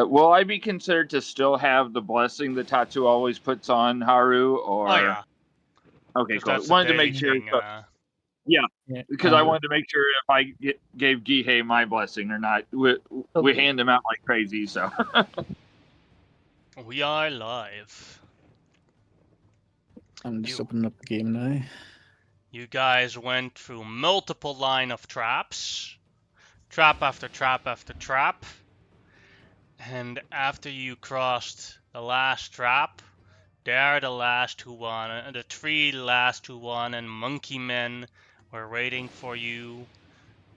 Will I be considered to still have the blessing that Tatsu always puts on Haru, or? Oh yeah. Okay, cool. That's the Wanted to daily make sure. thing, Yeah, because I wanted to make sure if I gave Gihei my blessing or not. We hand them out like crazy, so. We are live. I'm just opening up the game now. You guys went through multiple line of traps. Trap after trap after trap. And after you crossed the last trap, there the last who won, the three last who won, and monkey men were waiting for you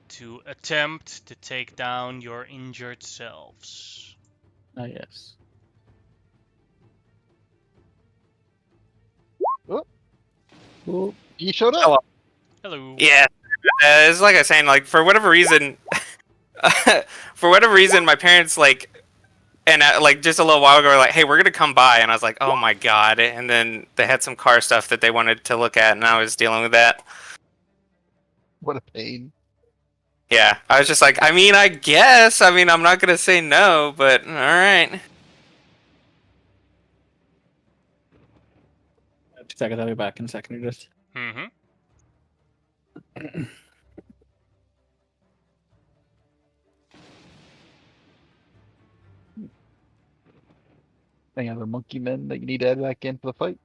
to attempt to take down your injured selves. Ah, yes. Oh, you showed up. Hello. Hello. Yeah, it's like I was saying, like for whatever reason, my parents and like just a little while ago were like, "Hey, we're gonna come by," and I was like, "Oh my god!" And then they had some car stuff that they wanted to look at, and I was dealing with that. What a pain. Yeah, I was just like, I guess, I'm not gonna say no, but all right. 2 seconds, I'll be back in a second. Just. Mm-hmm. Any other monkey men that you need to add back into the fight?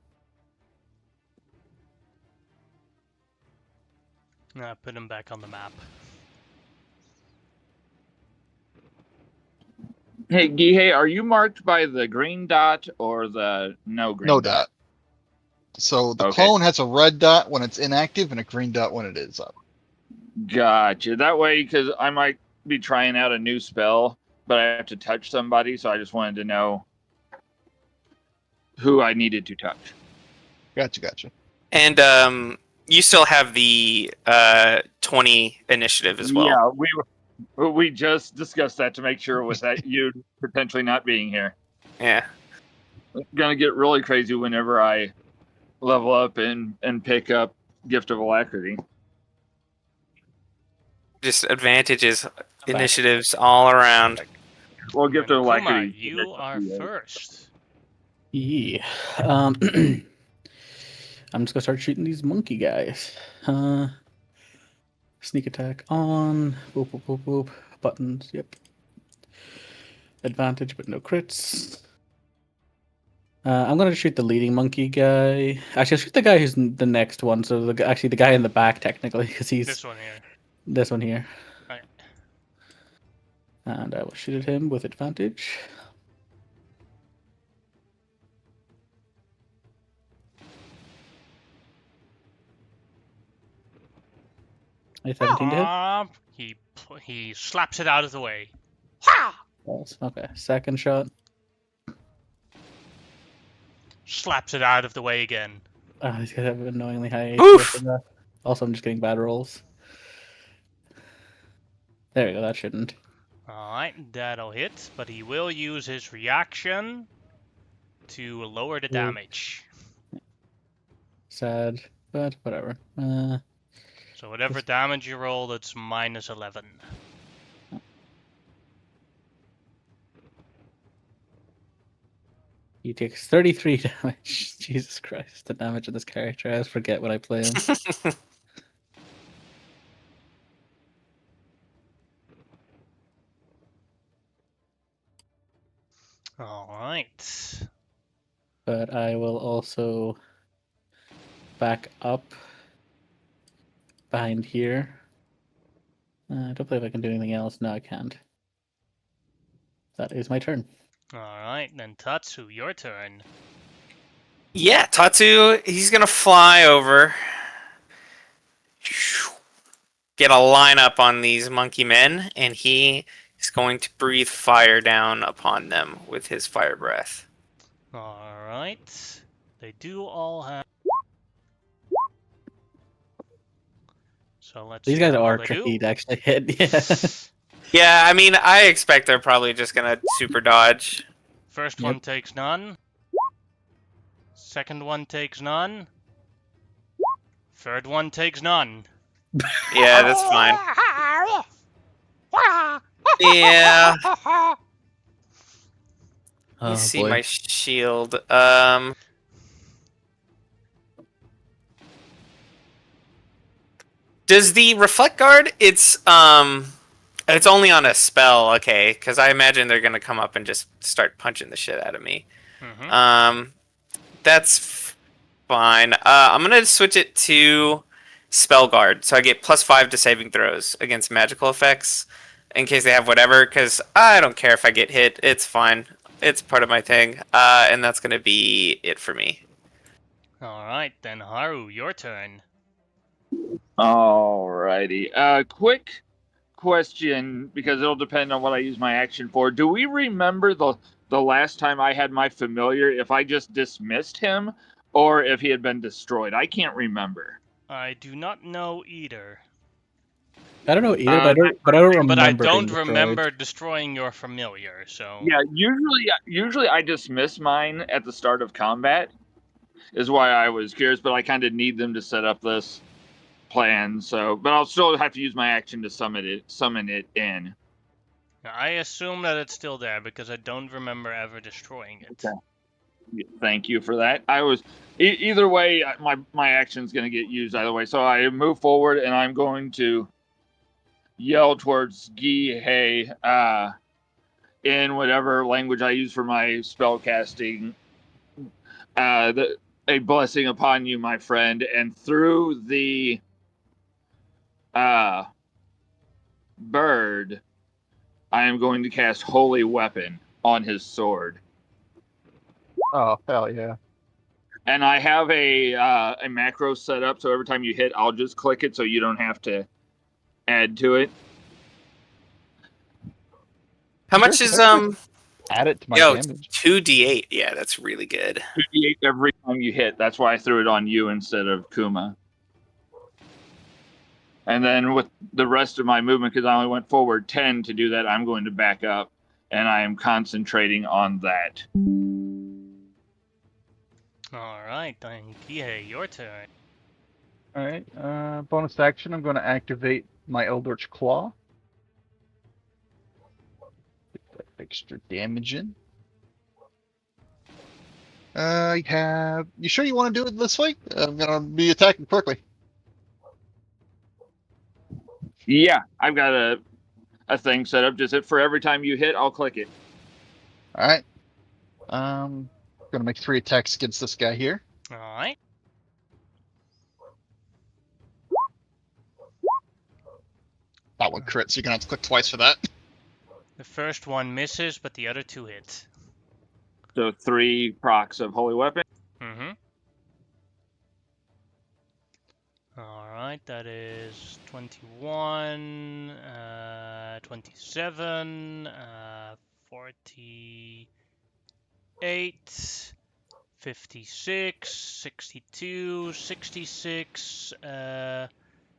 Put him back on the map. Hey, Gihei, are you marked by the green dot or the no green No dot? dot. So the Okay. clone has a red dot when it's inactive and a green dot when it is up. Gotcha. That way, because I might be trying out a new spell, but I have to touch somebody, so I just wanted to know who I needed to touch. Gotcha. And you still have the 20 initiative as well. Yeah, we just discussed that to make sure with that you potentially not being here. Yeah. It's gonna get really crazy whenever I level up and pick up Gift of Alacrity. Just advantages, initiatives all around. Well, Gift of Kuma, Alacrity. you are first. Yeah. I'm just gonna start shooting these monkey guys. Sneak attack on. Boop, boop, boop, boop. Buttons, yep. Advantage, but no crits. I'm gonna shoot the leading monkey guy. Actually, I'll shoot the guy who's the next one. So actually, the guy in the back technically, because he's This one here. This one here. Right. And I will shoot at him with advantage. I 17 to hit. He slaps it out of the way. Okay, second shot. Slaps it out of the way again. He's gonna have annoyingly high Oof! HP. Also, I'm just getting bad rolls. There we go, that shouldn't. Alright, that'll hit, but he will use his reaction to lower the damage. Sad, but whatever. So whatever damage you roll, it's minus 11. He takes 33 damage. Jesus Christ, the damage of this character. I always forget when I play him. Alright. But I will also back up behind here. I don't believe I can do anything else. No, I can't. That is my turn. Alright, then Tatsu, your turn. Yeah, Tatsu, he's gonna fly over. Get a lineup on these monkey men, and he is going to breathe fire down upon them with his fire breath. Alright. They do all have... So let's These see guys how are they tricky do. to actually hit. Yeah. Yeah, I expect they're probably just gonna super dodge. First one takes none. Second one takes none. Third one takes none. Yeah, that's fine. Yeah. Let me Oh see boy. my shield. Does the reflect guard? It's only on a spell, okay? Because I imagine they're gonna come up and just start punching the shit out of me. Mm-hmm. That's fine. I'm gonna switch it to spell guard, so I get +5 to saving throws against magical effects, in case they have whatever. Because I don't care if I get hit. It's fine. It's part of my thing. And that's gonna be it for me. All right, then Haru, your turn. Alrighty. Quick question, because it'll depend on what I use my action for. Do we remember the last time I had my familiar, if I just dismissed him or if he had been destroyed? I can't remember. I do not know either, I don't know either, Uh, but I don't remember. but I being don't destroyed. remember destroying your familiar. So Yeah, usually I dismiss mine at the start of combat, is why I was curious, but I kind of need them to set up this plan, so but I'll still have to use my action to summon it in. I assume that it's still there because I don't remember ever destroying it. Okay. Thank you for that. I was either way, my action's going to get used either way. So I move forward and I'm going to yell towards Gihei in whatever language I use for my spell casting. A blessing upon you, my friend, and through the bird, I am going to cast Holy Weapon on his sword. Oh, hell yeah. And I have a macro set up, so every time you hit, I'll just click it, so you don't have to add to it. How much is Add it to my Yo, damage. 2d8. Yeah, that's really good. 2d8 every time you hit. That's why I threw it on you instead of Kuma. And then with the rest of my movement, because I only went forward 10 to do that, I'm going to back up, and I am concentrating on that. All right, then Kihei, your turn. Alright, bonus action, I'm going to activate my Eldritch Claw. Get that extra damage in. You sure you want to do it this way? I'm going to be attacking quickly. Yeah, I've got a thing set up. Just for every time you hit, I'll click it. Alright. Going to make 3 attacks against this guy here. All right. That one crits, so you're going to have to click twice for that. The first one misses, but the other 2 hit. So 3 procs of Holy Weapon. Mm-hmm. All right, that is 21, 27, 48, 56, 62, 66,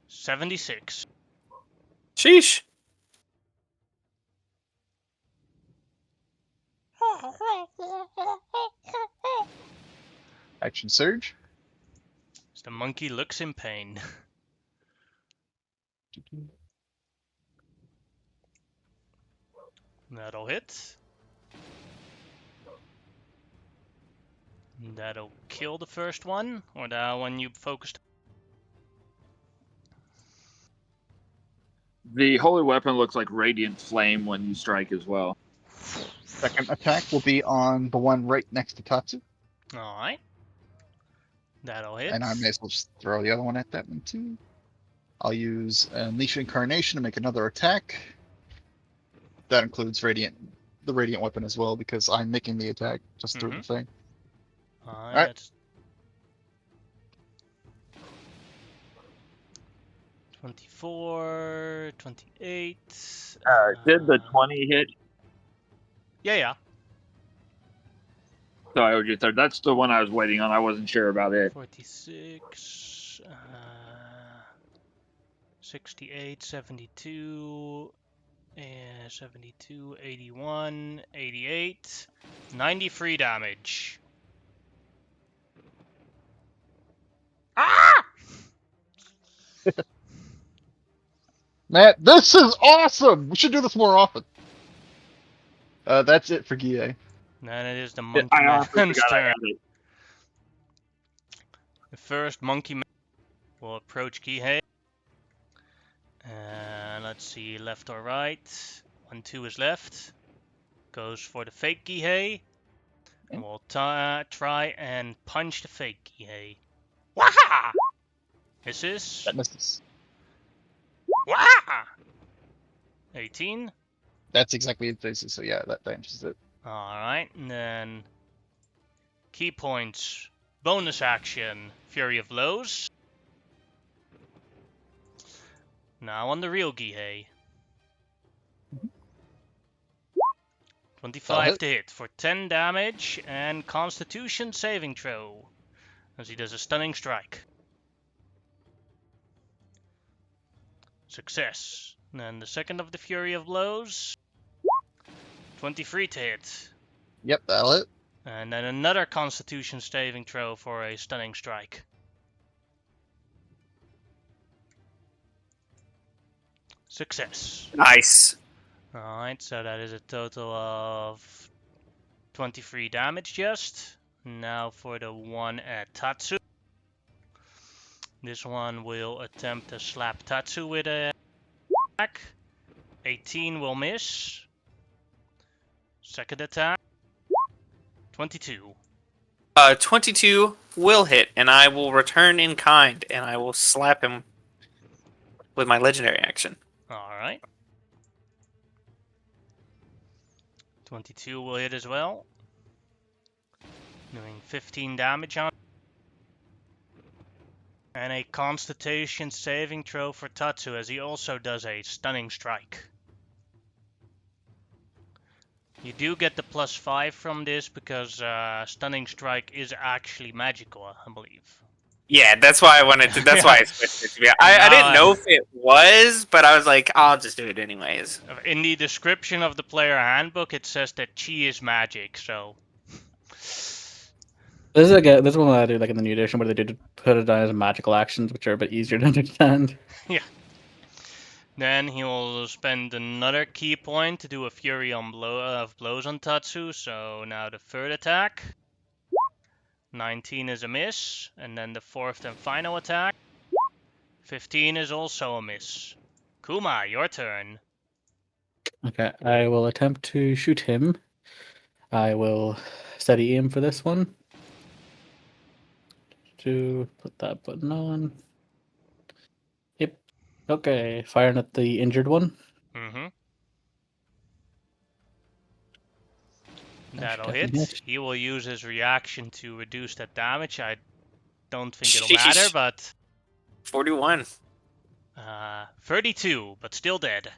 76. Sheesh. Action Surge. As the monkey looks in pain. That'll hit. That'll kill the first one, or the one you focused. The Holy Weapon looks like radiant flame when you strike as well. Second attack will be on the one right next to Tatsu. Alright. That'll hit. And I may as well just throw the other one at that one too. I'll use Unleash Incarnation to make another attack. That includes the Radiant Weapon as well, because I'm making the attack just through the thing. Alright. That's 24, 28. Did the 20 hit? Yeah. So I would get there. That's the one I was waiting on. I wasn't sure about it. 46, 68, 72, 72, 81, 88, 93 damage. Ah! Matt, this is awesome! We should do this more often. That's it for Guille. Then it is the I monkey honestly man's forgot I turn. had it. The first monkey man will approach Kihei. And let's see, left or right. 1, 2 is left. Goes for the fake Kihei. And we'll try and punch the fake Kihei. Waha! Misses. That misses. Waha! 18. That's exactly what this is. So yeah, that damages it. Alright, and then key points. Bonus action. Fury of Blows. Now on the real Kihei. 25 to hit for 10 damage and Constitution saving throw. As he does a stunning strike. Success. And then the second of the Fury of Blows. 23 to hit. Yep, that'll hit. And then another Constitution saving throw for a stunning strike. Success. Nice. Alright, so that is a total of 23 damage just. Now for the one at Tatsu. This one will attempt to slap Tatsu with a attack. 18 will miss. Second attack. 22. 22 will hit, and I will return in kind, and I will slap him with my legendary action. Alright. 22 will hit as well. Doing 15 damage on. And a Constitution saving throw for Tatsu as he also does a stunning strike. You do get the +5 from this because stunning strike is actually magical, I believe. Yeah, that's why I wanted to. That's why I switched it to be. I didn't know if it was, but I was like, I'll just do it anyways. In the description of the player handbook, it says that chi is magic, so. This is one that I do like in the new edition where they do put it down as magical actions, which are a bit easier to understand. Yeah. Then he will spend another key point to do a Fury of Blows on Tatsu. So now the third attack. 19 is a miss. And then the fourth and final attack. 15 is also a miss. Kuma, your turn. Okay, I will attempt to shoot him. I will steady aim for this one. To put that button on. Yep. Okay, firing at the injured one. Mm-hmm. That should That'll definitely hit. hit. He will use his reaction to reduce that damage. I don't think it'll Sheesh. matter, but 41. 32, but still dead.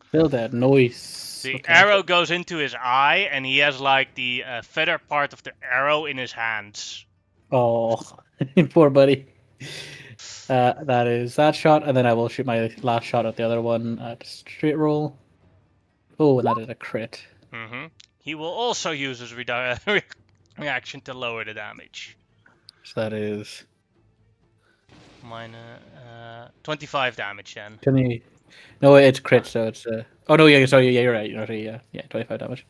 Still dead. Nice. The Okay. arrow goes into his eye, and he has like the feather part of the arrow in his hands. Oh, poor buddy. That is that shot, and then I will shoot my last shot at the other one at straight roll. Oh, that is a crit. Mm-hmm. He will also use his reaction to lower the damage. So that is Minus 25 damage then. Can you? No, it's crit, so it's. Oh no, yeah, sorry, yeah, you're right. You're right. Yeah, 25 damage.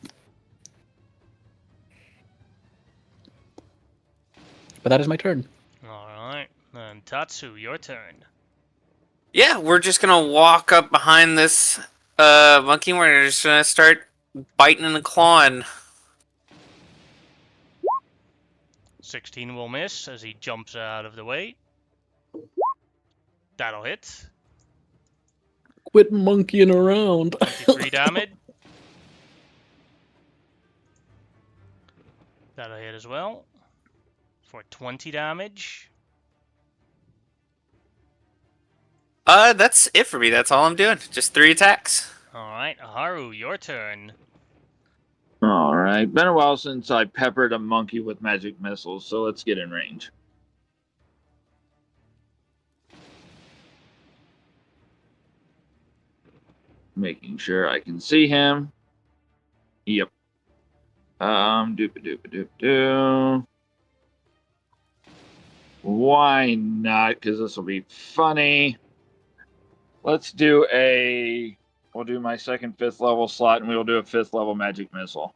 But that is my turn. Alright, then Tatsu, your turn. Yeah, we're just gonna walk up behind this monkey. We're just gonna start biting and clawing. 16 will miss as he jumps out of the way. That'll hit. Quit monkeying around. 23 damage. That'll hit as well. For 20 damage. That's it for me. That's all I'm doing. Just 3 attacks. Alright, Haru, your turn. All right. Been a while since I peppered a monkey with magic missiles, so let's get in range. Making sure I can see him. Yep. Doop-a-doop-a-doop-a-doo. Why not? Because this will be funny. Let's do we'll do my second 5th level slot, and we'll do a 5th level magic missile.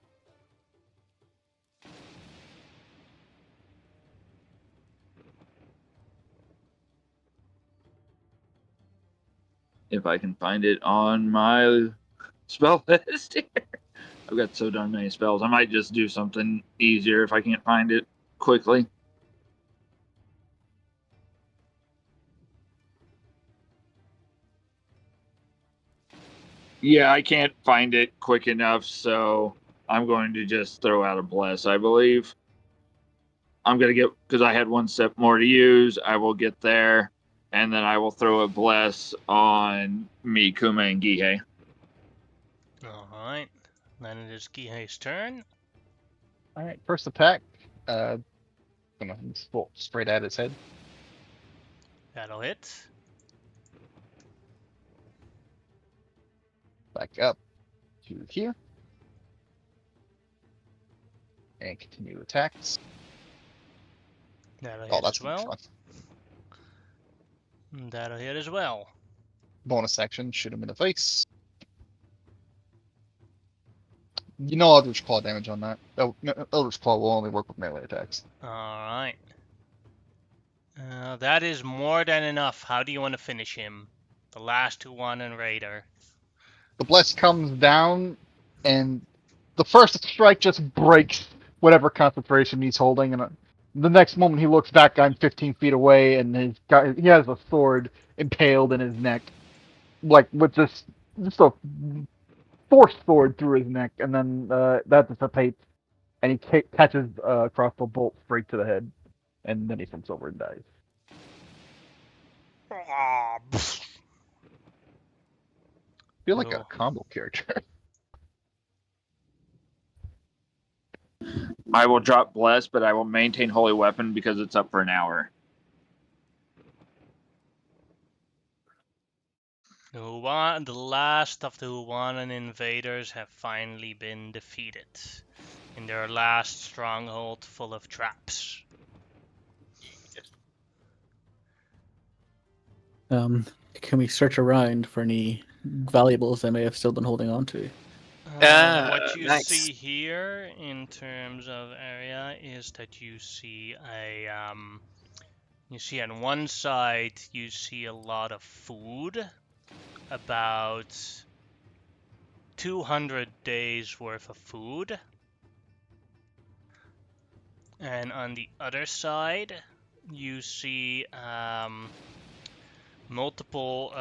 if I can find it on my spell list here. I've got so darn many spells. I might just do something easier if I can't find it quickly. Yeah, I can't find it quick enough, so I'm going to just throw out a bless, I believe. I'm going to get, because I had one step more to use, I will get there, and then I will throw a bless on me, Kuma, and Gihei. Alright. Then it is Gihei's turn. All right, first attack. Gonna just bolt straight at its head. That'll hit. Back up to here. And continue attacks. That'll Oh, hit that's as well. fun. That'll hit as well. Bonus action, shoot him in the face. You know Eldritch Claw damage on that. Oh, no, Eldritch Claw will only work with melee attacks. Alright. That is more than enough. How do you want to finish him? The last 2-1 and Raider. The bless comes down, and the first strike just breaks whatever concentration he's holding, and the next moment he looks back, I'm 15 feet away, and he has a sword impaled in his neck, like with just a force sword through his neck, and then that dissipates, and he catches a crossbow bolt straight to the head, and then he flips over and dies. Ah, Feel like a Oh. combo character. I will drop bless, but I will maintain holy weapon because it's up for an hour. The last of the Huanan invaders have finally been defeated in their last stronghold full of traps. Can we search around for any valuables I may have still been holding on to? What you Nice. see here in terms of area is that you see you see on one side you see a lot of food, about 200 days worth of food, and on the other side you see multiple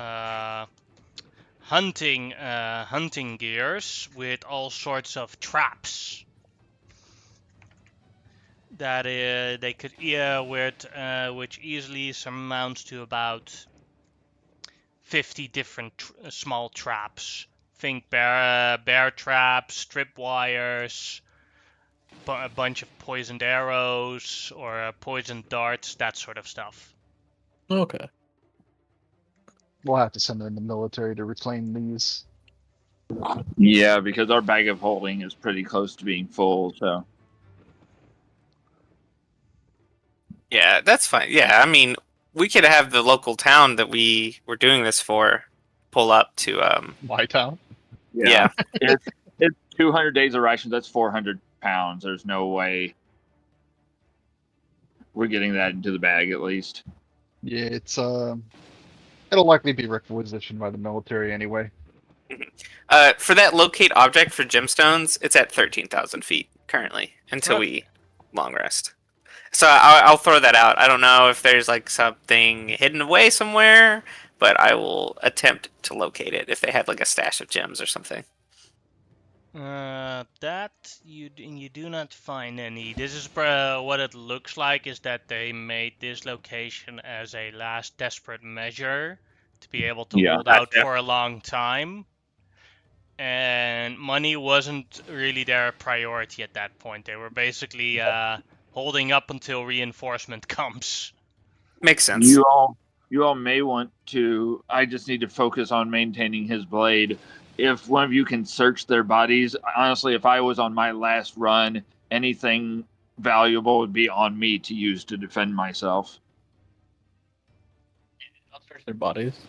hunting gears with all sorts of traps that they could which easily amounts to about 50 different small traps. Think bear traps, trip wires, a bunch of poisoned arrows or poisoned darts, that sort of stuff. Okay. We'll have to send in the military to reclaim these. Yeah, because our bag of holding is pretty close to being full, so. Yeah, that's fine. Yeah, I mean, we could have the local town that we were doing this for pull up to My town. Yeah. it's 200 days of rations. That's 400 pounds. There's no way we're getting that into the bag, at least. Yeah, it's it'll likely be requisitioned by the military anyway. For that locate object for gemstones, it's at 13,000 feet currently until we long rest. So I'll throw that out. I don't know if there's like something hidden away somewhere, but I will attempt to locate it if they have like a stash of gems or something. That you do not find any. This is what it looks like, is that they made this location as a last desperate measure to be able to hold out for a long time. And money wasn't really their priority at that point. They were basically holding up until reinforcement comes. Makes sense. You all may want to. I just need to focus on maintaining his blade. If one of you can search their bodies, honestly, if I was on my last run, anything valuable would be on me to use to defend myself. I'll search their bodies.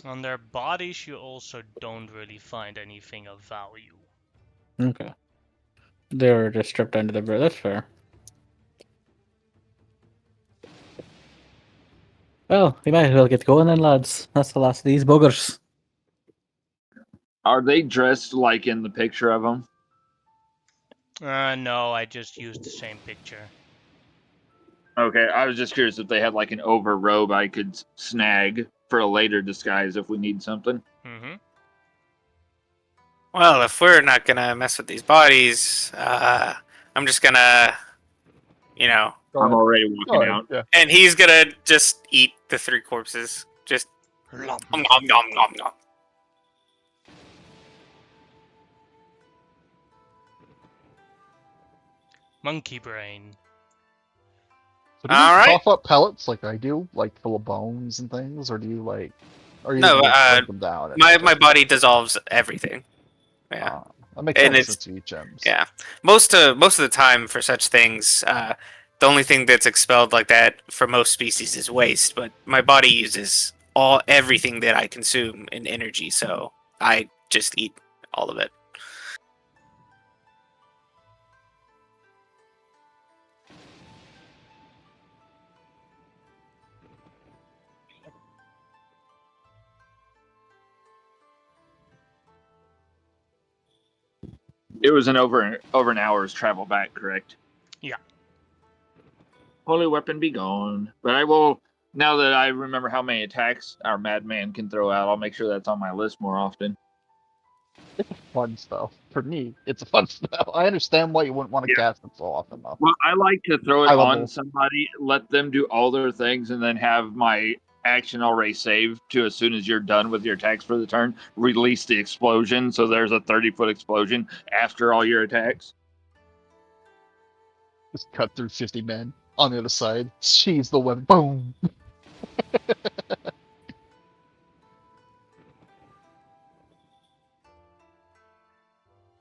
On their bodies, you also don't really find anything of value. Okay. They were just stripped down to the That's fair. Well, we might as well get going then, lads. That's the last of these buggers. Are they dressed like in the picture of them? No, I just used the same picture. Okay, I was just curious if they had like an over robe I could snag for a later disguise if we need something. Mm-hmm. Well, if we're not gonna mess with these bodies, I'm just gonna, you know, Go I'm ahead. already Go walking ahead. out. Yeah. and he's gonna just eat the 3 corpses. Just nom nom nom nom nom. Monkey brain. So do you All right. cough up pellets like I do, like full of bones and things, or do you like, or you No, just break them down? And my digest them? body dissolves everything. Yeah, That makes and sense it's since you eat gems. yeah. Most of the time for such things, the only thing that's expelled like that for most species is waste. But my body uses everything that I consume in energy, so I just eat all of it. It was over an hour's travel back, correct? Yeah. Holy weapon be gone. But I will, now that I remember how many attacks our madman can throw out, I'll make sure that's on my list more often. Fun stuff. For me, it's a fun stuff. I understand why you wouldn't want to Yeah. cast it so often, though. Well, I like to throw it High on level. somebody, let them do all their things, and then have my action already saved to as soon as you're done with your attacks for the turn, release the explosion. So there's a 30-foot explosion after all your attacks. Just cut through 50 men on the other side. She's the weapon. Boom.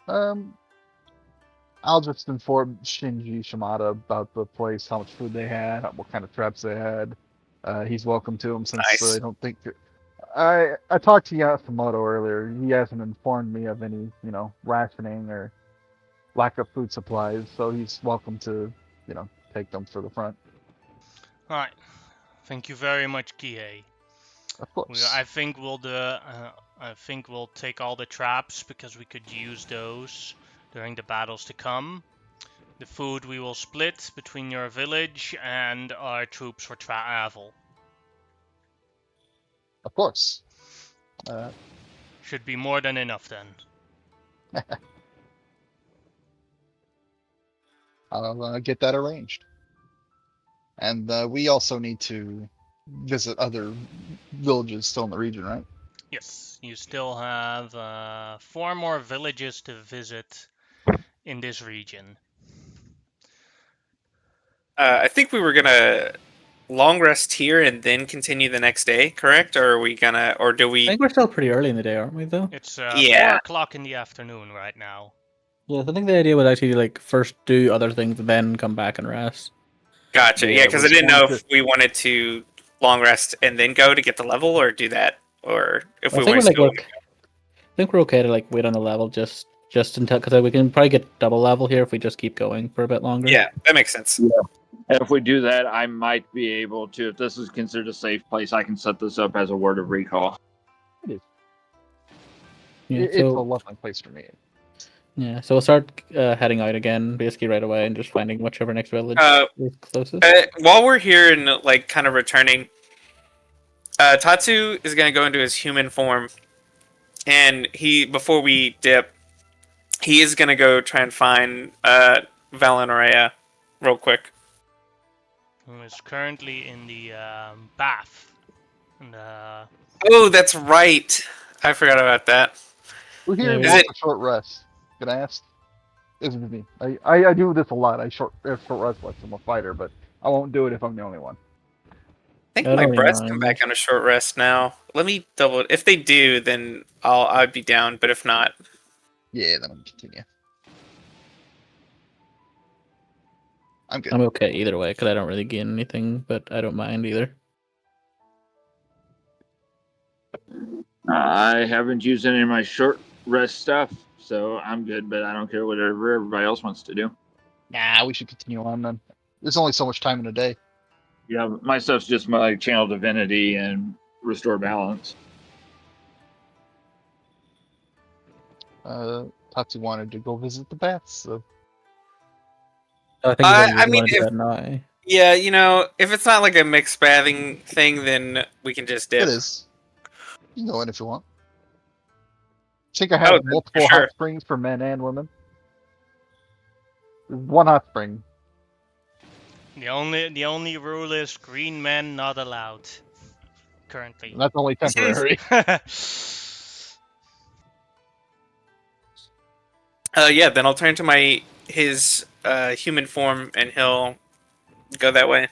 um, I'll just inform Shinji Shimada about the place, how much food they had, what kind of traps they had. He's welcome to them since Nice. I don't think I talked to Yasumoto earlier. He hasn't informed me of any, rationing or lack of food supplies, so he's welcome to, take them for the front. All right. Thank you very much, Kihei. Of course. I think we'll take all the traps because we could use those during the battles to come. The food we will split between your village and our troops for travel. Of course. Should be more than enough then. I'll get that arranged. And we also need to visit other villages still in the region, right? Yes, you still have 4 more villages to visit in this region. I think we were gonna long rest here and then continue the next day, correct? Or are we gonna, or do I we? think we're still pretty early in the day, aren't we, though? It's Yeah. 4 o'clock in the afternoon right now. Yeah, I think the idea was actually like first do other things, then come back and rest. Gotcha. Yeah, Yeah, because I we're didn't going know to- if we wanted to long rest and then go to get the level, or do that, or if I we think we're want to like go. I think we're okay to like wait on the level just until, because we can probably get double level here if we just keep going for a bit longer. Yeah, that makes sense. And if we do that, I might be able to, if this is considered a safe place, I can set this up as a word of recall. Yeah, It's a so lovely place for me. yeah, so we'll start heading out again, basically right away, and just finding whichever next village is closest. While we're here and like kind of returning, Tatsu is gonna go into his human form, and before we dip, he is gonna go try and find Valenorea real quick. Who is currently in the bath. And, Oh, that's right. I forgot about that. Who here Yeah, wants a short rest? Can I ask? This is me. I do this a lot. I short rest like I'm a fighter, but I won't do it if I'm the only one. I think I my don't really breaths come mind. back on a short rest now. Let me double. If they do, then I'd be down. But if not, Yeah, then I'll continue. I'm good. I'm okay either way because I don't really gain anything, but I don't mind either. I haven't used any of my short rest stuff, so I'm good, but I don't care whatever everybody else wants to do. Nah, we should continue on then. There's only so much time in a day. Yeah, my stuff's just my channel divinity and restore balance. Tatsu wanted to go visit the bats, so I think he's I only mean, want to do that now. yeah, you know, if it's not like a mixed bathing thing, then we can just dip. it is. You can go in if you want. I think I Oh, have then for multiple sure. hot springs for men and women. There's one hot spring. The only rule is green men not allowed. Currently. And that's only temporary. Yeah, then I'll turn to his human form, and he'll go that way.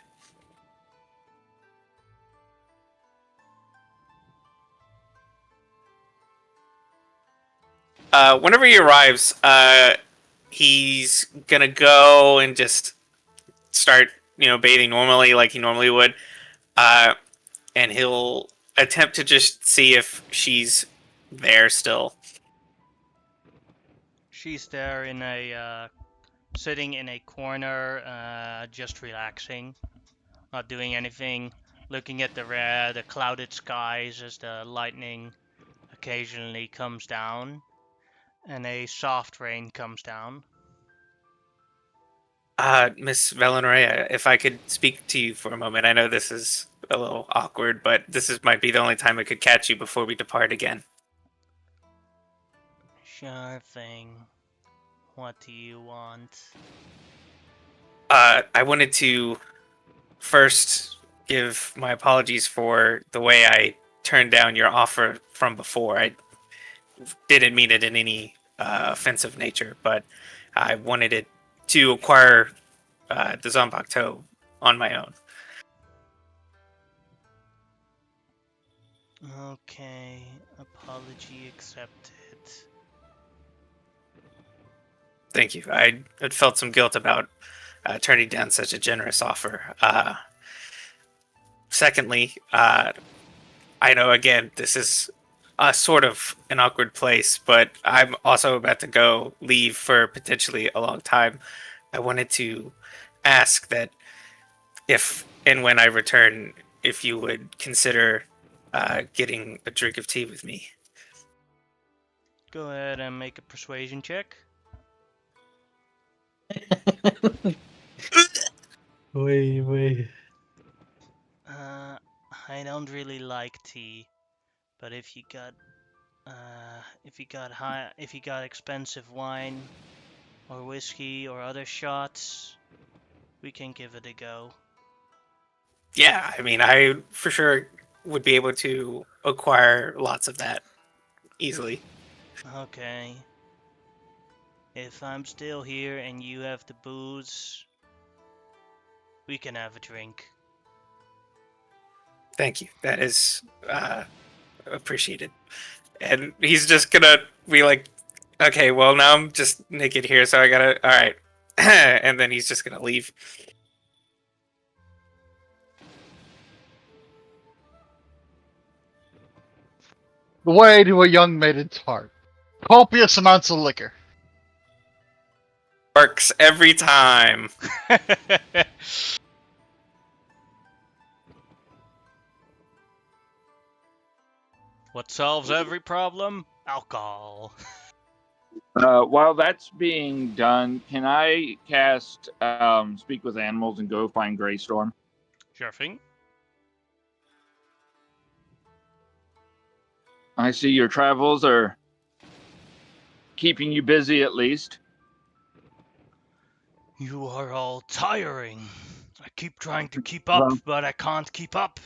Whenever he arrives, he's gonna go and just start, bathing normally like he normally would, and he'll attempt to just see if she's there still. She's there in a sitting in a corner, just relaxing, not doing anything, looking at the clouded skies as the lightning occasionally comes down, and a soft rain comes down. Miss Valenorea, if I could speak to you for a moment. I know this is a little awkward, but might be the only time I could catch you before we depart again. Sure thing. What do you want? I wanted to first give my apologies for the way I turned down your offer from before. I didn't mean it in any offensive nature, but I wanted it to acquire the Zanpakuto on my own. Okay, apology accepted. Thank you. I had felt some guilt about turning down such a generous offer. Secondly, I know, again, this is sort of an awkward place, but I'm also about to leave for potentially a long time. I wanted to ask that if and when I return, if you would consider getting a drink of tea with me. Go ahead and make a persuasion check. Wait. I don't really like tea, but if you got expensive wine or whiskey or other shots, we can give it a go. Yeah, I mean, I for sure would be able to acquire lots of that easily. Okay. If I'm still here and you have the booze, we can have a drink. Thank you. That is appreciated. And he's just gonna be like, okay, well, now I'm just naked here, so I gotta, all right. And then he's just gonna leave. The way to a young maiden's heart. Copious amounts of liquor. Works every time. What solves every problem? Alcohol. While that's being done, can I cast Speak with Animals and go find Greystorm? Sure thing. I see your travels are keeping you busy at least. You are all tiring. I keep trying to keep up, Well, but I can't keep up.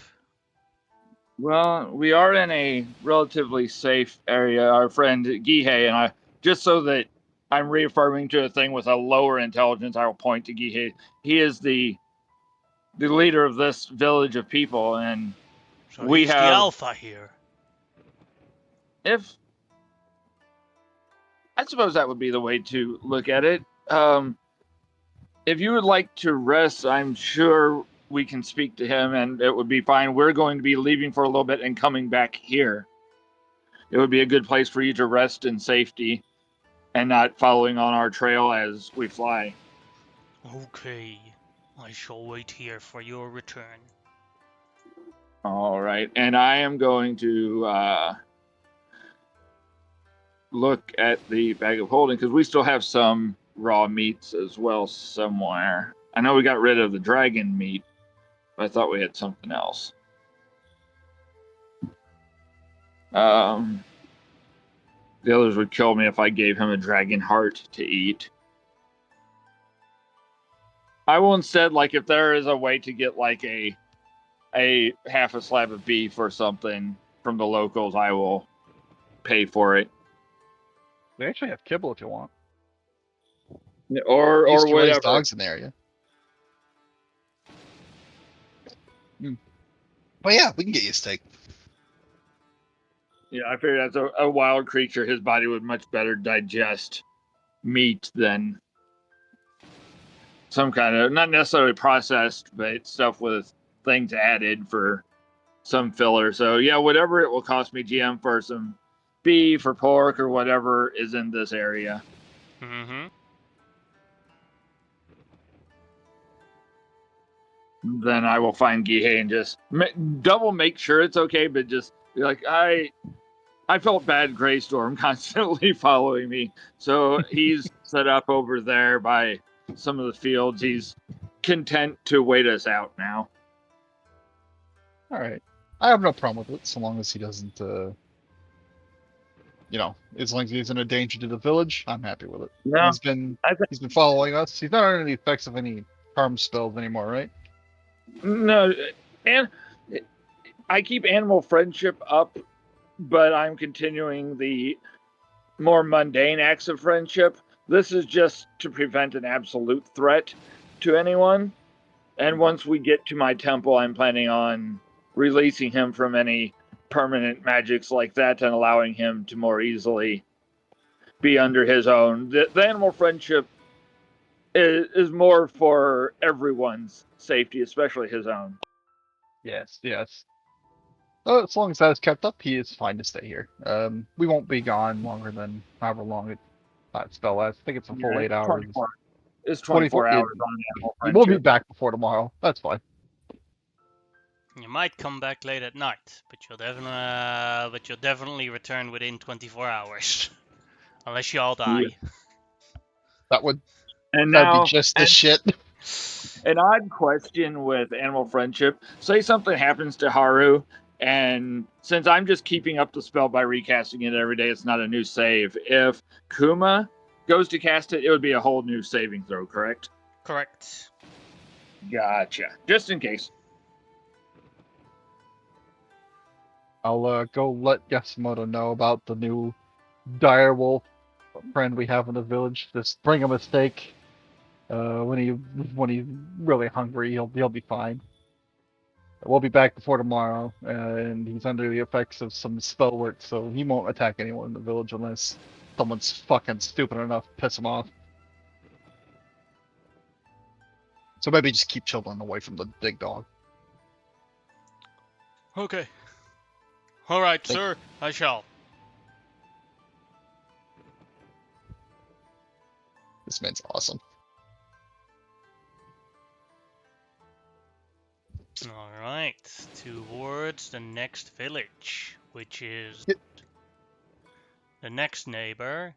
well, we are in a relatively safe area. Our friend Gihei and I, just so that I'm reaffirming to a thing with a lower intelligence, I will point to Gihei. He is the leader of this village of people, and So we he's the have, alpha here. if I suppose that would be the way to look at it. If you would like to rest, I'm sure we can speak to him and it would be fine. We're going to be leaving for a little bit and coming back here. It would be a good place for you to rest in safety and not following on our trail as we fly. Okay. I shall wait here for your return. All right, and I am going to look at the bag of holding because we still have some raw meats as well somewhere. I know we got rid of the dragon meat, but I thought we had something else. The others would kill me if I gave him a dragon heart to eat. I will instead, like, if there is a way to get like a half a slab of beef or something from the locals, I will pay for it. They actually have kibble if you want. Or We used to raise whatever. dogs in the area. But yeah, we can get you a steak. Yeah, I figured as a wild creature, his body would much better digest meat than some kind of, not necessarily processed, but stuff with things added for some filler. So yeah, whatever it will cost me, GM, for some beef or pork or whatever is in this area. Mm-hmm. Then I will find Gihei and just double make sure it's okay, but just be like, I felt bad Greystorm constantly following me. So he's set up over there by some of the fields. He's content to wait us out now. All right. I have no problem with it, so long as he doesn't, as long as he isn't a danger to the village, I'm happy with it. No, He's been I think following us. He's not under the effects of any harm spells anymore, right? no, and I keep animal friendship up, but I'm continuing the more mundane acts of friendship. This is just to prevent an absolute threat to anyone. And once we get to my temple, I'm planning on releasing him from any permanent magics like that and allowing him to more easily be under his own. The animal friendship is more for everyone's safety, especially his own. Yes. As long as that is kept up, he is fine to stay here. We won't be gone longer than however long that spell lasts. I think it's a full 8 hours. 24. It's 24 24 hours on animal We'll be friendship. back before tomorrow. That's fine. You might come back late at night, but you'll definitely return within 24 hours, unless you all die. Yeah. That'd be Now, just the shit. an odd question with animal friendship. Say something happens to Haru, and since I'm just keeping up the spell by recasting it every day, it's not a new save. If Kuma goes to cast it, it would be a whole new saving throw, correct? Correct. Gotcha. Just in case. I'll go let Yasumoto know about the new direwolf friend we have in the village. Just bring him a steak. When he's really hungry, he'll be fine. We'll be back before tomorrow, and he's under the effects of some spell work, so he won't attack anyone in the village unless someone's fucking stupid enough to piss him off. So maybe just keep children away from the big dog. Okay. Alright, sir, I shall. This man's awesome. Alright, towards the next village, which is the next neighbor,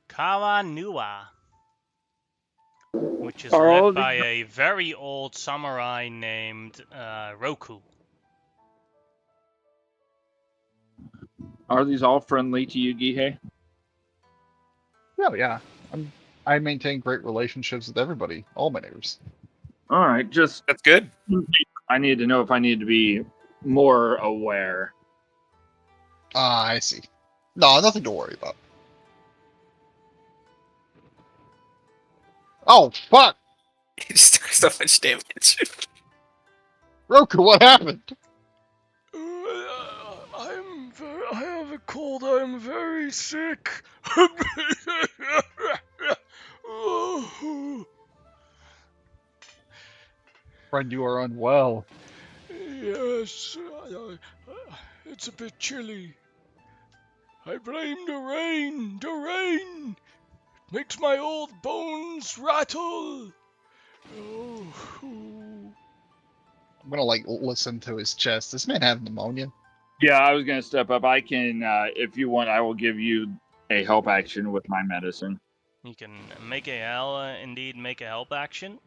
Kawanua, which is led by a very old samurai named Roku. Are these all friendly to you, Gihei? Yeah. I maintain great relationships with everybody, all my neighbors. All right, just That's good. I need to know if I need to be more aware. Ah, I see. No, nothing to worry about. Oh, fuck! He just took so much damage. Roku, what happened? I have a cold. I'm very sick. Friend, you are unwell. Yes, it's a bit chilly. I blame the rain. The rain. Makes my old bones rattle. Oh. I'm gonna like listen to his chest. This man have pneumonia. Yeah, I was gonna step up. I can, if you want, I will give you a help action with my medicine. You can make a indeed make a help action,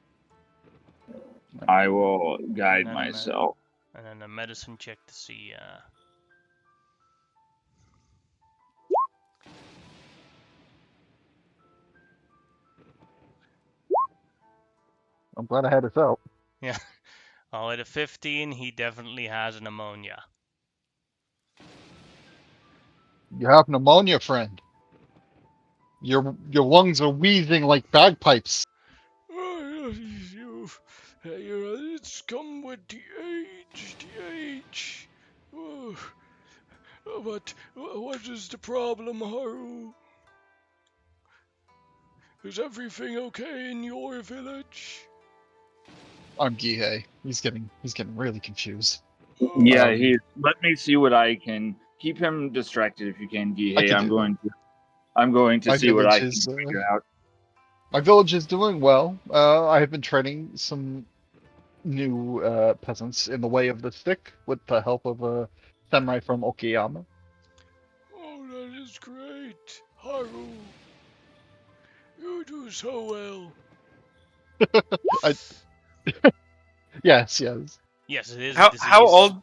I will guide then, myself. and then a medicine check to see. I'm glad I had his help. Yeah. Oh, at a 15, he definitely has pneumonia. You have pneumonia, friend. Your lungs are wheezing like bagpipes. It's come with the age. What is the problem, Haru? Is everything okay in your village? I'm Gihei. He's getting really confused. Yeah, Um, let me see what I can keep him distracted if you can, I Gihei. can I'm do that. going to My see what I village can is figure out. my village is doing well. I have been training some new peasants in the way of the stick with the help of a samurai from Okayama. Oh, that is great, Haru. You do so well. Yes. Yes, it is a How disease.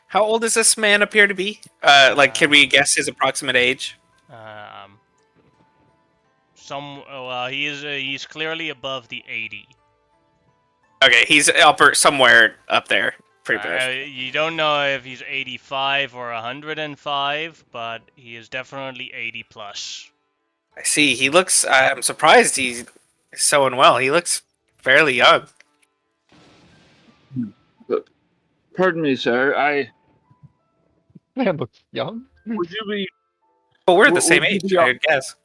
how old does this man appear to be? Like, can we guess his approximate age? Um, he's clearly above the 80. Okay, he's somewhere up there, pretty much. You don't know if he's 85 or 105, but he is definitely 80 plus. I see. He looks. I'm surprised he's sewing well. He looks fairly young. Pardon me, sir. Man looks young. Would you be But we're the would same you age, be I would guess.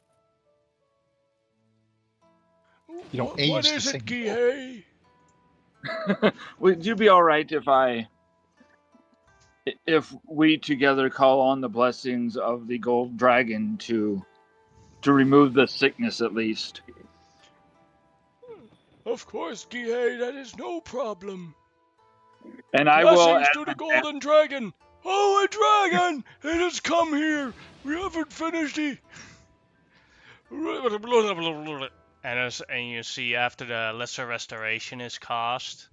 You don't What age the is same. it, Gihei? would you be all right if we together call on the blessings of the gold dragon to remove the sickness at least? Of course, Gihei, that is no problem. And I will Blessings to the golden dragon. Oh, a dragon! It has come here. We haven't finished it. And you see, after the lesser restoration is cast.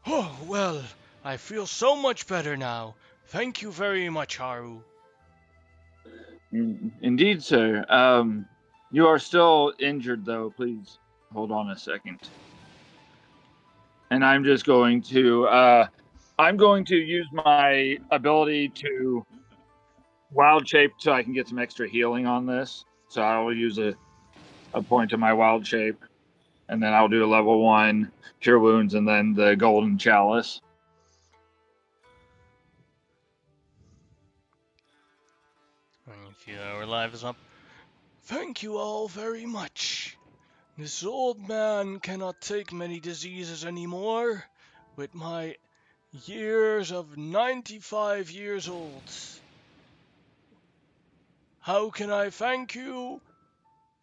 Oh, well, I feel so much better now. Thank you very much, Haru. Indeed, sir. You are still injured, though. Please hold on a second. And I'm just going to use my ability to wild shape so I can get some extra healing on this. So I will use a point of my wild shape, and then I'll do a level 1 cure wounds, and then the golden chalice. If your life is up. Thank you all very much. This old man cannot take many diseases anymore. With my years of 95 years old. How can I thank you?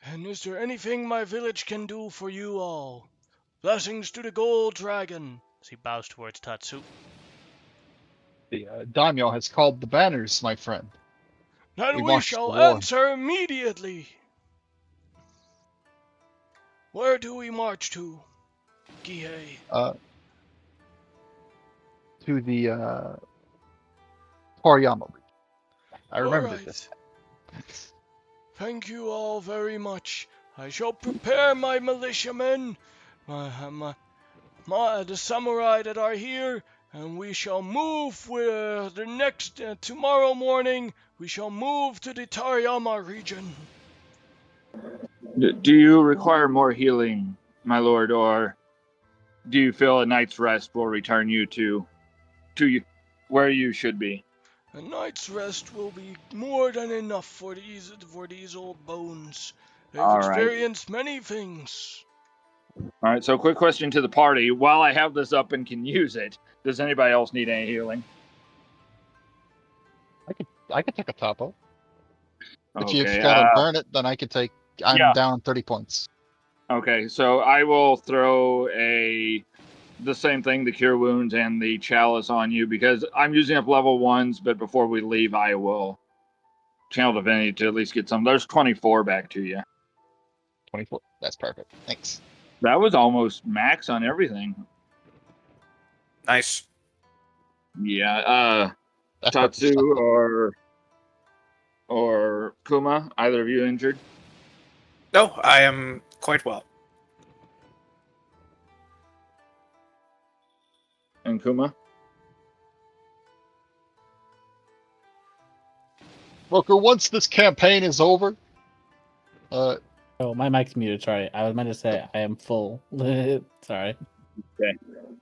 And is there anything my village can do for you all? Blessings to the gold dragon. As he bows towards Tatsu. The daimyo has called the banners, my friend. Then We we march to shall war. answer immediately. Where do we march to, Gihei? To the Toriyama. I All remember right. this. Thank you all very much. I shall prepare my militiamen, the samurai that are here, and we shall move with the next tomorrow morning. We shall move to the Tariyama region. Do you require more healing, my lord, or do you feel a night's rest will return you to where you should be? A night's rest will be more than enough for these old bones. They've All right. experienced many things. All right. So, quick question to the party: while I have this up and can use it, does anybody else need any healing? I could take a topo. If you've Okay. got to burn it, then I could take. I'm Yeah. down 30 points. Okay. So I will throw the same thing, the cure wounds and the chalice on you because I'm using up level 1s. But before we leave, I will channel divinity to at least get some. There's 24 back to you. 24. That's perfect. Thanks. That was almost max on everything. Nice. Yeah. That's Tatsu perfect. or Kuma, either of you injured? No, I am quite well. And Kuma? Booker, once this campaign is over, Oh, my mic's muted. Sorry, I was meant to say I am full. Sorry. Okay.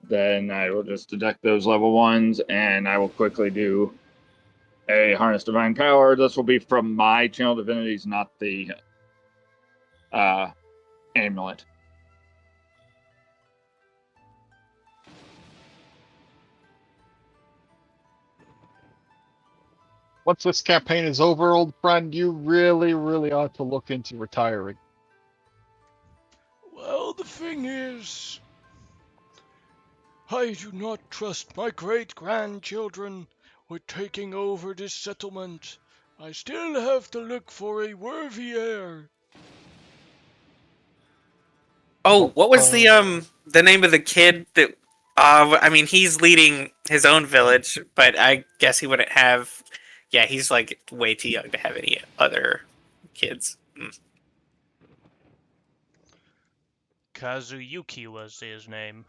Then I will just deduct those level 1s, and I will quickly do a Harness Divine Power. This will be from my Channel Divinities, not the amulet. once this campaign is over, old friend, you really, really ought to look into retiring. Well, the thing is, I do not trust my great-grandchildren with taking over this settlement. I still have to look for a worthy heir. Oh, what was the name of the kid that? I mean, he's leading his own village, but I guess he wouldn't have. Yeah, he's like way too young to have any other kids. Kazuyuki was his name.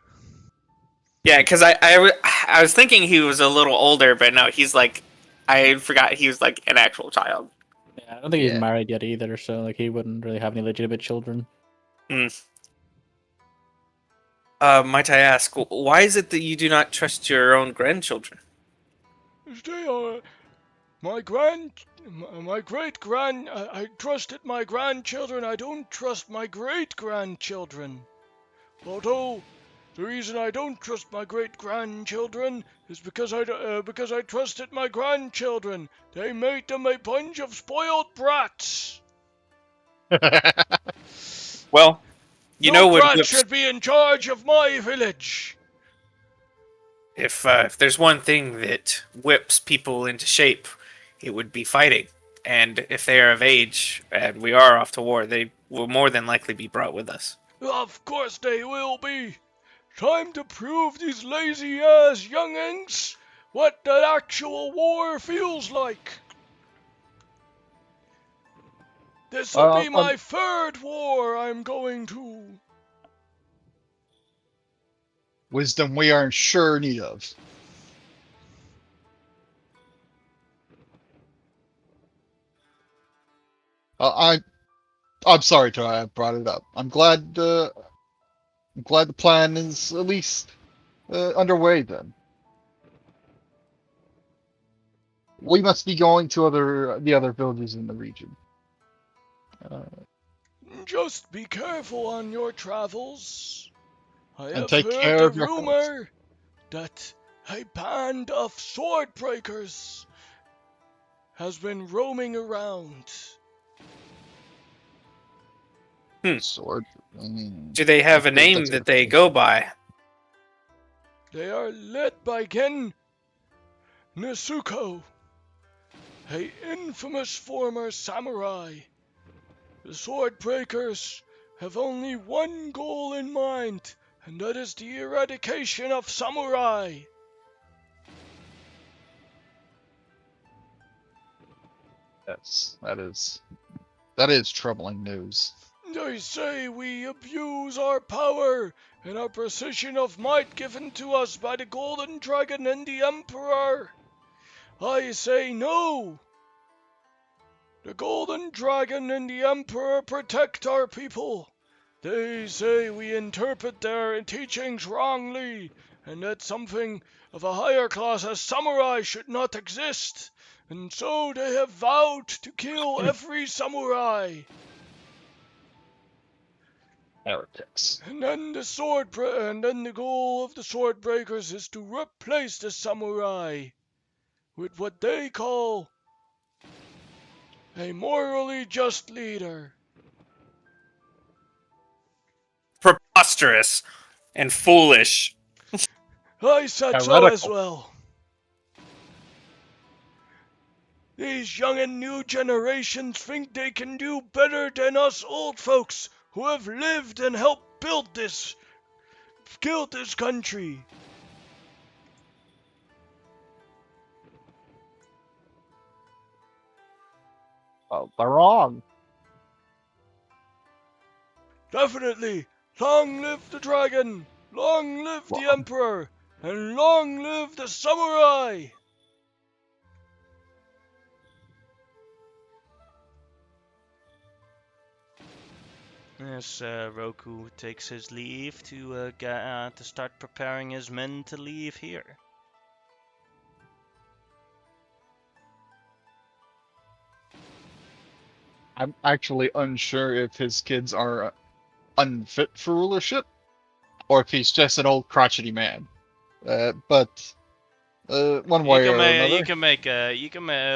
Yeah, because I was thinking he was a little older, but no, he's like, I forgot he was like an actual child. Yeah, I don't think he's Yeah. married yet either, so like he wouldn't really have any legitimate children. Might I ask, why is it that you do not trust your own grandchildren? They are my great-grand. I trusted my grandchildren. I don't trust my great-grandchildren. Although the reason I don't trust my great-grandchildren is because I trusted my grandchildren. They made them a bunch of spoiled brats. Well, you No know what brat whips. should be in charge of my village. If there's one thing that whips people into shape, it would be fighting. And if they are of age and we are off to war, they will more than likely be brought with us. Of course they will be. Time to prove these lazy-ass young'uns what that actual war feels like. This'll be my third war I'm going to. Wisdom we are in sure need of. I'm sorry, Ty, I brought it up. I'm glad the plan is at least underway. Then we must be going to the other villages in the region. Just be careful on your travels. I And have take heard care the of your health. rumor that a band of sword breakers has been roaming around. Sword. Do they have a name That's that they go by? They are led by Gen Nesuko, a infamous former samurai. The sword breakers have only one goal in mind, and that is the eradication of samurai. Yes, that is troubling news. They say we abuse our power and our position of might given to us by the Golden Dragon and the Emperor. I say no. The Golden Dragon and the Emperor protect our people. They say we interpret their teachings wrongly, and that something of a higher class as samurai should not exist, and so they have vowed to kill every samurai. Heretics. And then the goal of the sword breakers is to replace the samurai with what they call A morally just leader. Preposterous and foolish. I said so as Heretical. well. These young and new generations think they can do better than us old folks who have lived and helped build this country. Oh, they're wrong. Definitely, long live the dragon, long live the emperor, and long live the samurai! As Roku takes his leave to start preparing his men to leave here. I'm actually unsure if his kids are unfit for rulership, or if he's just an old crotchety man. But one way or another.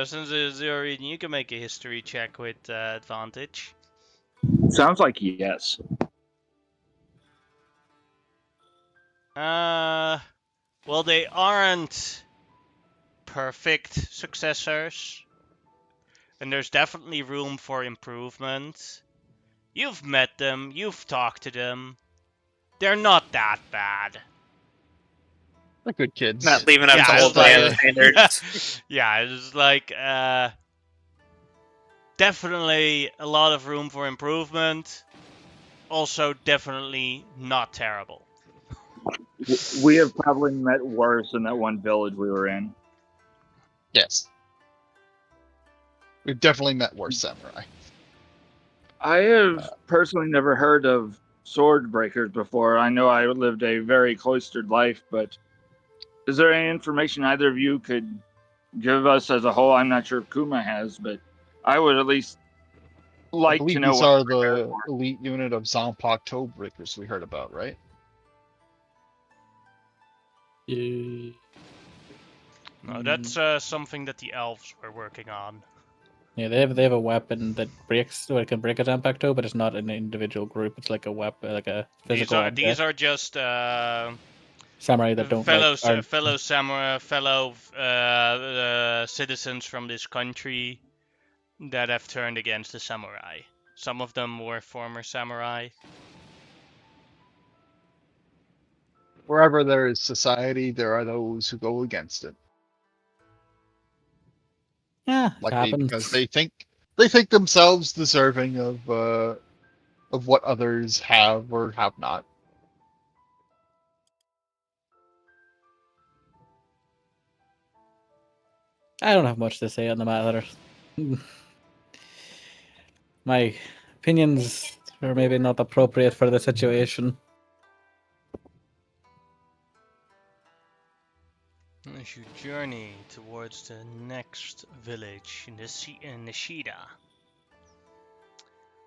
Since it's your reading, you can make a history check with advantage. Sounds like yes. Well, they aren't perfect successors, and there's definitely room for improvement. You've met them, you've talked to them. They're not that bad. They're good kids. Not leaving up to Yeah, old it's like, man standards. yeah, it's like definitely a lot of room for improvement. Also, definitely not terrible. We have probably met worse in that one village we were in. Yes. We've definitely met worse samurai. I have personally never heard of sword breakers before. I know I lived a very cloistered life, but is there any information either of you could give us as a whole? I'm not sure if Kuma has, but I would at least I like to believe know these what are to prepare the for. elite unit of Zonpak toe breakers we heard about, right? No, that's something that the elves were working on. Yeah, they have a weapon that breaks, or it can break a Zampacto, but it's not an individual group. It's like a weapon, like a physical object. These are just Samurai that don't fellow like are, fellow samurai, fellow citizens from this country that have turned against the samurai. Some of them were former samurai. Wherever there is society, there are those who go against it. yeah, it Likely happens. because they think themselves deserving of what others have or have not. I don't have much to say on the matter. My opinions are maybe not appropriate for the situation. As you journey towards the next village in Nishida,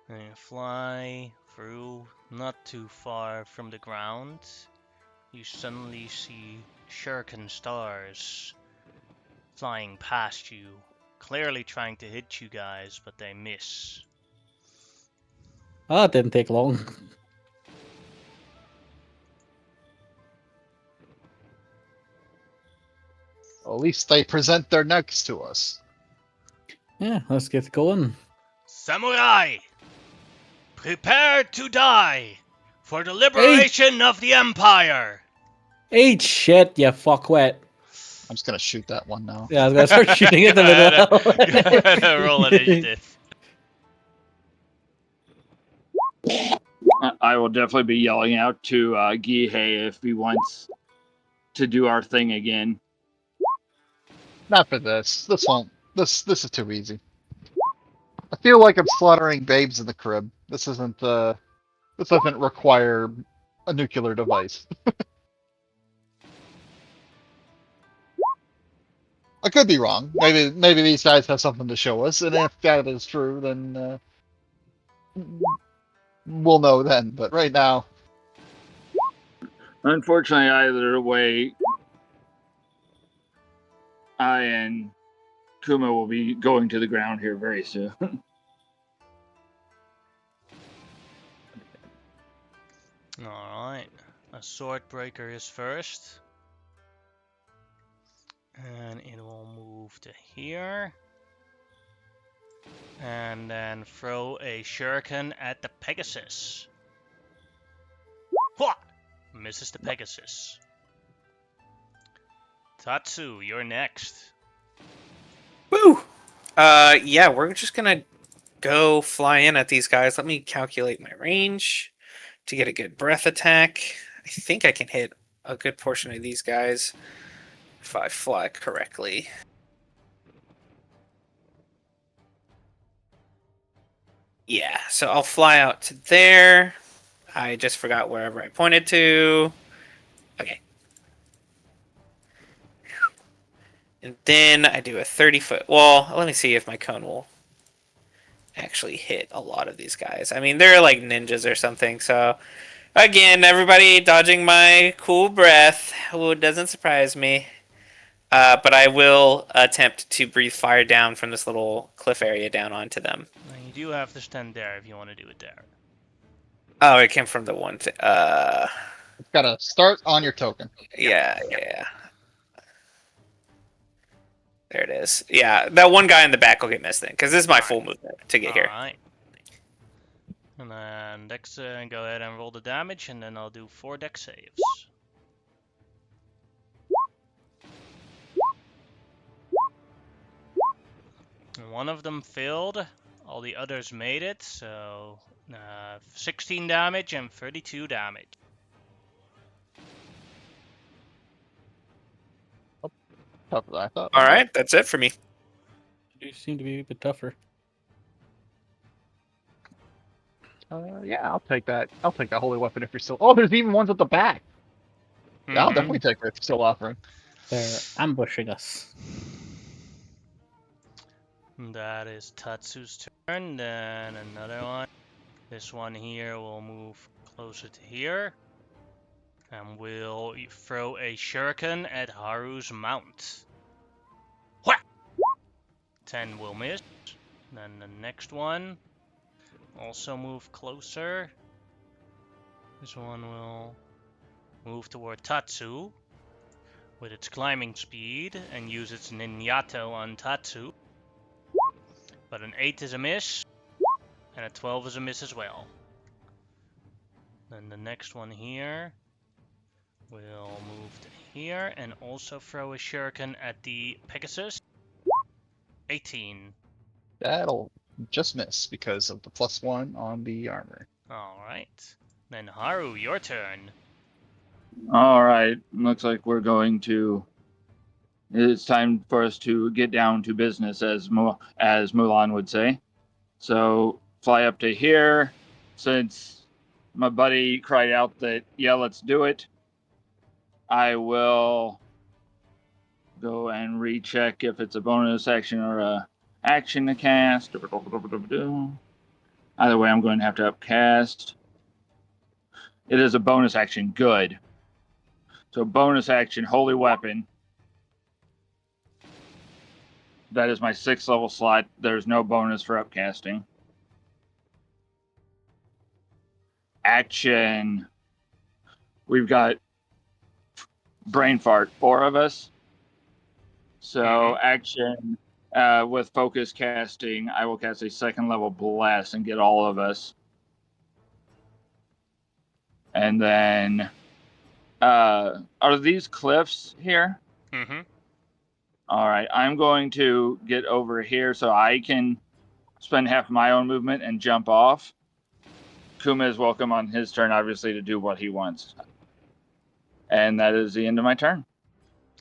and you fly through not too far from the ground, you suddenly see shuriken stars flying past you, clearly trying to hit you guys, but they miss. Oh, it didn't take long. Well, at least they present their necks to us. Yeah, let's get going. Samurai! Prepare to die for the liberation of the Empire! Eat shit, you fuckwit. I'm just gonna shoot that one now. Yeah, I was gonna start shooting at them as well. Go ahead and roll initiative. I will definitely be yelling out to Gihei if he wants to do our thing again. Not for this. This won't. This is too easy. I feel like I'm slaughtering babes in the crib. This isn't. This doesn't require a nuclear device. I could be wrong. Maybe these guys have something to show us, and if that is true, then we'll know then. But right now, Unfortunately, either way, I and Kuma will be going to the ground here very soon. Alright. A sword breaker is first. And it will move to here. And then throw a shuriken at the Pegasus. What? Misses the Pegasus. Tatsu, you're next. Woo! Yeah, we're just gonna go fly in at these guys. Let me calculate my range to get a good breath attack. I think I can hit a good portion of these guys if I fly correctly. Yeah, so I'll fly out to there. I just forgot wherever I pointed to. Okay. And then I do a 30-foot. Well, let me see if my cone will actually hit a lot of these guys. I mean, they're like ninjas or something, so again, everybody dodging my cool breath. Oh, it doesn't surprise me. But I will attempt to breathe fire down from this little cliff area down onto them. Now you do have to stand there if you want to do it there. Oh, it came from the one thing. It's gotta start on your token. Yeah. There it is. Yeah, that one guy in the back will get missed then, because this is my full movement to get here. Alright. And then Dex, go ahead and roll the damage, and then I'll do 4 Dex saves. One of them failed, all the others made it, so 16 damage and 32 damage. Tougher than I thought. All right, that's it for me. You seem to be a bit tougher. Yeah, I'll take that. I'll take that holy weapon if you're still. Oh, there's even ones at the back. Yeah, I'll Mhm. definitely take it if you're still offering. They're ambushing us. That is Tatsu's turn, then another one. This one here will move closer to here. And we'll throw a shuriken at Haru's mount. Whack! 10 will miss. Then the next one also move closer. This one will move toward Tatsu with its climbing speed and use its ninjato on Tatsu. But an 8 is a miss, and a 12 is a miss as well. Then the next one here will move to here and also throw a shuriken at the Pegasus. 18. That'll just miss because of the +1 on the armor. Alright. Then Haru, your turn. All right, looks like we're going to. It's time for us to get down to business, as Mulan would say. So fly up to here, since my buddy cried out that yeah, let's do it. I will go and recheck if it's a bonus action or a action to cast. Either way, I'm going to have to upcast. It is a bonus action. Good. So bonus action, holy weapon. That is my 6th level slot. There's no bonus for upcasting. Action. We've got brain fart, 4 of us. So action with focus casting, I will cast a 2nd level blast and get all of us. And then, are these cliffs here? Mm-hmm. All right, I'm going to get over here so I can spend half my own movement and jump off. Kuma is welcome on his turn, obviously, to do what he wants. And that is the end of my turn.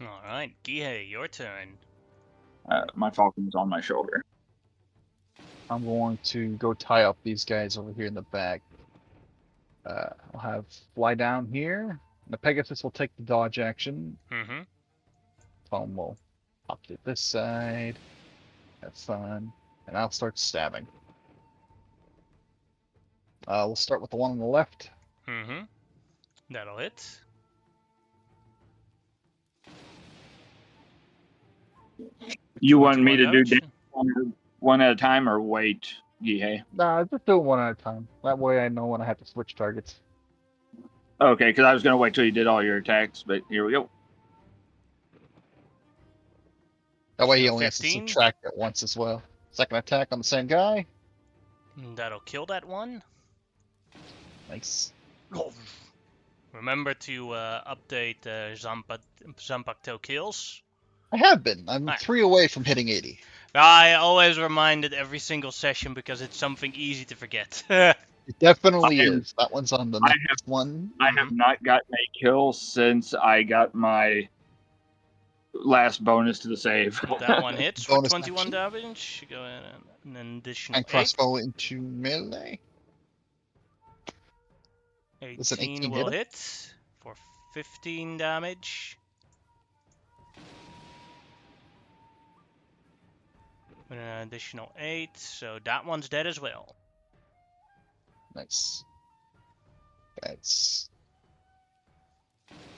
Alright, Gihei, your turn. My falcon's on my shoulder. I'm going to go tie up these guys over here in the back. I'll have fly down here. The Pegasus will take the dodge action. Mm-hmm. Foam will hop to this side. Have fun. And I'll start stabbing. We'll start with the one on the left. Mm-hmm. That'll hit. You want me 21 to do damage? one at a time or wait, Gihei? Nah, just do it one at a time. That way I know when I have to switch targets. Okay, because I was gonna wait till you did all your attacks, but here we go. That way he So only has to 15? subtract it once as well. Second attack on the same guy. That'll kill that one. Nice. Remember to update Zampacto kills. I have been. I'm Alright. 3 away from hitting 80. I always remind it every single session because it's something easy to forget. It definitely And is. That one's on the I next one. I have not gotten a kill since I got my last bonus to the save. That one hits for Bonus 21 action. damage. Go ahead and an additional And crossbow into melee. 8. Does an 18 18 will hit him? hit for 15 damage. With an additional 8, so that one's dead as well. Nice. That's...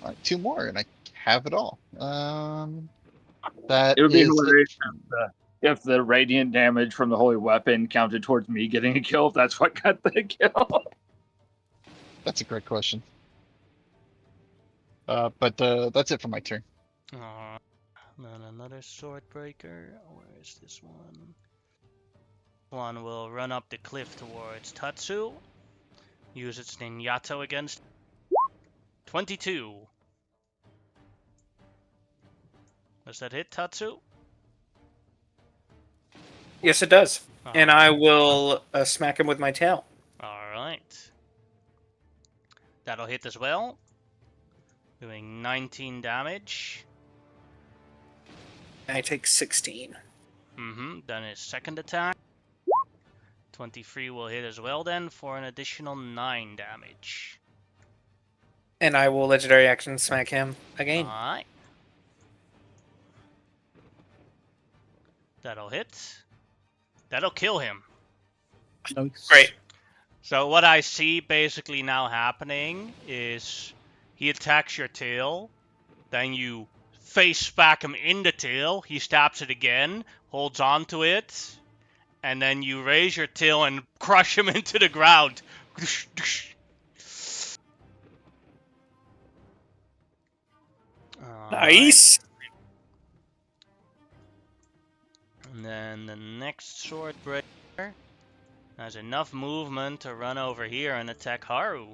Alright, 2 more and I have it all. That It would be is hilarious if the radiant damage from the holy weapon counted towards me getting a kill. If that's what got the kill. That's a great question. But that's it for my turn. Then another sword breaker. Where is this one? One will run up the cliff towards Tatsu. Use its Ninjato against 22. Does that hit Tatsu? Yes, it does. And Alright. I will smack him with my tail. Alright. That'll hit as well. Doing 19 damage. I take 16. Then his second attack. 23 will hit as well then for an additional 9 damage. And I will legendary action smack him again. Alright. That'll hit. That'll kill him. Nice. Great. So what I see basically now happening is he attacks your tail, then you face back him in the tail, he stabs it again, holds on to it, and then you raise your tail and crush him into the ground. Nice. And then the next sword breaker has enough movement to run over here and attack Haru.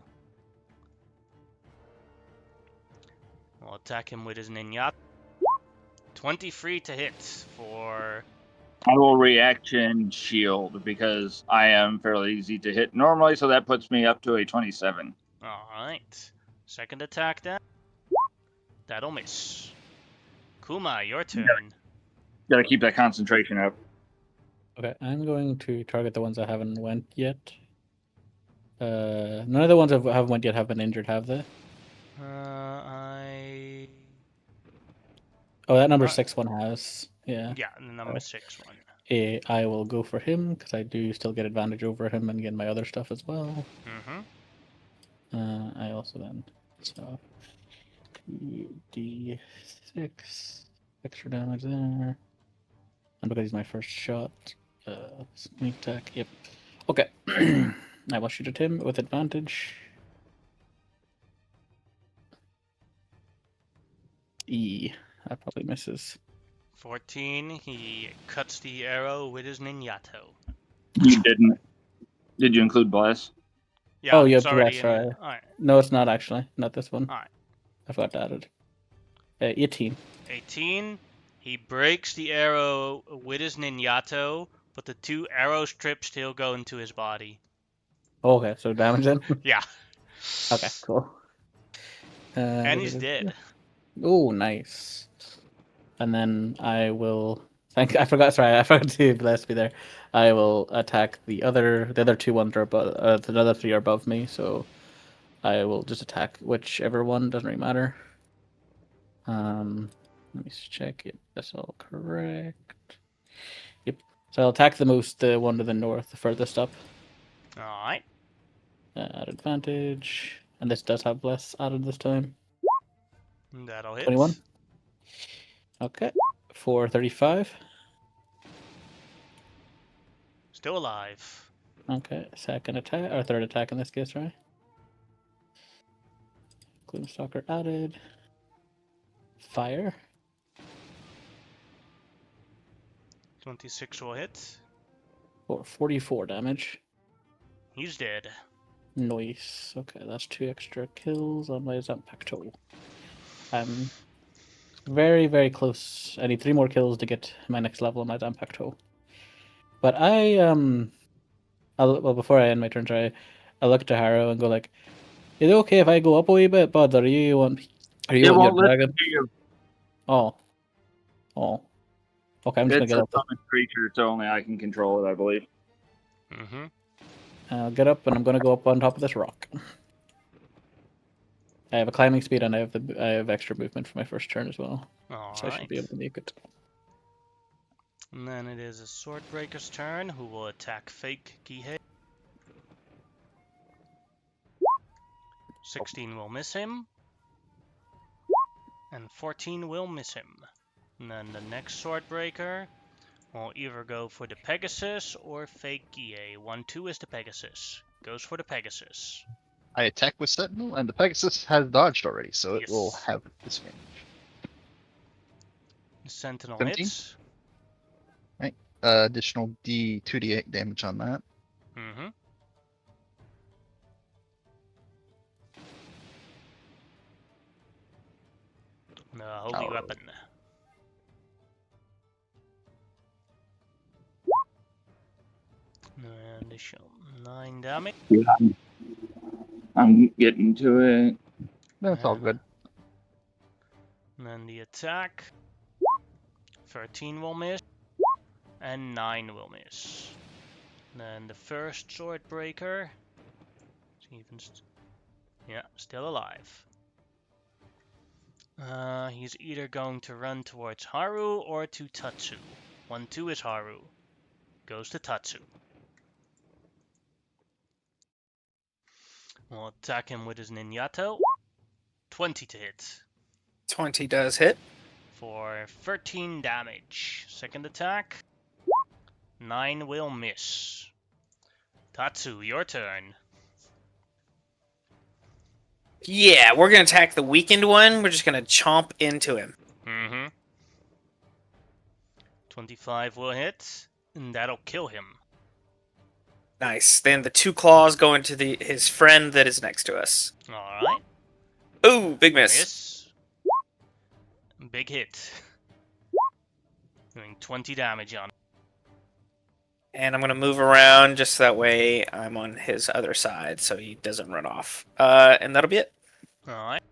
We'll attack him with his ninja. 23 to hit for... I will reaction shield because I am fairly easy to hit normally, so that puts me up to a 27. Alright. Second attack then. That'll miss. Kuma, your turn. Gotta keep that concentration up. Okay, I'm going to target the ones that haven't went yet. None of the ones that haven't went yet have been injured, have they? Oh, that number 6 one has. Yeah. Yeah, the number 6 one. I will go for him because I do still get advantage over him and get my other stuff as well. I also then so D6 extra damage there, and because he's my first shot, sneak attack. Yep. Okay. I will shoot at him with advantage. That probably misses. 14, he cuts the arrow with his ninjato. You didn't. Did you include bless? Yeah, Oh, yeah, it's already bless, in right. it. Alright. No, it's not actually. Not this one. Alright. I forgot to add it. 18. 18, he breaks the arrow with his ninjato, but the 2 arrow strips still go into his body. Okay, so damage then? Yeah. Okay, cool. And he's dead. Oh, nice. And then I will... I forgot to bless me there. I will attack the other 2 ones are above, the other 3 are above me, so I will just attack whichever one, doesn't really matter. Let me just check it. That's all correct. Yep. So I'll attack the one to the north, the furthest up. Alright. At advantage. And this does have bless added this time. That'll hit. 21. Okay. for 35. Still alive. Okay, second attack, or third attack in this case, right? Gloomstalker added. Fire. 26 will hit. For 44 damage. He's dead. Nice. Okay, that's 2 extra kills on my Zampacto. I'm very, very close. I need 3 more kills to get my next level on my Zampacto. But well, before I end my turn, I look to Harrow and go like, "Is it okay if I go up a wee bit, bud? Or you want It your won't let dragon?" you. Oh, oh. Okay, I'm just gonna It's get a up. summoned creature, so only I can control it, I believe. Mm-hmm. I'll get up and I'm gonna go up on top of this rock. I have a climbing speed and I have extra movement for my first turn as well, so I should be able to make it. And then it is a Swordbreaker's turn, who will attack fake Gihei. 16 will miss him. And 14 will miss him. And then the next Swordbreaker will either go for the Pegasus or fake Gihei. 1-2 is the Pegasus. Goes for the Pegasus. I attack with Sentinel, and the Pegasus has dodged already, so it will Yes. have disadvantage. The Sentinel 17? hits. Right. Additional 2d8 damage on that. Mm-hmm. The holy Oh. weapon. And additional 9 damage. I'm getting to it. That's all good. And then the attack. 13 will miss. And 9 will miss. And then the first Swordbreaker. Yeah, still alive. He's either going to run towards Haru or to Tatsu. 1-2 is Haru. Goes to Tatsu. We'll attack him with his Ninjato. 20 to hit. 20 does hit. For 13 damage. Second attack. 9 will miss. Tatsu, your turn. Yeah, we're gonna attack the weakened one. We're just gonna chomp into him. Mm-hmm. 25 will hit, and that'll kill him. Nice. Then the 2 claws go into his friend that is next to us. Alright. Ooh, big miss. Miss. Big hit. Doing 20 damage on him. And I'm gonna move around just so that way I'm on his other side so he doesn't run off. And that'll be it. Alright.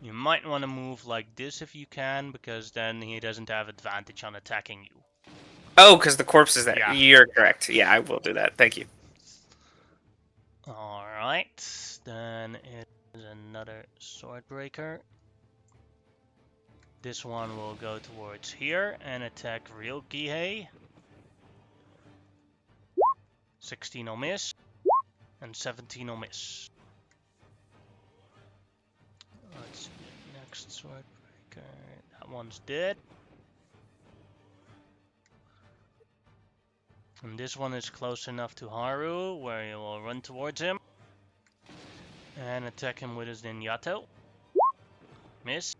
You might want to move like this if you can, because then he doesn't have advantage on attacking you. Oh, because the corpse is there. Yeah. You're correct. Yeah, I will do that. Thank you. Alright. Then it is another Swordbreaker. This one will go towards here and attack real Gihei. 16 will miss. And 17 will miss. Let's see the next Swordbreaker. That one's dead. And this one is close enough to Haru, where he will run towards him. And attack him with his Ninjato. Miss.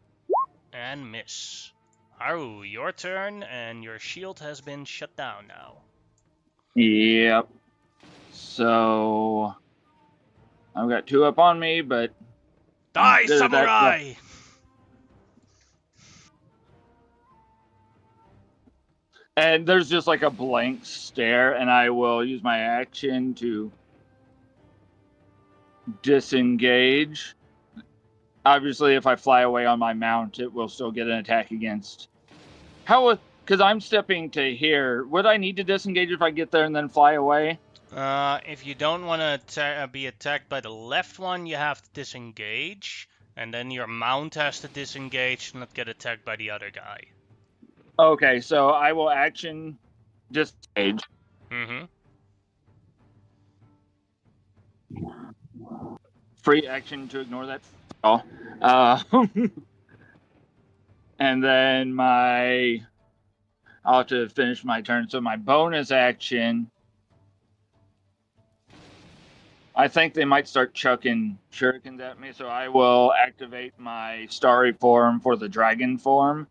And miss. Haru, your turn, and your shield has been shut down now. Yep. So I've got 2 up on me, but Die, good at that stuff. samurai! And there's just like a blank stare, and I will use my action to disengage. Obviously, if I fly away on my mount, it will still get an attack against. Because I'm stepping to here, would I need to disengage if I get there and then fly away? If you don't want to be attacked by the left one, you have to disengage. And then your mount has to disengage and not get attacked by the other guy. Okay, so I will action disengage. Mm-hmm. Free action to ignore that. And then my I'll have to finish my turn. So my bonus action, I think they might start chucking shurikens at me, so I will activate my starry form for the dragon form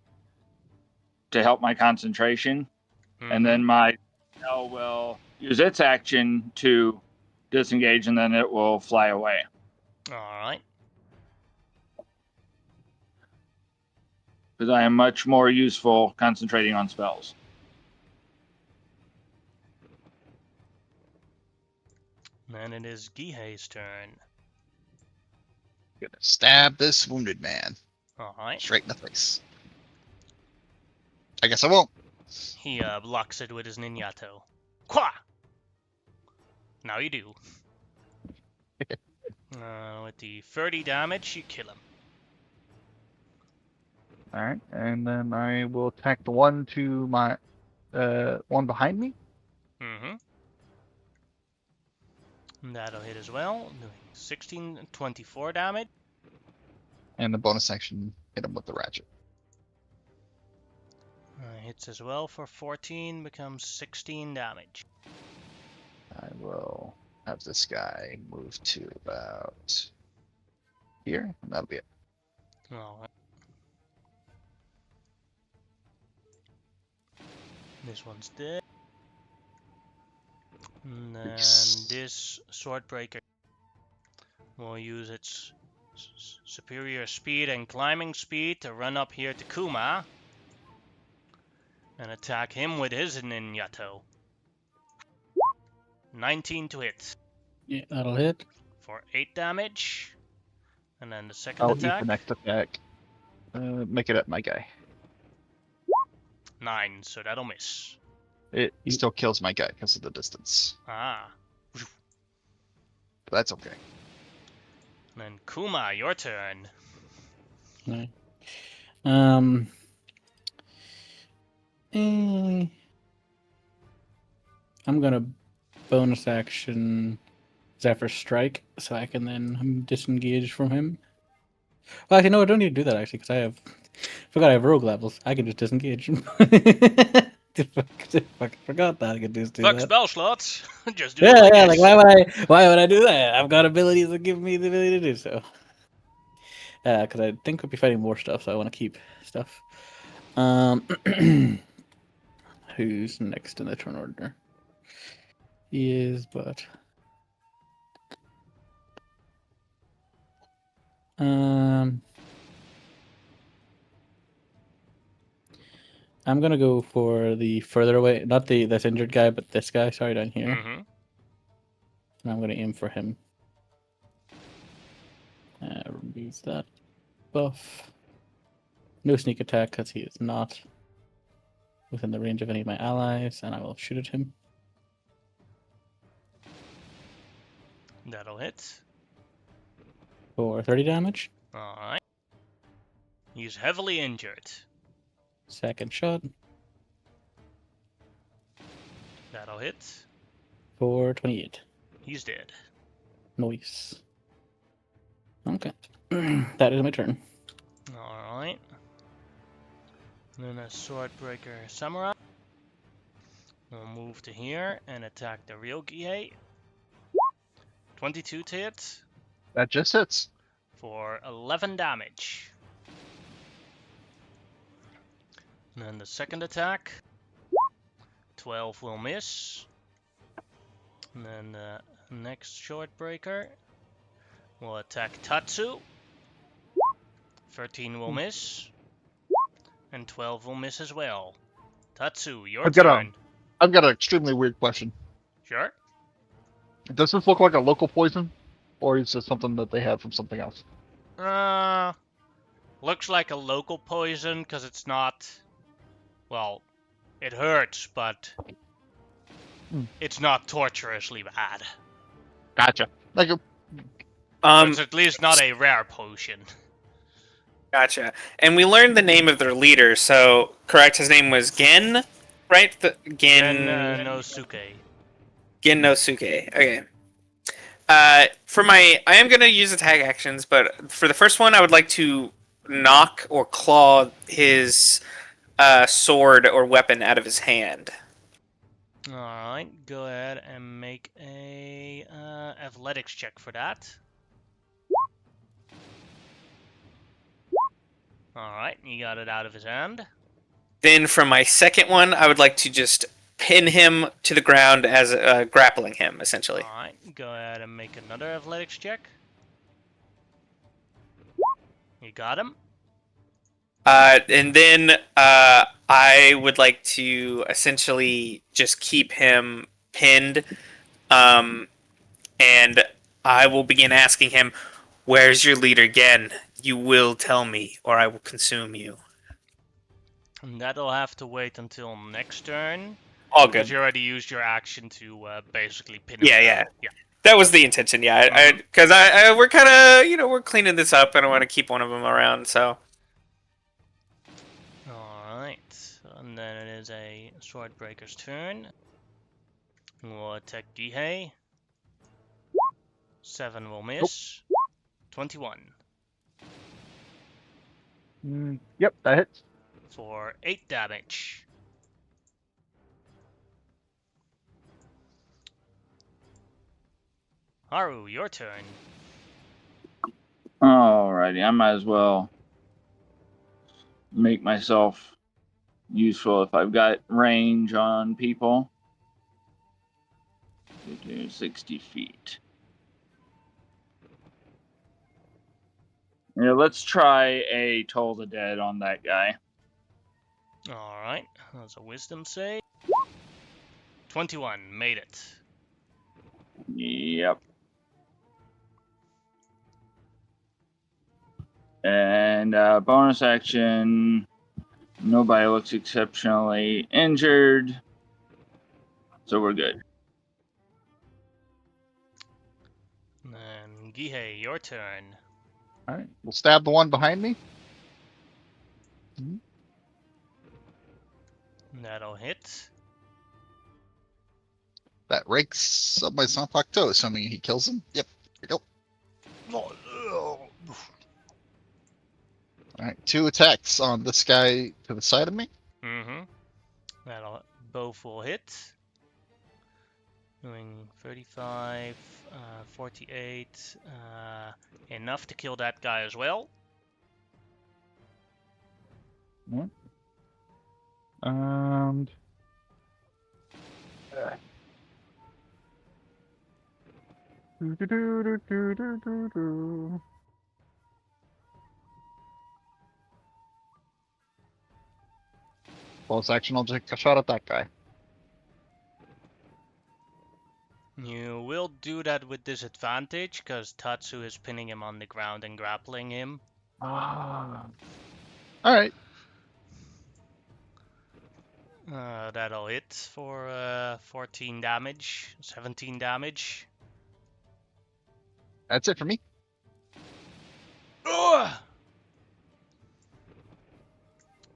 to help my concentration. And then my spell will use its action to disengage, and then it will fly away. All right. Because I am much more useful concentrating on spells. Then it is Gihei's turn. Gonna stab this wounded man All right. straight in the face. I guess I won't. He blocks it with his ninjato. Qua! Now you do. With the 30 damage, you kill him. All right, and then I will attack the one to my one behind me. Mm-hmm. That'll hit as well, doing 16, 24 damage. And the bonus action, hit him with the ratchet. Hits as well for 14, becomes 16 damage. I will have this guy move to about here, and that'll be it. Alright. This one's dead. And then Nice. this Swordbreaker will use its superior speed and climbing speed to run up here to Kuma and attack him with his ninjato. 19 to hit Yeah, that'll hit. for 8 damage. And then the second I'll eat attack, the next attack. Make it at my guy. 9, so that'll miss. It still kills my guy because of the distance. Ah. But that's okay. And then Kuma, your turn. Right. Um. I'm gonna bonus action Zephyr Strike, so I can then disengage from him. Well, actually, no, I don't need to do that actually, because I forgot I have rogue levels. I can just disengage. Fucking forgot that I could just do Fuck that. spell slots. Just do Yeah, it like yeah. this. Like, why would I do that? I've got abilities that give me the ability to do so. Because I think we'll be fighting more stuff, so I want to keep stuff. Who's next in the turn order? He is, but I'm gonna go for the further away, not this injured guy, but this guy. Sorry, down here. Mm-hmm. And I'm gonna aim for him. Remove that buff. No sneak attack because he is not within the range of any of my allies, and I will shoot at him. That'll hit. For 30 damage. Alright. He's heavily injured. Second shot That'll hit. for 28. He's dead. Nice. Okay. That is my turn. Alright. Then a Swordbreaker Samurai will move to here and attack the real Gihei. 22 to hit That just hits. for 11 damage. And then the second attack, 12 will miss. And then the next Shortbreaker will attack Tatsu. 13 will miss. And 12 will miss as well. Tatsu, your I've got turn. I've got an extremely weird question. Sure. Does this look like a local poison, or is this something that they have from something else? Looks like a local poison because it's not. Well, it hurts, but it's not torturously bad. Gotcha. Like a It's at least not a rare potion. Gotcha. And we learned the name of their leader, so correct, his name was Gen, right? Gen no Suke. Gen no Suke. Okay. For my, I am gonna use attack actions, but for the first one, I would like to knock or claw his sword or weapon out of his hand. Alright, go ahead and make a athletics check for that. Alright, you got it out of his hand. Then for my second one, I would like to just pin him to the ground as grappling him, essentially. Alright, go ahead and make another athletics check. You got him. And then I would like to essentially just keep him pinned, and I will begin asking him, "Where's your leader again? You will tell me, or I will consume you." And that'll have to wait until next turn. All Because good. you already used your action to basically pin him Yeah, down. yeah. That was the intention. Yeah, because we're kind of we're cleaning this up, and I want to keep one of them around. So Alright, and then it is a Swordbreaker's turn. We'll attack Gihei. 7 will miss. 21 Yep, that hits. for 8 damage. Haru, your turn. Alrighty, I might as well make myself useful if I've got range on people. 60 feet. Yeah, let's try a Toll the Dead on that guy. Alright, that's a wisdom save. 21, made it. Yep. And bonus action, nobody looks exceptionally injured, so we're good. And Gihei, your turn. All right, we'll stab the one behind me. That'll hit. That rakes up my Sanfacto, assuming he kills him. Yep, there we go. All right, 2 attacks on this guy to the side of me. Mm-hmm. That'll both will hit. Doing 35, 48, enough to kill that guy as well. And bonus action, I'll take a shot at that guy. You will do that with disadvantage, because Tatsu is pinning him on the ground and grappling him. Ah. All right. That'll hit for 14 damage, 17 damage. That's it for me. Ugh!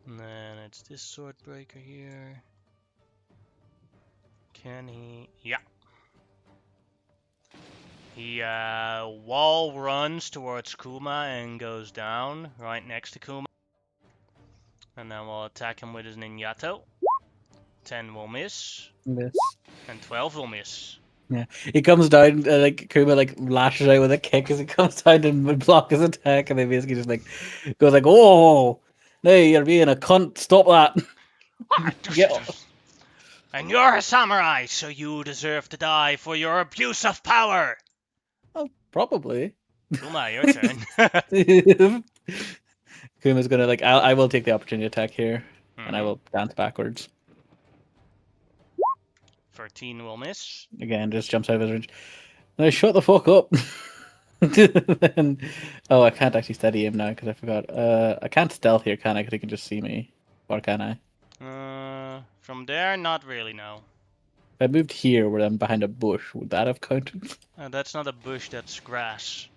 And then it's this Swordbreaker here. Can he? Yeah. He wall runs towards Kuma and goes down right next to Kuma. And then we'll attack him with his Ninjato. 10 will miss, Miss. and 12 will miss. Yeah, he comes down like Kuma like lashes out with a kick as he comes down to block his attack, and then basically just like goes like, "Oh, no, you're being a cunt! Stop that!" Get off. And you're a samurai, so you deserve to die for your abuse of power. Oh, probably. Kuma, your turn. Kuma's gonna like. I will take the opportunity attack here, and I Mhm. will dance backwards. 13 will miss. Again, just jumps out of his range. No, shut the fuck up. Then, oh, I can't actually steady him now because I forgot. I can't stealth here, can I? Because he can just see me, or can I? From there, not really, no. If I moved here, where I'm behind a bush, would that have counted? That's not a bush, that's grass.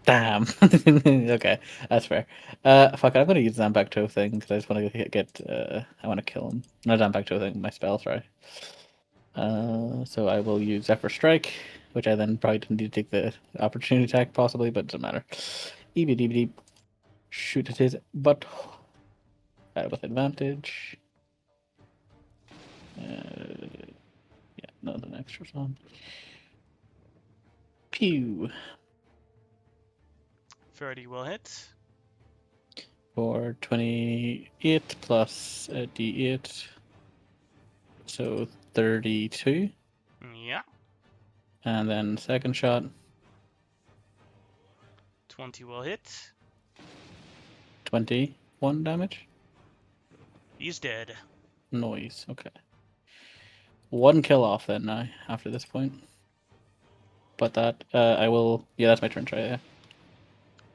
Damn. Okay, that's fair. Fuck it, I'm gonna use the Zanpakuto thing because I just want to get. I want to kill him. Not Zanpakuto thing, my spell. Sorry. So I will use Zephyr Strike, which I then probably didn't need to take the opportunity attack, possibly, but it doesn't matter. EBDBD. Shoot at his butt. with advantage. Yeah, no, the extra's on. Pew. 30 will hit. For 28 plus a d8. So 32. Yeah. And then second shot, 20 will hit. 21 damage. He's dead. Noise. Okay. One kill off then now after this point. But that I will. Yeah, that's my turn. Try. Yeah.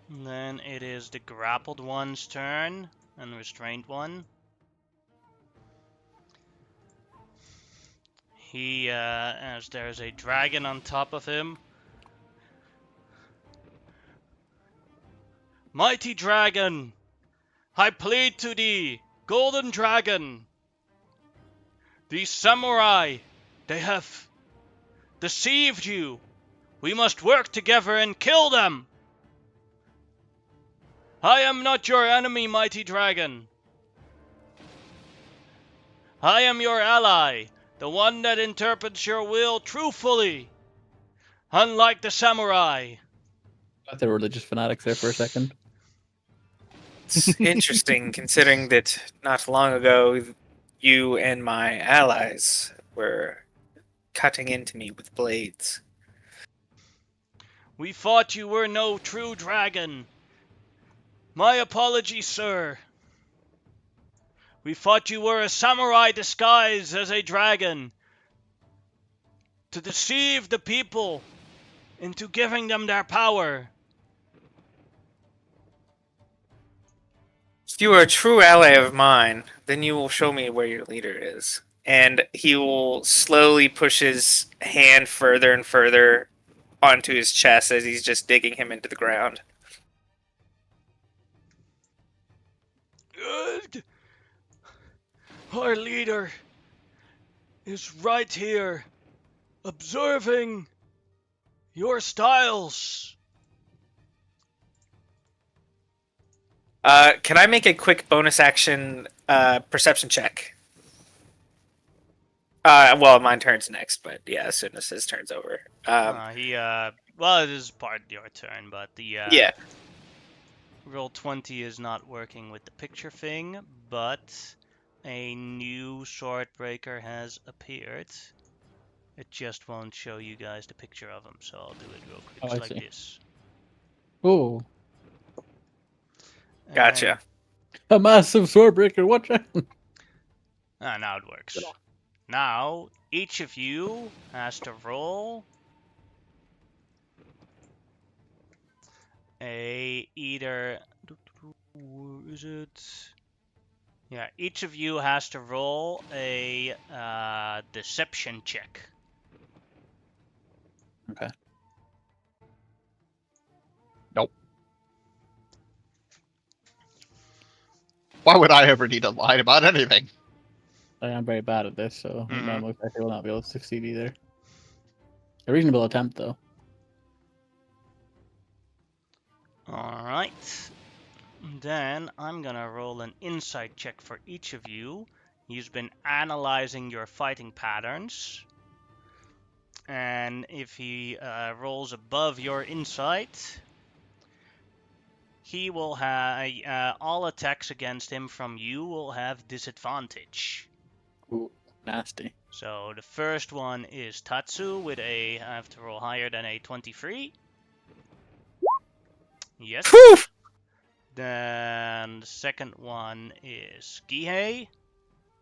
Then it is the grappled one's turn and restrained one. He, as there's a dragon on top of him. Mighty dragon, I plead to thee, golden dragon. These samurai, they have deceived you. We must work together and kill them. I am not your enemy, mighty dragon. I am your ally, the one that interprets your will truthfully. Unlike the samurai. Thought they were religious fanatics there for a second. It's interesting considering that not long ago you and my allies were cutting into me with blades. We thought you were no true dragon. My apologies, sir. We thought you were a samurai disguised as a dragon to deceive the people into giving them their power. If you are a true ally of mine, then you will show me where your leader is. And he will slowly push his hand further and further onto his chest as he's just digging him into the ground. Good. Our leader is right here, observing your styles. Can I make a quick bonus action perception check? Well, mine turns next, but yeah, as soon as his turn's over. Well, it is part of your turn, but the, Yeah. Roll 20 is not working with the picture thing, but a new sword breaker has appeared. It just won't show you guys the picture of him, so I'll do it real quick. Oh, It's I like see. this. Oh, Gotcha. a massive sword breaker. Watch out. Now it works. Now, each of you has to roll either... Where is it? Yeah, each of you has to roll a deception check. Okay. Nope. Why would I ever need to lie about anything? I am very bad at this, so Mhm. I most likely will not be able to succeed either. A reasonable attempt, though. Alright. Then I'm gonna roll an insight check for each of you. He's been analyzing your fighting patterns. And if he rolls above your insight, he will have all attacks against him from you will have disadvantage. Ooh, nasty. So the first one is Tatsu with I have to roll higher than a 23. Yes. Whew! Then the second one is Gihei.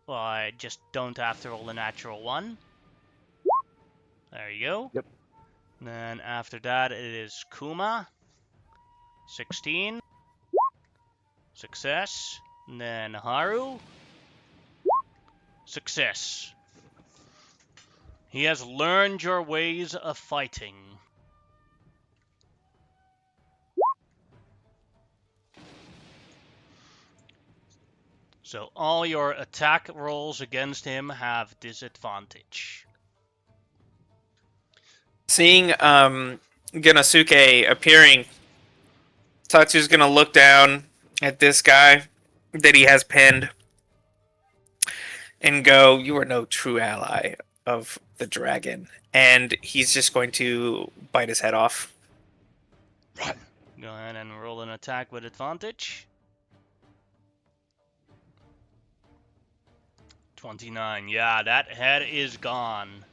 Well, I just don't have to roll a natural one. There you go. Yep. Then after that it is Kuma. 16. Success. And then Haru. Success. He has learned your ways of fighting. So all your attack rolls against him have disadvantage. Seeing Genosuke appearing, Tatsu's gonna look down at this guy that he has pinned and go, "You are no true ally of the dragon." And he's just going to bite his head off. Run. Go ahead and roll an attack with advantage. 29. Yeah, that head is gone.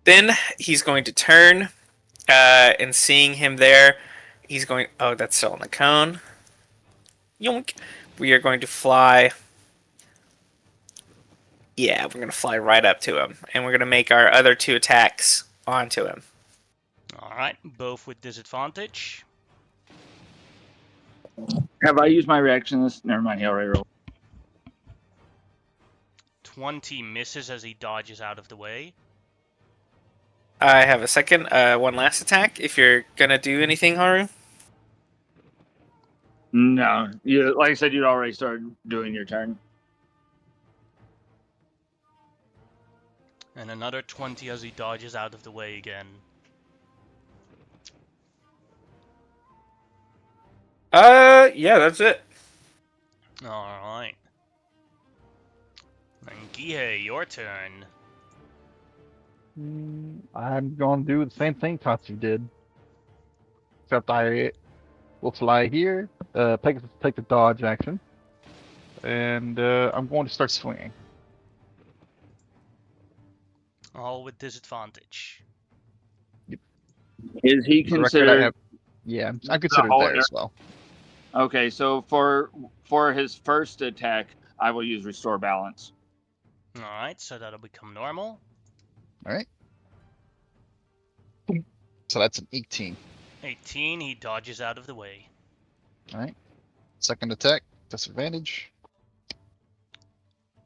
Then he's going to turn, and seeing him there, he's going. Oh, that's still on the cone. Yoink. We are going to fly. Yeah, we're going to fly right up to him, and we're going to make our other 2 attacks onto him. Alright, both with disadvantage. Have I used my reaction? This never mind. He already rolled. 20 misses as he dodges out of the way. I have a second, one last attack. If you're going to do anything, Haru. No, you like I said, you'd already started doing your turn. And another 20 as he dodges out of the way again. Yeah, that's it. Alright. And Gihei, your turn. I'm gonna do the same thing Tatsu did. Except I will fly here, take the dodge action, and I'm going to start swinging. All with disadvantage. Is he For the record, I considered have. Yeah, I'm the considered whole there as well. Okay, so for his first attack, I will use Restore Balance. Alright, so that'll become normal. All right. So that's an 18. 18, he dodges out of the way. All right. Second attack, disadvantage.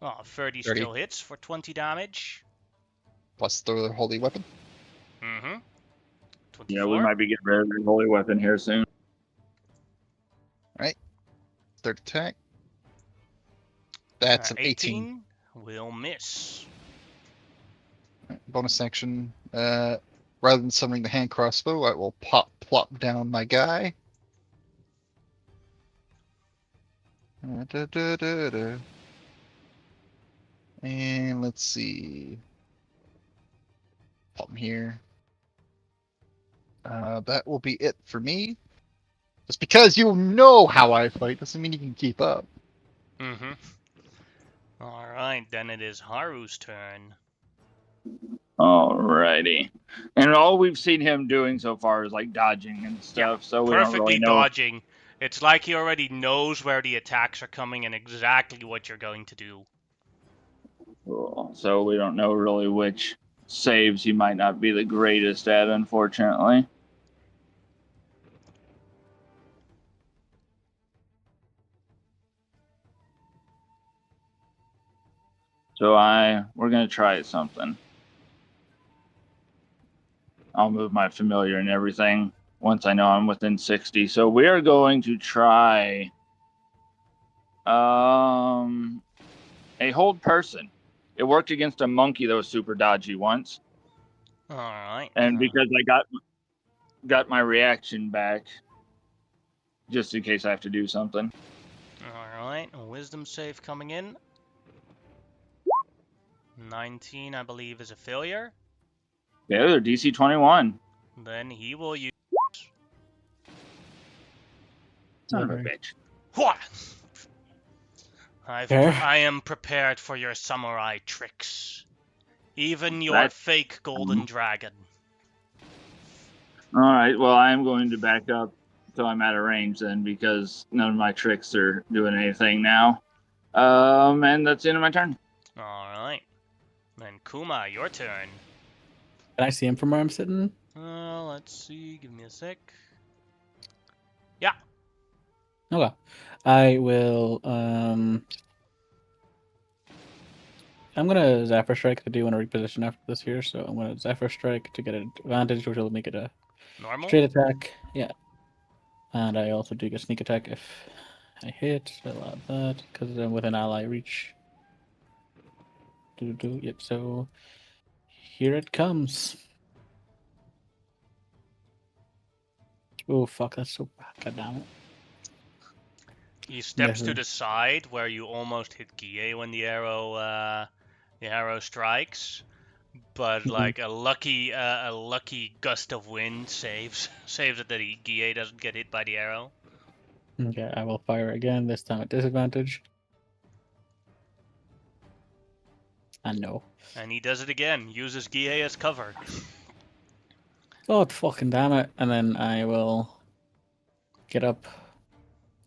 Oh, 30 30. still hits for 20 damage. Plus the holy weapon. Mm-hmm. 24. Yeah, we might be getting rid of the holy weapon here soon. Third attack. That's an 18. Will miss. All right, bonus action. Rather than summoning the hand crossbow, I will plop down my guy. Da-da-da-da. And let's see. Pop him here. That will be it for me. Just because you know how I fight doesn't mean you can keep up. Mm-hmm. Alright, then it is Haru's turn. Alrighty. And all we've seen him doing so far is like dodging and stuff, so we don't Perfectly really know. dodging. It's like he already knows where the attacks are coming and exactly what you're going to do. Cool. So we don't know really which saves he might not be the greatest at, unfortunately. So we're gonna try something. I'll move my familiar and everything once I know I'm within 60. So we are going to try a hold person. It worked against a monkey that was super dodgy once. Alright. And because I got my reaction back, just in case I have to do something. Alright, a wisdom save coming in. 19, I believe, is a failure. Yeah, they're DC 21. Then he will use... Son of a Okay. bitch. What? Fair. I am prepared for your samurai tricks. Even your That- fake golden dragon. All right, well, I am going to back up until I'm out of range then, because none of my tricks are doing anything now. And that's the end of my turn. Alright. Then Kuma, your turn. Can I see him from where I'm sitting? Let's see. Give me a sec. Okay. I will. I'm gonna Zephyr Strike. I do want to reposition after this here, so I'm gonna Zephyr Strike to get an advantage, which will make it a Normal? straight attack. Yeah. And I also do get sneak attack if I hit. I allow that because I'm within ally reach. Yep. So here it comes. Oh fuck! That's so bad. God damn it. He steps to Mhm. the side where you almost hit Gie when the arrow strikes, but Mhm. like a lucky gust of wind saves it that Gie doesn't get hit by the arrow. Okay, I will fire again, this time at disadvantage. And no. And he does it again, uses Gie as cover. God fucking damn it. And then I will get up.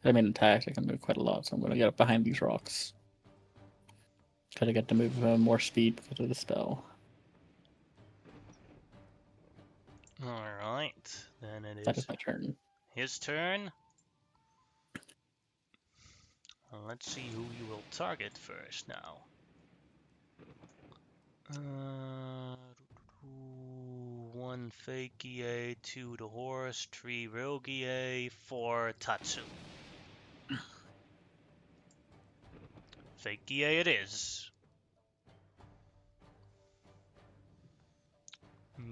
I mean, attack, I can move quite a lot, so I'm going to get up behind these rocks. Try to get to move more speed because of the spell. Alright, then it That is is my turn. his turn. Let's see who you will target first now. 1 fake Gie, 2 the horse, 3 real Gie, 4 Tatsu. Fake Gie it is.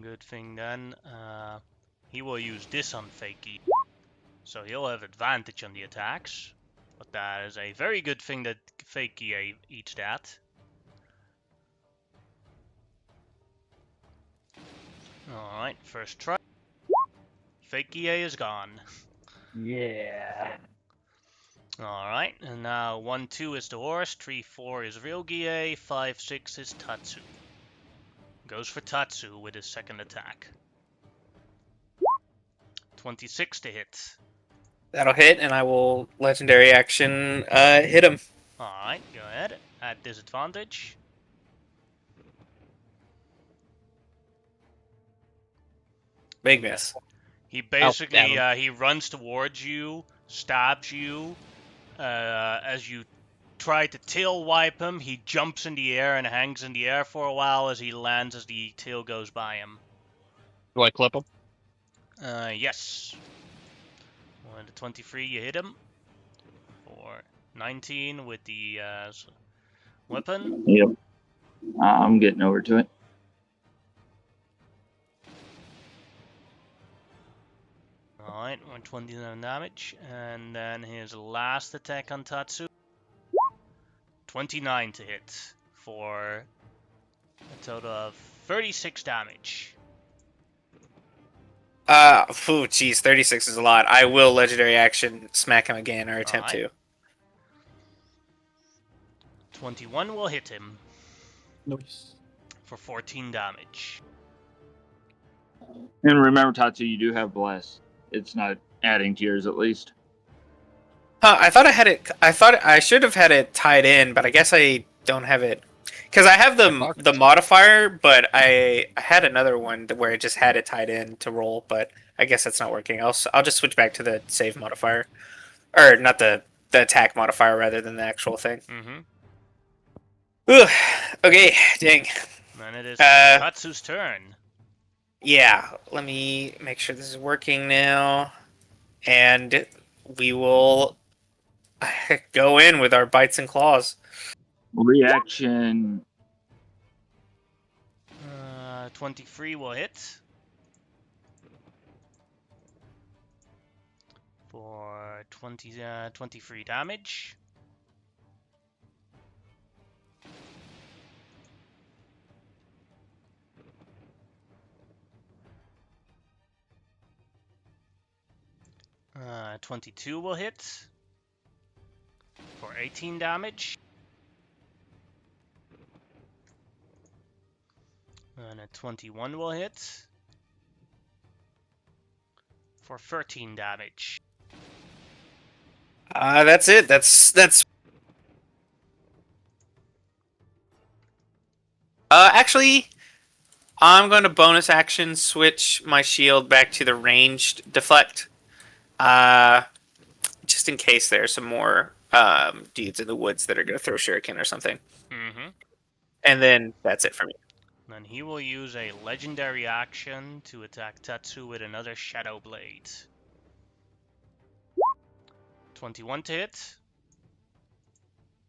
Good thing then, he will use this on fake Gie, so he'll have advantage on the attacks. But that is a very good thing that fake Gie eats that. Alright, first try. Fake Gie is gone. Yeah. Alright, and now 1, 2 is the horse, 3, 4 is real Gie, 5, 6 is Tatsu. Goes for Tatsu with his second attack. 26 to hit. That'll hit, and I will legendary action hit him. Alright, go ahead. At disadvantage. Big miss. He basically damn he runs towards you, stabs you. As you try to tail wipe him, he jumps in the air and hangs in the air for a while as he lands as the tail goes by him. Do I clip him? Yes. On the 23, you hit him. For 19 with the weapon. Yep. I'm getting over to it. Alright, 129 damage. And then his last attack on Tatsu. 29 to hit for a total of 36 damage. Geez, 36 is a lot. I will legendary action smack him again, or attempt Alright. to. 21 will hit him Nice. for 14 damage. And remember, Tatsu, you do have bless. It's not adding to yours, at least. I thought I had it. I thought I should have had it tied in, but I guess I don't have it because I have the modifier, but I had another one where it just had it tied in to roll, but I guess that's not working. I'll just switch back to the save modifier, or not the attack modifier rather than the actual thing. Mm-hmm. Ugh, okay, dang. Then it is Tatsu's turn. Yeah, let me make sure this is working now, and we will go in with our bites and claws. Reaction. 23 will hit. For 23 damage. Uh, 22 will hit. For 18 damage. And a 21 will hit. For 13 damage. That's it. That's. Actually, I'm going to bonus action switch my shield back to the ranged deflect. Just in case there's some more dudes in the woods that are going to throw shuriken or something. Mm-hmm. And then that's it for me. Then he will use a legendary action to attack Tatsu with another Shadow Blade. 21 to hit.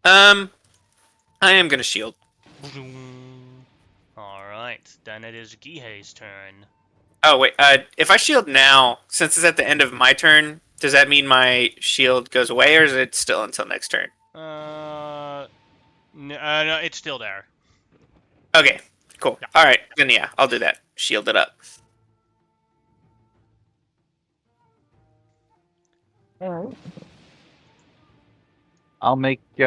I am going to shield. Alright, then it is Gihei's turn. Oh, wait. If I shield now, since it's at the end of my turn, Does that mean my shield goes away, or is it still until next turn? No, it's still there. Okay, cool. Yeah. All right, then yeah, I'll do that. Shield it up. Alright. I'll make 3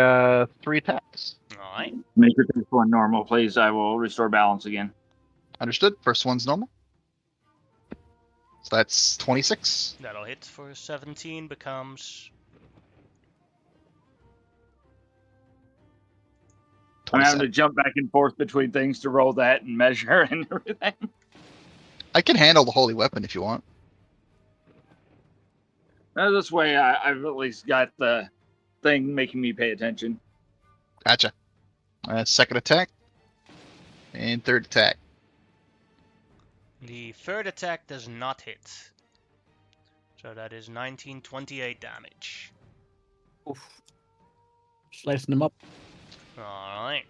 attacks. All right. Make your first one normal, please. I will restore balance again. Understood. First one's normal. So that's 26. That'll hit for 17. Becomes I'm having to 27. jump back and forth between things to roll that and measure and everything. I can handle the holy weapon if you want. This way, I've at least got the thing making me pay attention. Gotcha. Second attack. And third attack. the third attack does not hit. So that is 1928 damage. Oof. Slicing them up. Alright.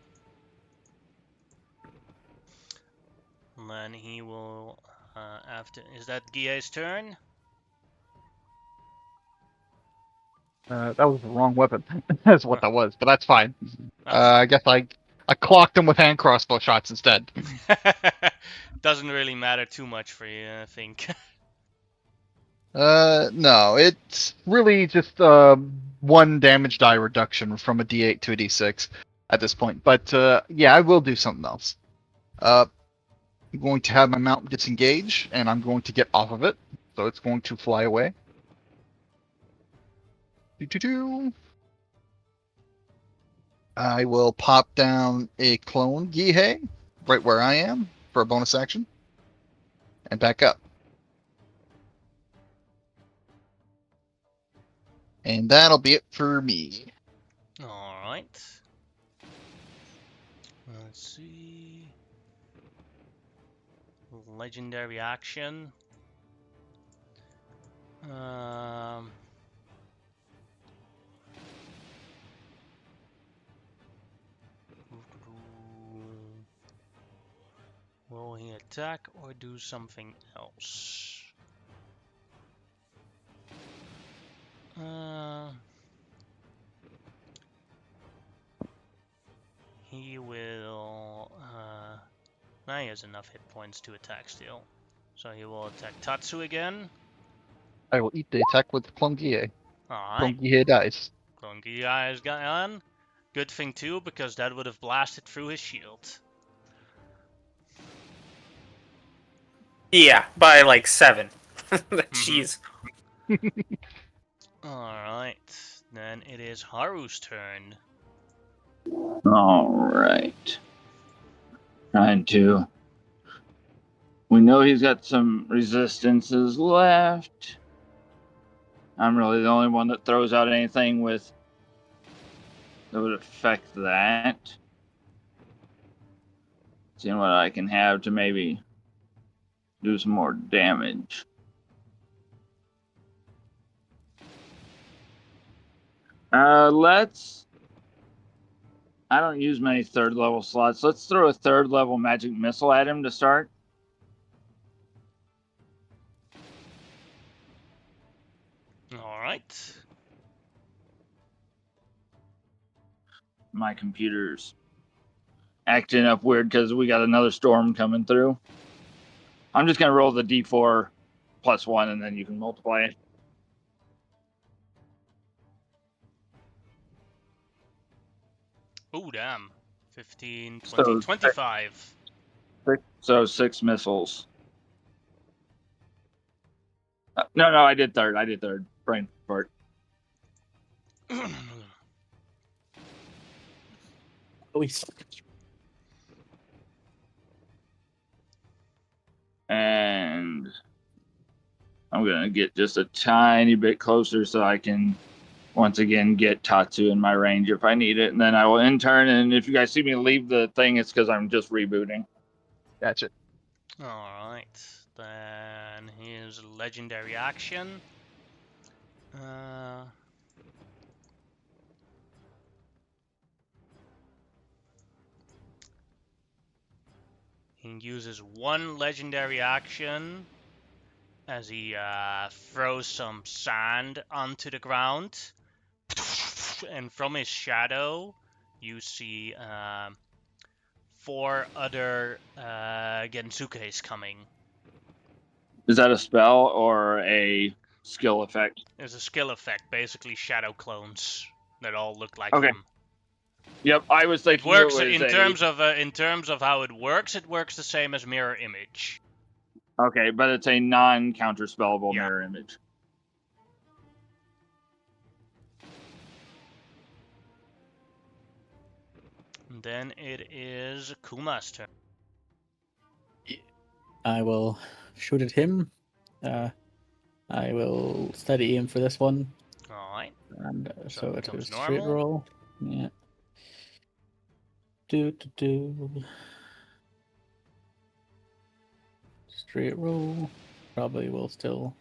And then he will, after... Is that Guille's turn? That was the wrong weapon. That's what that was, but that's fine. Oh. I guess I clocked him with hand crossbow shots instead. Doesn't really matter too much for you, I think. No, it's really just 1 damage die reduction from a D8 to a D6 at this point. But yeah, I will do something else. I'm going to have my mount disengage, and I'm going to get off of it, so it's going to fly away. Doo-doo-doo. I will pop down a clone Gihei right where I am for a bonus action, and back up. And that'll be it for me. Alright. Let's see. Legendary action. Will he attack or do something else? He will. Now he has enough hit points to attack still. So he will attack Tatsu again. I will eat the attack with Clone Gihei. Clone Alright. Gihei dies. Gongi has got on. Good thing too, because that would have blasted through his shield. Yeah, by like 7. Jeez. Alright. Then it is Haru's turn. All right. Trying to. We know he's got some resistances left. I'm really the only one that throws out anything with that would affect that. Seeing what I can have to maybe do some more damage. Let's. I don't use many 3rd level slots. Let's throw a 3rd level magic missile at him to start. Alright. My computer's acting up weird because we got another storm coming through. I'm just going to roll the d4 plus 1 and then you can multiply it. Oh, damn. 15, 20, So, 25. So 6 missiles. No, I did 3rd. I did 3rd. Brain fart. And I'm going to get just a tiny bit closer so I can once again get Tatsu in my range if I need it. And then I will in turn, and if you guys see me leave the thing, it's because I'm just rebooting. Gotcha. Alright. Then his legendary action. He uses 1 legendary action as he throws some sand onto the ground. And from his shadow, you see 4 other Gensukes coming. Is that a spell or a skill effect? There's a skill effect, basically shadow clones that all look like Okay. him. Yep, I was It thinking works was in terms of how it works. It works the same as mirror image. Okay, but it's a non-counterspellable Yeah. mirror image. And then it is Kuma's turn. I will shoot at him. I will steady aim for this one, All right. and So so it it becomes is straight normal. roll. Yeah. Do. Straight roll. Probably will still.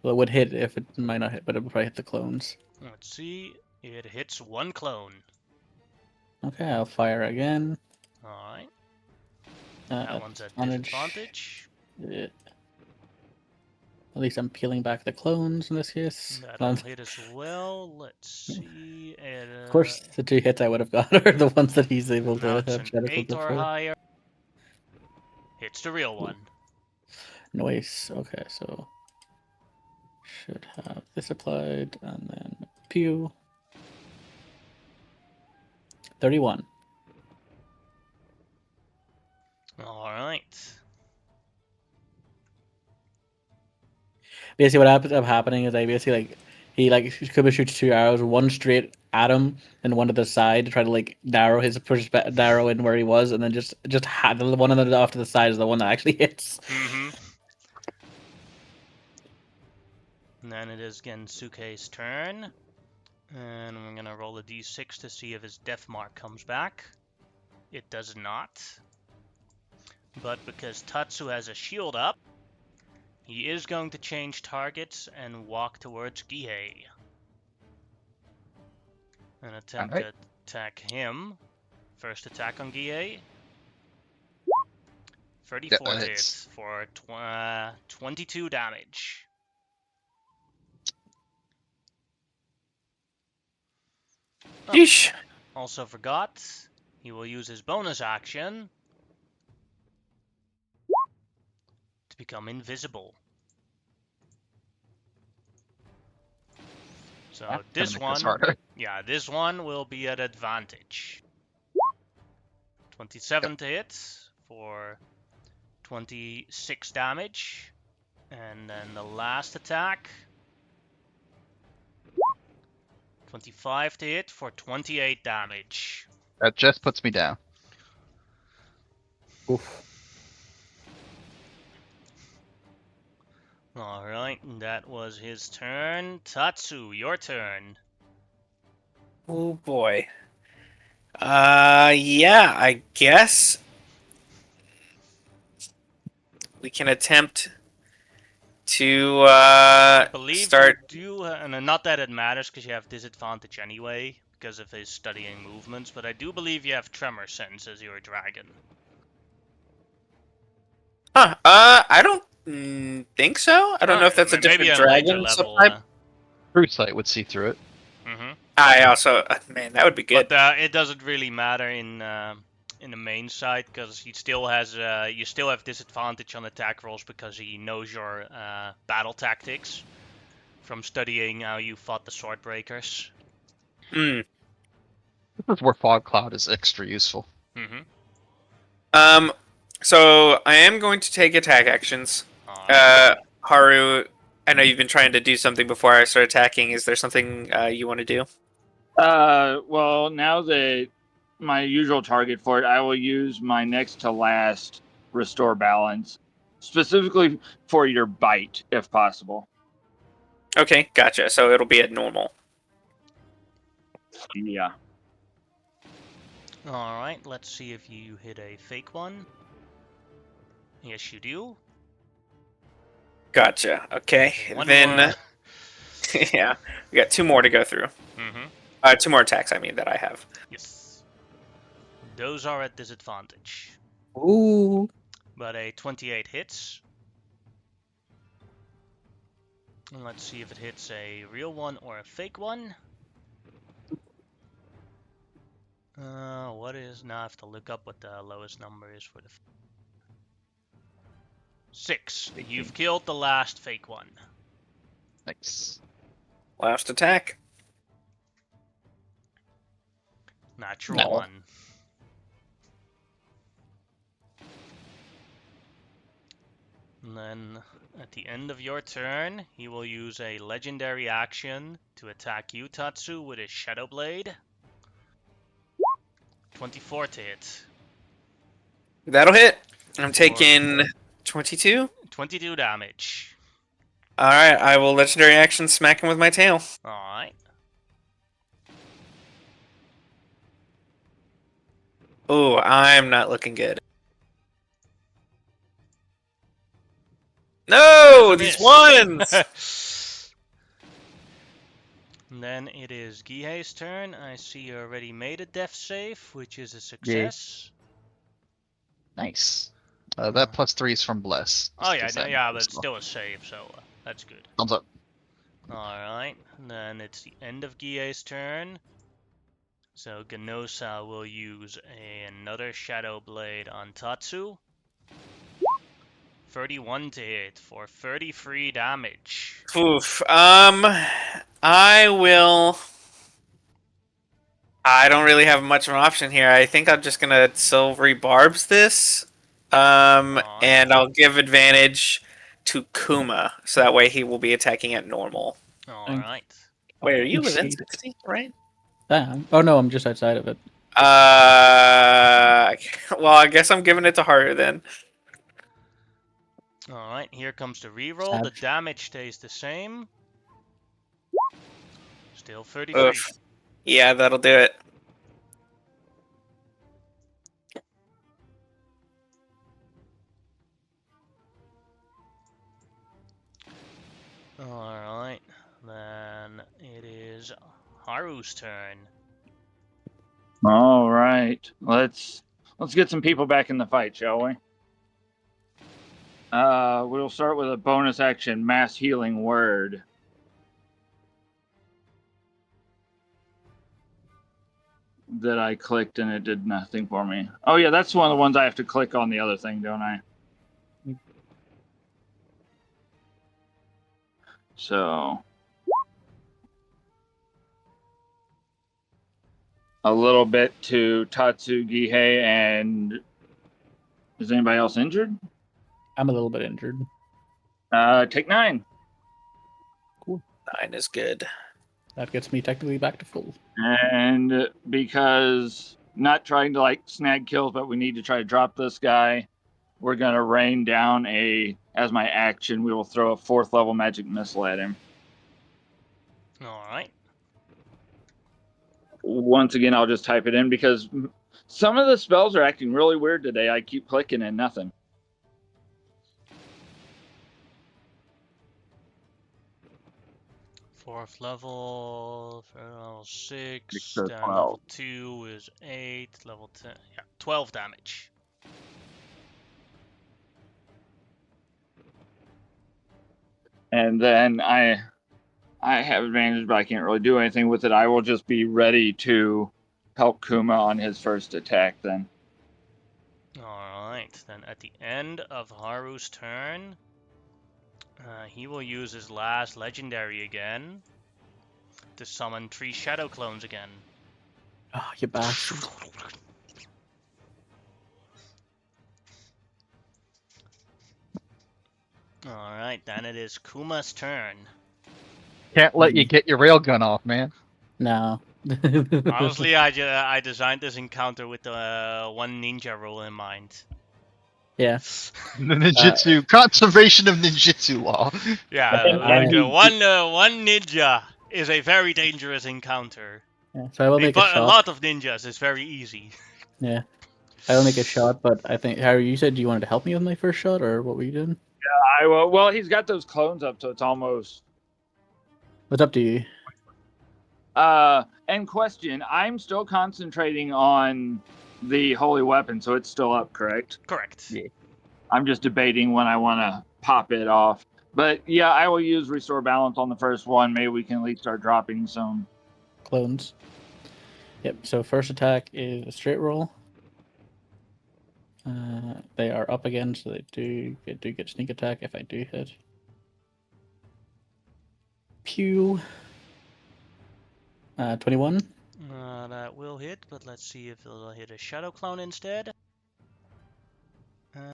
Well, it would hit if it might not hit, but it would probably hit the clones. Let's see. It hits 1 clone. Okay, I'll fire again. All right. At That one's at advantage. disadvantage. Yeah. At least I'm peeling back the clones in this case. That'll hit as well. Let's see. Of course, the 2 hits I would have got are the ones that he's able to That's have an shadow 8 filter or for. higher. Hits the real one. Nice. Okay, so should have this applied and then pew. 31. All right. Basically, what ends up happening is he Kuba shoots 2 arrows, one straight at him and one to the side to try to narrow his narrow in where he was, and then just had the one on the off to the side is the one that actually hits. Mm-hmm. And then it is Gensuke's turn. And we're gonna roll a d6 to see if his death mark comes back. It does not. But because Tatsu has a shield up, he is going to change targets and walk towards Gihei. And attempt to attack him. First attack on Gihei. 34 hits for 22 damage. Oh, Yeesh. also forgot, he will use his bonus action to become invisible. So this one, this one will be at advantage. 27 to hit for 26 damage. And then the last attack, 25 to hit for 28 damage. That just puts me down. Oof. Alright, that was his turn. Tatsu, your turn. Oh boy. Yeah, I guess we can attempt to I believe start. you do, and not that it matters because you have disadvantage anyway because of his studying movements, but I do believe you have tremor sense as your dragon. Huh? I don't think so. I don't know if that's a maybe different at a later dragon level. subtype. True sight would see through it. Mm-hmm. I also, man, that would be good. But it doesn't really matter in the main side because he still has you still have disadvantage on attack rolls because he knows your battle tactics from studying how you fought the sword breakers. Hmm. This is where Fog Cloud is extra useful. Mm-hmm. So I am going to take attack actions. Haru, I know you've been trying to do something before I start attacking. Is there something you want to do? Well, now that my usual target for it, I will use my next to last restore balance, specifically for your bite, if possible. Okay, gotcha. So it'll be at normal. Yeah. Alright, let's see if you hit a fake one. Yes, you do. Gotcha. Okay, One then more. yeah, we got 2 more to go through. Mm-hmm. 2 more attacks. I mean that I have. Yes. Those are at disadvantage. Ooh. But a 28 hits. And let's see if it hits a real one or a fake one. What is... Now I have to look up what the lowest number is for the... 6. You've killed the last fake one. Nice. Last attack. Natural No. 1. And then, at the end of your turn, he will use a legendary action to attack you, Tatsu, with his Shadow Blade. 24 to hit. That'll hit. I'm taking 22. 22 damage. Alright, I will legendary action smack him with my tail. Alright. Oh, I'm not looking good. No, these ones! And then it is Gihei's turn. I see you already made a death save, which is a success. Nice. That +3 is from Bless. Oh just yeah, that yeah, but as it's well. still a save, so that's good. Thumbs up. Alright, then it's the end of Gihei's turn. So Ganosa will use another Shadow Blade on Tatsu. 31 to hit for 33 damage. Oof. I will... I don't really have much of an option here. I think I'm just gonna Silvery Barbs this. And I'll give advantage to Kuma, so that way he will be attacking at normal. Alright. Wait, are you within Indeed. 60, right? Damn. Oh no, I'm just outside of it. Well, I guess I'm giving it to Haru then. Alright, here comes the reroll. The Savage. damage stays the same. Still 33. Oof. Yeah, that'll do it. Alright, then it is Haru's turn. All right, let's get some people back in the fight, shall we? We'll start with a bonus action, mass healing word. That I clicked and it did nothing for me. Oh yeah, that's one of the ones I have to click on the other thing, don't I? So a little bit to Tatsu, Gihei, and is anybody else injured? I'm a little bit injured. Take 9. 9 is good. That gets me technically back to full. And because not trying to like snag kills, but we need to try to drop this guy, we're gonna rain down as my action, we will throw a 4th level magic missile at him. Alright. Once again, I'll just type it in because some of the spells are acting really weird today. I keep clicking and nothing. Fourth level, level 6, So then 12. level 2 is 8, level 10, yeah, 12 damage. And then I have advantage, but I can't really do anything with it. I will just be ready to help Kuma on his first attack then. Alright, then at the end of Haru's turn, he will use his last legendary again to summon 3 shadow clones again. Oh, you bastard. Alright, then it is Kuma's turn. Can't let you get your railgun off, man. No. Honestly, I designed this encounter with the one ninja rule in mind. Yeah. The ninjutsu, conservation of ninjutsu law. Yeah, like one ninja is a very dangerous encounter. Yeah. So I will make a A shot. lot of ninjas is very easy. Yeah. I will make a shot, but I think Harry, you said you wanted to help me with my first shot, or what were you doing? I will. Well, he's got those clones up, so it's almost. What's up to you? And question, I'm still concentrating on the holy weapon, so it's still up, correct? Correct. Yeah. I'm just debating when I want to pop it off. But yeah, I will use Restore Balance on the first one. Maybe we can at least start dropping some. Clones. Yep. So first attack is a straight roll. They are up again, so they do get sneak attack if I do hit. Pew. 21. That will hit, but let's see if it'll hit a Shadow Clone instead. I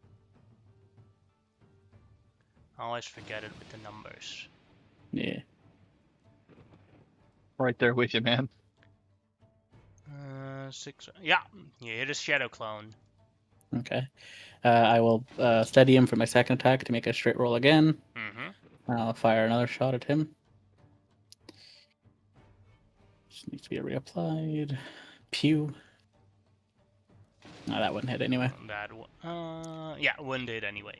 always forget it with the numbers. Yeah. Right there with you, man. 6. Yeah, you hit a Shadow Clone. Okay. I will steady him for my second attack to make a straight roll again. Mm-hmm. I'll fire another shot at him. Just needs to be reapplied. Pew. Oh, that wouldn't hit anyway. That yeah, wouldn't hit anyway.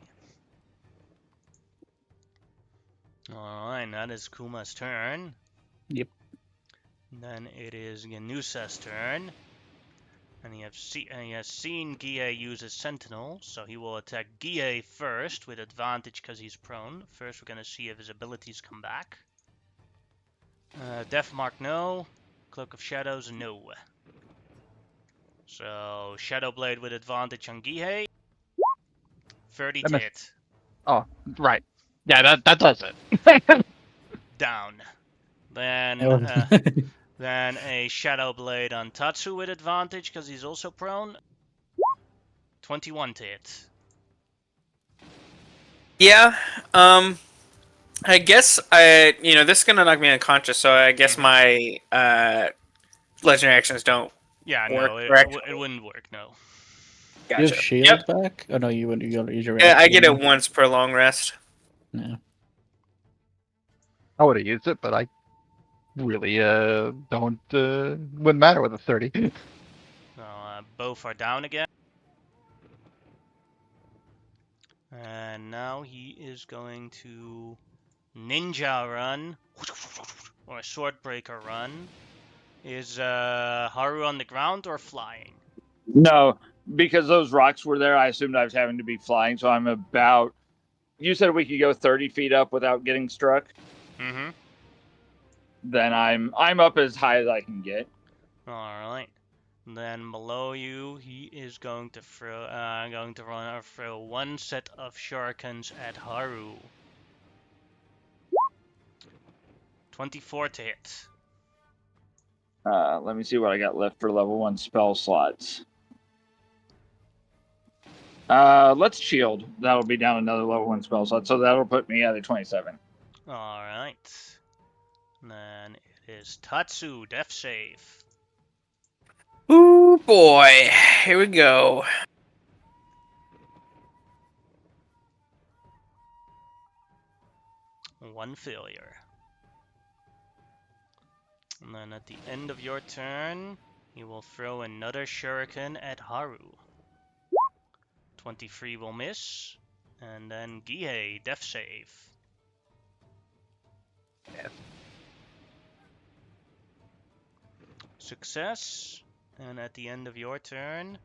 Alright, that is Kuma's turn. Yep. Then it is Ganusa's turn. And he has seen Guille use his Sentinel, so he will attack Guille first with advantage because he's prone. First, we're going to see if his abilities come back. Death Mark, no. Cloak of Shadows, no. So, Shadow Blade with advantage on Guille. 30 to hit. Oh, right. Yeah, that does it. Down. Then, then a Shadow Blade on Tatsu with advantage because he's also prone. 21 to hit. Yeah. I guess this is gonna knock me unconscious, so I guess my legendary actions don't. Yeah, work no, it correctly. wouldn't work, no. You have Gotcha. shield Yep. back? Oh no, you wouldn't. You use your Yeah, I reaction, get it didn't you? once per long rest. No. I would have used it, but I really don't. Wouldn't matter with a 30. So, both are down again. And now he is going to ninja run, or swordbreaker run. Is Haru on the ground or flying? No, because those rocks were there, I assumed I was having to be flying, so I'm about... You said we could go 30 feet up without getting struck? Mm-hmm. Then I'm up as high as I can get. Alright. Then below you, he is going to throw one set of shurikens at Haru. 24 to hit. Let me see what I got left for level 1 spell slots. Let's shield. That'll be down another level 1 spell slot, so that'll put me at a 27. Alright. Then it is Tatsu, death save. Ooh boy, here we go. One failure. And then at the end of your turn, you will throw another shuriken at Haru. 23 will miss. And then Guille, death save. Yes. Success. And at the end of your turn,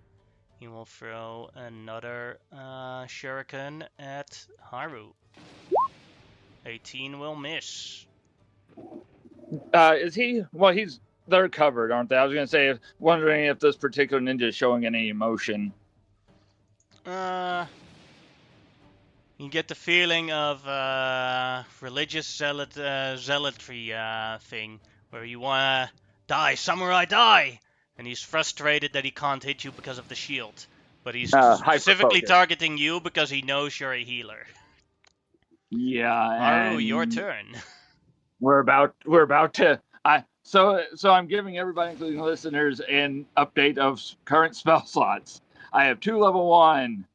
you will throw another shuriken at Haru. 18 will miss. Is he... Well, they're covered, aren't they? I was going to say, wondering if this particular ninja is showing any emotion. You get the feeling of religious zealotry thing, where you wanna die, samurai, die! And he's frustrated that he can't hit you because of the shield. But he's specifically hyper-focus. targeting you because he knows you're a healer. Yeah, Haru, and your turn. we're about to... So I'm giving everybody, including listeners, an update of current spell slots. I have 2 level 1,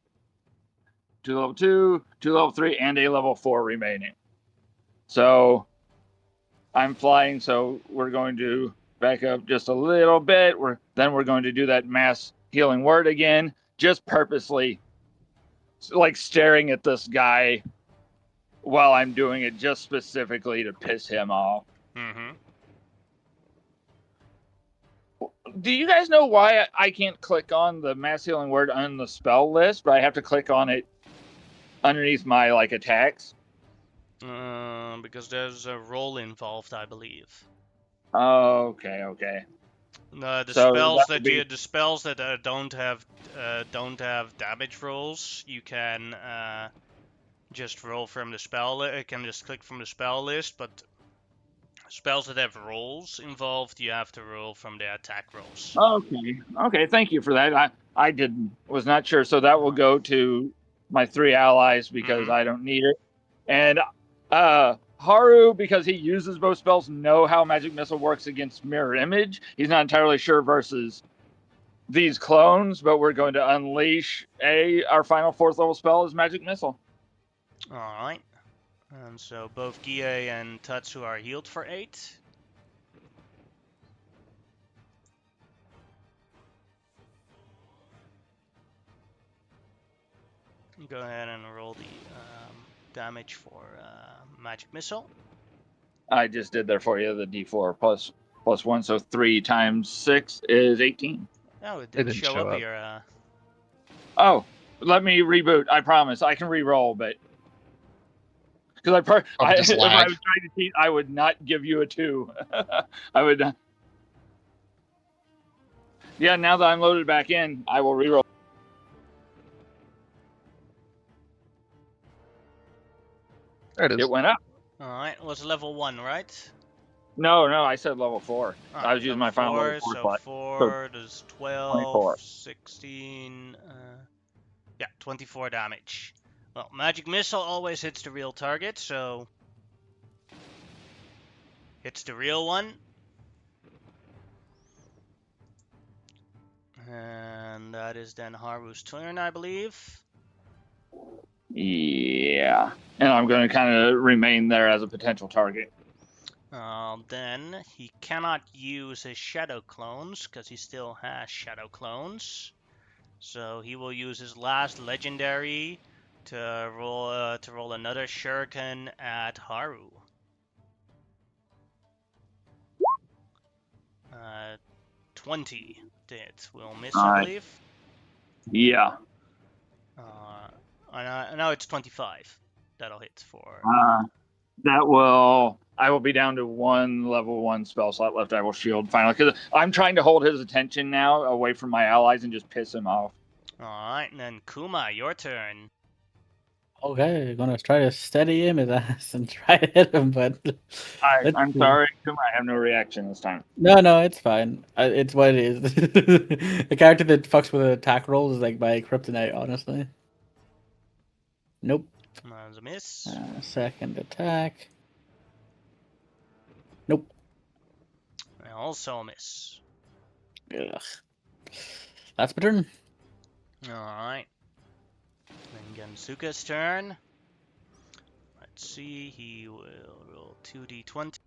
2 level 2, 2 level 3, and a level 4 remaining. So I'm flying, so we're going to back up just a little bit. Then we're going to do that mass healing word again, just purposely, like staring at this guy while I'm doing it, just specifically to piss him off. Mm-hmm. Do you guys know why I can't click on the mass healing word on the spell list, but I have to click on it underneath my attacks? Because there's a roll involved, I believe. Oh, okay. The So that spells would that be don't have damage rolls, you can just roll from the spell. You can just click from the spell list, but spells that have rolls involved, you have to roll from the attack rolls. okay. Thank you for that. I was not sure. So that will go to my 3 allies because Mhm. I don't need it. And Haru, because he uses both spells, know how magic missile works against mirror image. He's not entirely sure versus these clones, but we're going to unleash our final 4th level spell is magic missile. All right. And so both Gie and Tatsu are healed for 8. Go ahead and roll the damage for magic missile. I just did there for you the D4 plus 1, so 3 times 6 is 18. Oh, it It didn't didn't show show up up. here. Oh, let me reboot. I promise. I can re-roll, but because Just if I lag. was trying to cheat, I would not give you a 2. I would. Yeah, now that I'm loaded back in, I will re-roll. There it is. It went up. All right, it was level 1, right? No, I said level 4. All I right, was using level my final level 4, 4 so slot. 4 does 12, 24. 16, yeah, 24 damage. Well, magic missile always hits the real target, so hits the real one. And that is then Haru's turn, I believe. Yeah, and I'm going to kind of remain there as a potential target. Then he cannot use his shadow clones because he still has shadow clones. So he will use his last legendary to roll another shuriken at Haru. 20 that will miss, I believe. Yeah. Now it's 25. That'll hit for. I will be down to 1 level 1 spell slot left. I will shield finally because I'm trying to hold his attention now away from my allies and just piss him off. Alright, and then Kuma, your turn. Okay, gonna try to steady him his ass and try to hit him, but let's I'm see. sorry, Kuma, I have no reaction this time. No, it's fine. It's what it is. The character that fucks with attack rolls is like my kryptonite, honestly. Nope. That's a miss. Second attack. Nope. Also a miss. Ugh. That's my turn. Alright. Then Gensuke's turn. Let's see, he will roll 2d20 to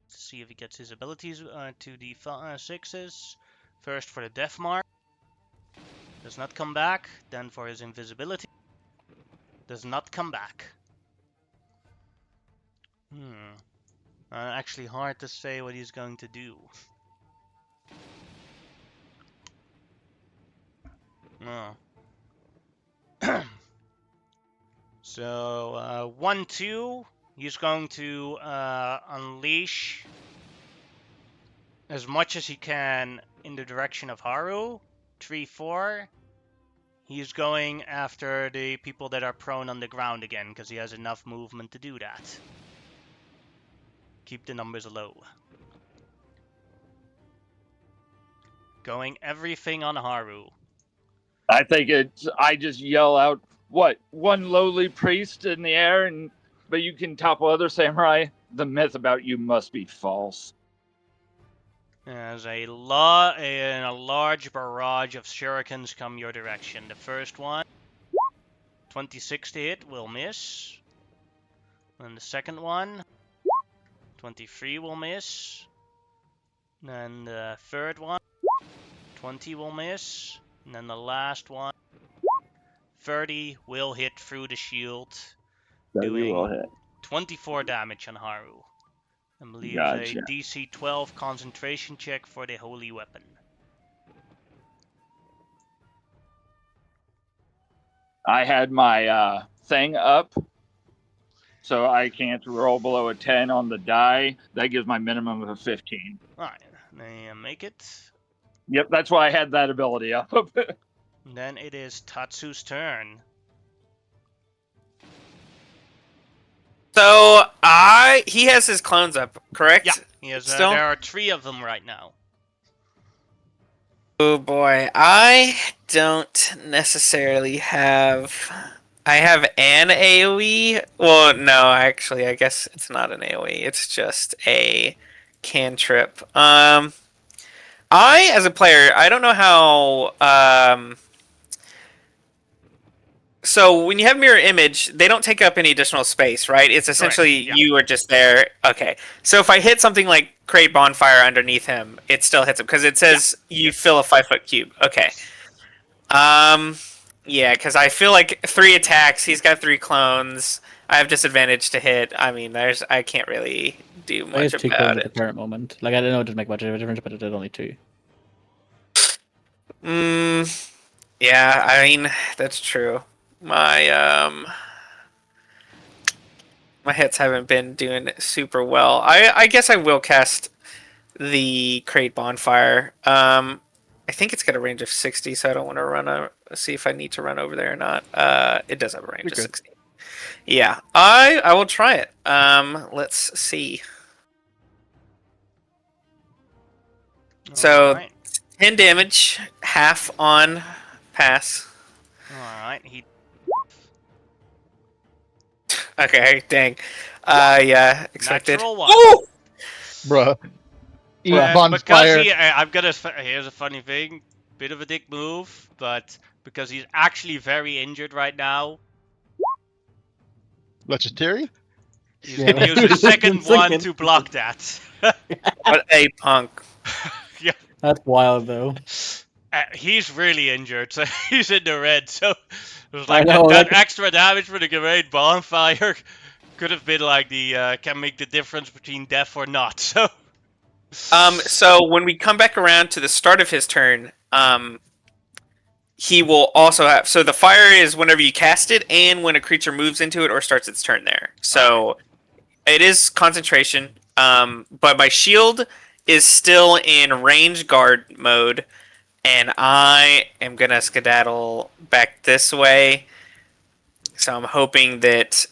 see if he gets his abilities, 2d6s. First for the death mark. Does not come back. Then for his invisibility. Does not come back. Actually hard to say what he's going to do. Oh. So, 1-2, he's going to unleash as much as he can in the direction of Haru. 3-4, he's going after the people that are prone on the ground again, because he has enough movement to do that. Keep the numbers low. Going everything on Haru. I think I just yell out, what, 1 lowly priest in the air, but you can topple other samurai? The myth about you must be false. As a large barrage of shurikens come your direction. The first one, 26 to hit, will miss. And the second one, 23 will miss. Then the third one, 20 will miss. And then the last one, 30 will hit through the shield, doing 24 damage on Haru. And leaves Gotcha. a DC 12 concentration check for the holy weapon. I had my thing up, so I can't roll below a 10 on the die. That gives my minimum of a 15. Alright, they make it. Yep, that's why I had that ability up. Then it is Tatsu's turn. So he has his clones up, correct? Yeah, he has, Still? there are 3 of them right now. Oh boy, I don't necessarily have. I have an AoE. Well, no, actually, I guess it's not an AoE. It's just a cantrip. I, as a player, I don't know how. So when you have mirror image, they don't take up any additional space, right? It's essentially yeah. you are just there. Okay. So if I hit something like create bonfire underneath him, it still hits him because it says you fill a 5-foot cube. Okay. Yeah, because I feel like 3 attacks. He's got 3 clones. I have disadvantage to hit. I mean, I can't really do I much have 2 about clones at the it. current moment. Like, I don't know it didn't make much of a difference, but it did only 2. Yeah, I mean that's true. My my hits haven't been doing super well. I guess I will cast the create bonfire. I think it's got a range of 60, so I don't want to see if I need to run over there or not. It does have a range You're of good. 60. Yeah, I will try it. Let's see. So Alright. 10 damage, half on pass. Alright, he Okay, dang. Yeah, expected. natural 1. Ooh! Bruh. Eat And because bonfire. I've got here's a funny thing, bit of a dick move, but because he's actually very injured right now, Legendary? he's Yeah, gonna use his second one to block that. What a punk. Yeah, That's wild, though. he's really injured, so he's in the red. So it was I like know, that like- extra damage for the great bonfire could have been like the can make the difference between death or not. So when we come back around to the start of his turn, he will also have. So the fire is whenever you cast it, and when a creature moves into it or starts its turn there. So it is concentration. But my shield is still in range guard mode, and I am gonna skedaddle back this way. So I'm hoping that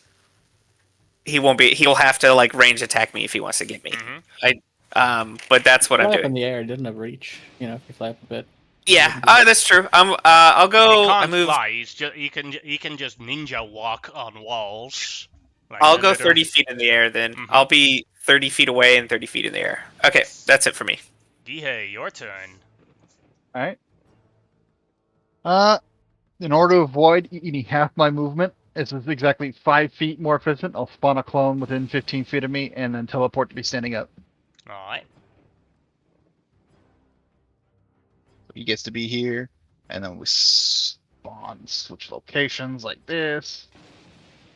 he won't be. He'll have to like range attack me if he wants to get me. But that's what I'm Fly up in doing. the air, it didn't have reach. You know, if you fly up a bit. Yeah, that's true. I'll He go. I can't move. fly. He can just ninja walk on walls. Like I'll go literally. 30 feet in the air then. Mhm. I'll be 30 feet away and 30 feet in the air. Okay, that's it for me. Gihei, your turn. Alright. In order to avoid eating half my movement, as it's exactly 5 feet more efficient, I'll spawn a clone within 15 feet of me and then teleport to be standing up. Alright. He gets to be here, and then we spawn, switch locations like this.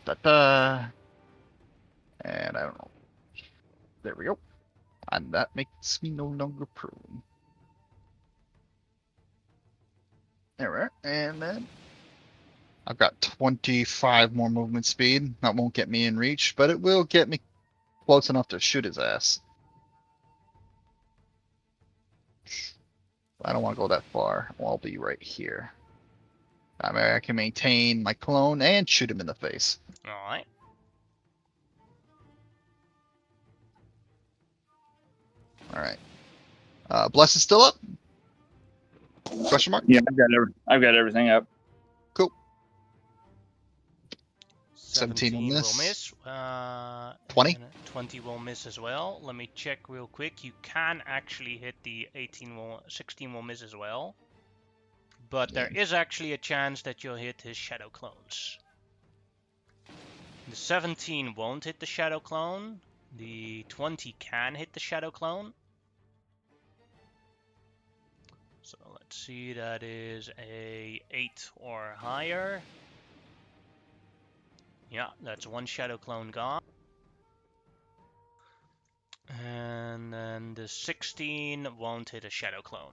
Da-da. And I don't know. There we go. And that makes me no longer prone. There we are. And then I've got 25 more movement speed. That won't get me in reach, but it will get me close enough to shoot his ass. I don't want to go that far. I'll be right here. I mean, I can maintain my clone and shoot him in the face. Alright. Alright. Bless is still up? Question mark? Yeah, I've got everything up. Cool. 17 will will miss. miss. 20? And 20 will miss as well. Let me check real quick. You can actually hit the 16 will miss as well. But there is actually a chance that you'll hit his shadow clones. The 17 won't hit the shadow clone. The 20 can hit the shadow clone. So let's see, that is a 8 or higher. Yeah, that's one shadow clone gone. And then the 16 won't hit a shadow clone.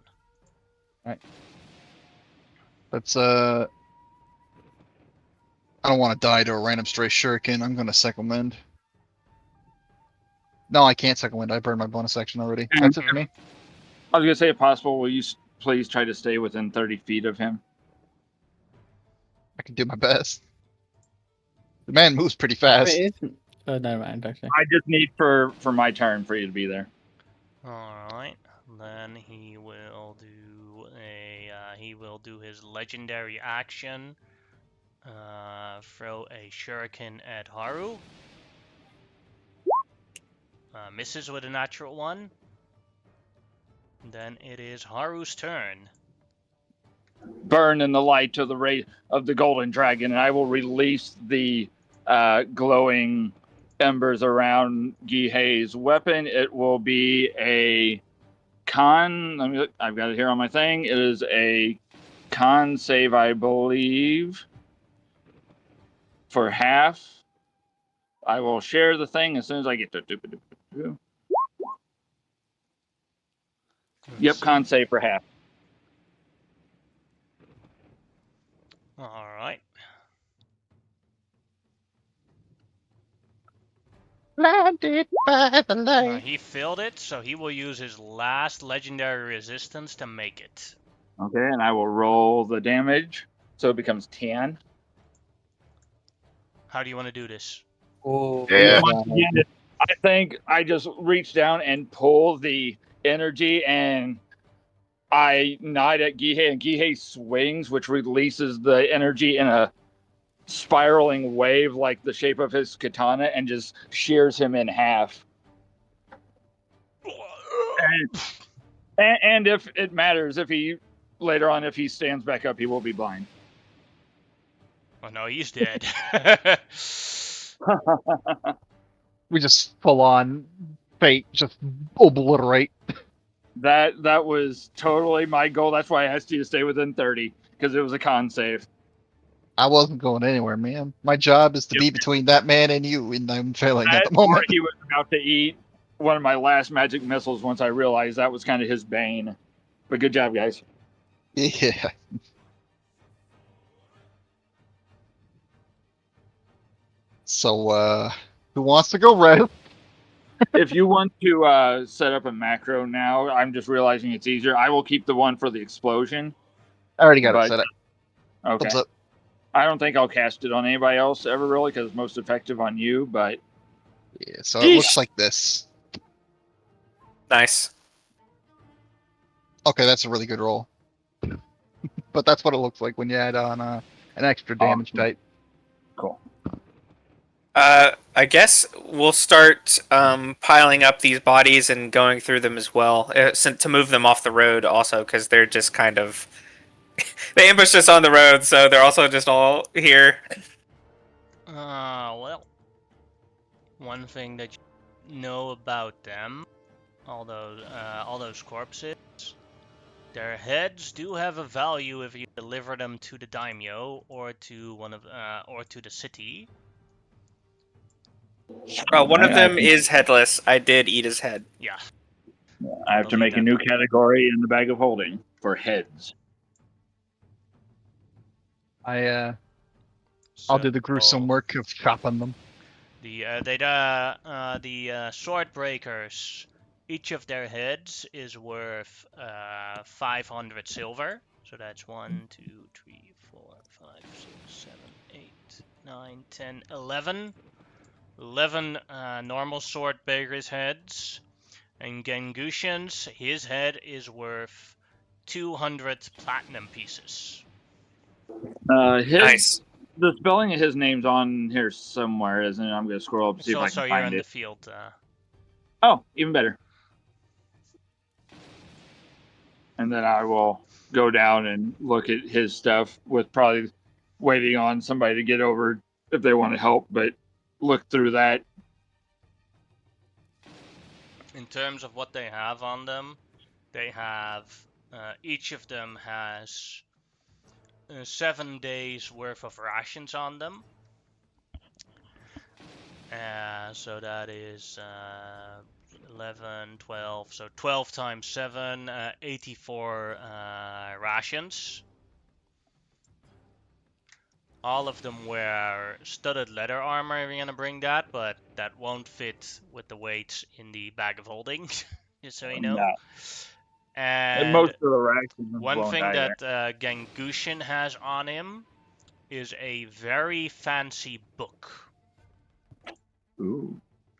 Let's I don't want to die to a random stray shuriken. I'm gonna second wind. No, I can't second wind. I burned my bonus action already. That's it for me. I was gonna say, if possible, will you please try to stay within 30 feet of him? I can do my best. The man moves pretty fast. Wait, oh, never mind. Actually, I just need for my turn for you to be there. Alright. Then he will do his legendary action. Throw a shuriken at Haru. Misses with a natural one. Then it is Haru's turn. Burn in the light of the ray of the golden dragon, and I will release the glowing embers around Gihei's weapon. It will be a con. I've got it here on my thing. It is a con save, I believe, for half. I will share the thing as soon as I get to. Yep, con save for half. Alright. Blinded by the light. He filled it, so he will use his last legendary resistance to make it. Okay, and I will roll the damage, so it becomes 10. How do you want to do this? oh Yeah. Once again, I think I just reach down and pull the energy, and I nod at Gihei, and Gihei swings, which releases the energy in a spiraling wave like the shape of his katana, and just shears him in half. And if it matters, if he later on, if he stands back up, he will be blind. Oh no, he's dead. We just full on fate, just obliterate. That was totally my goal. That's why I asked you to stay within 30, because it was a con save. I wasn't going anywhere, man. My job is to be between that man and you, and I'm failing at the Or moment. he was about to eat one of my last magic missiles once I realized that was kind of his bane. But good job, guys. Yeah. So, who wants to go red? If you want to set up a macro now, I'm just realizing it's easier. I will keep the one for the explosion. I already got it But- set up. Okay. Thumbs up. I don't think I'll cast it on anybody else ever, really, because it's most effective on you. But Yeah, so it looks like this. Nice. Okay, that's a really good roll. But that's what it looks like when you add on an extra damage Awesome. type. cool. I guess we'll start piling up these bodies and going through them as well, to move them off the road also, because they're just kind of... they ambushed us on the road, so they're also just all here. Well, one thing that you know about them, all those corpses, their heads do have a value if you deliver them to the daimyo or to or to the city. One of I them think- is headless. I did eat his head. Yeah. I have to make a new category in the bag of holding for heads. I'll do the So, gruesome work of chopping them. The sword breakers, each of their heads is worth 500 silver. So that's 1, 2, 3, 4, 5, 6, 7, 8, 9, 10, 11. 11 normal sword breakers' heads. And Gengushin's, his head is worth 200 platinum pieces. Nice. The spelling of his name's on here somewhere, isn't it? I'm going to scroll up and see It's if I also can here find in the it. field. Oh, even better. And then I will go down and look at his stuff, with probably waiting on somebody to get over if they want to help, but look through that. In terms of what they have on them, they have each of them has 7 days worth of rations on them. So that is 11, 12, so 12 times 7, 84 rations. all of them wear studded leather armor if you're gonna bring that, but that won't fit with the weights in the bag of holding, just so you know. Yeah. And And most of the rations one won't thing either. that Gangushin has on him is a very fancy book. Ooh,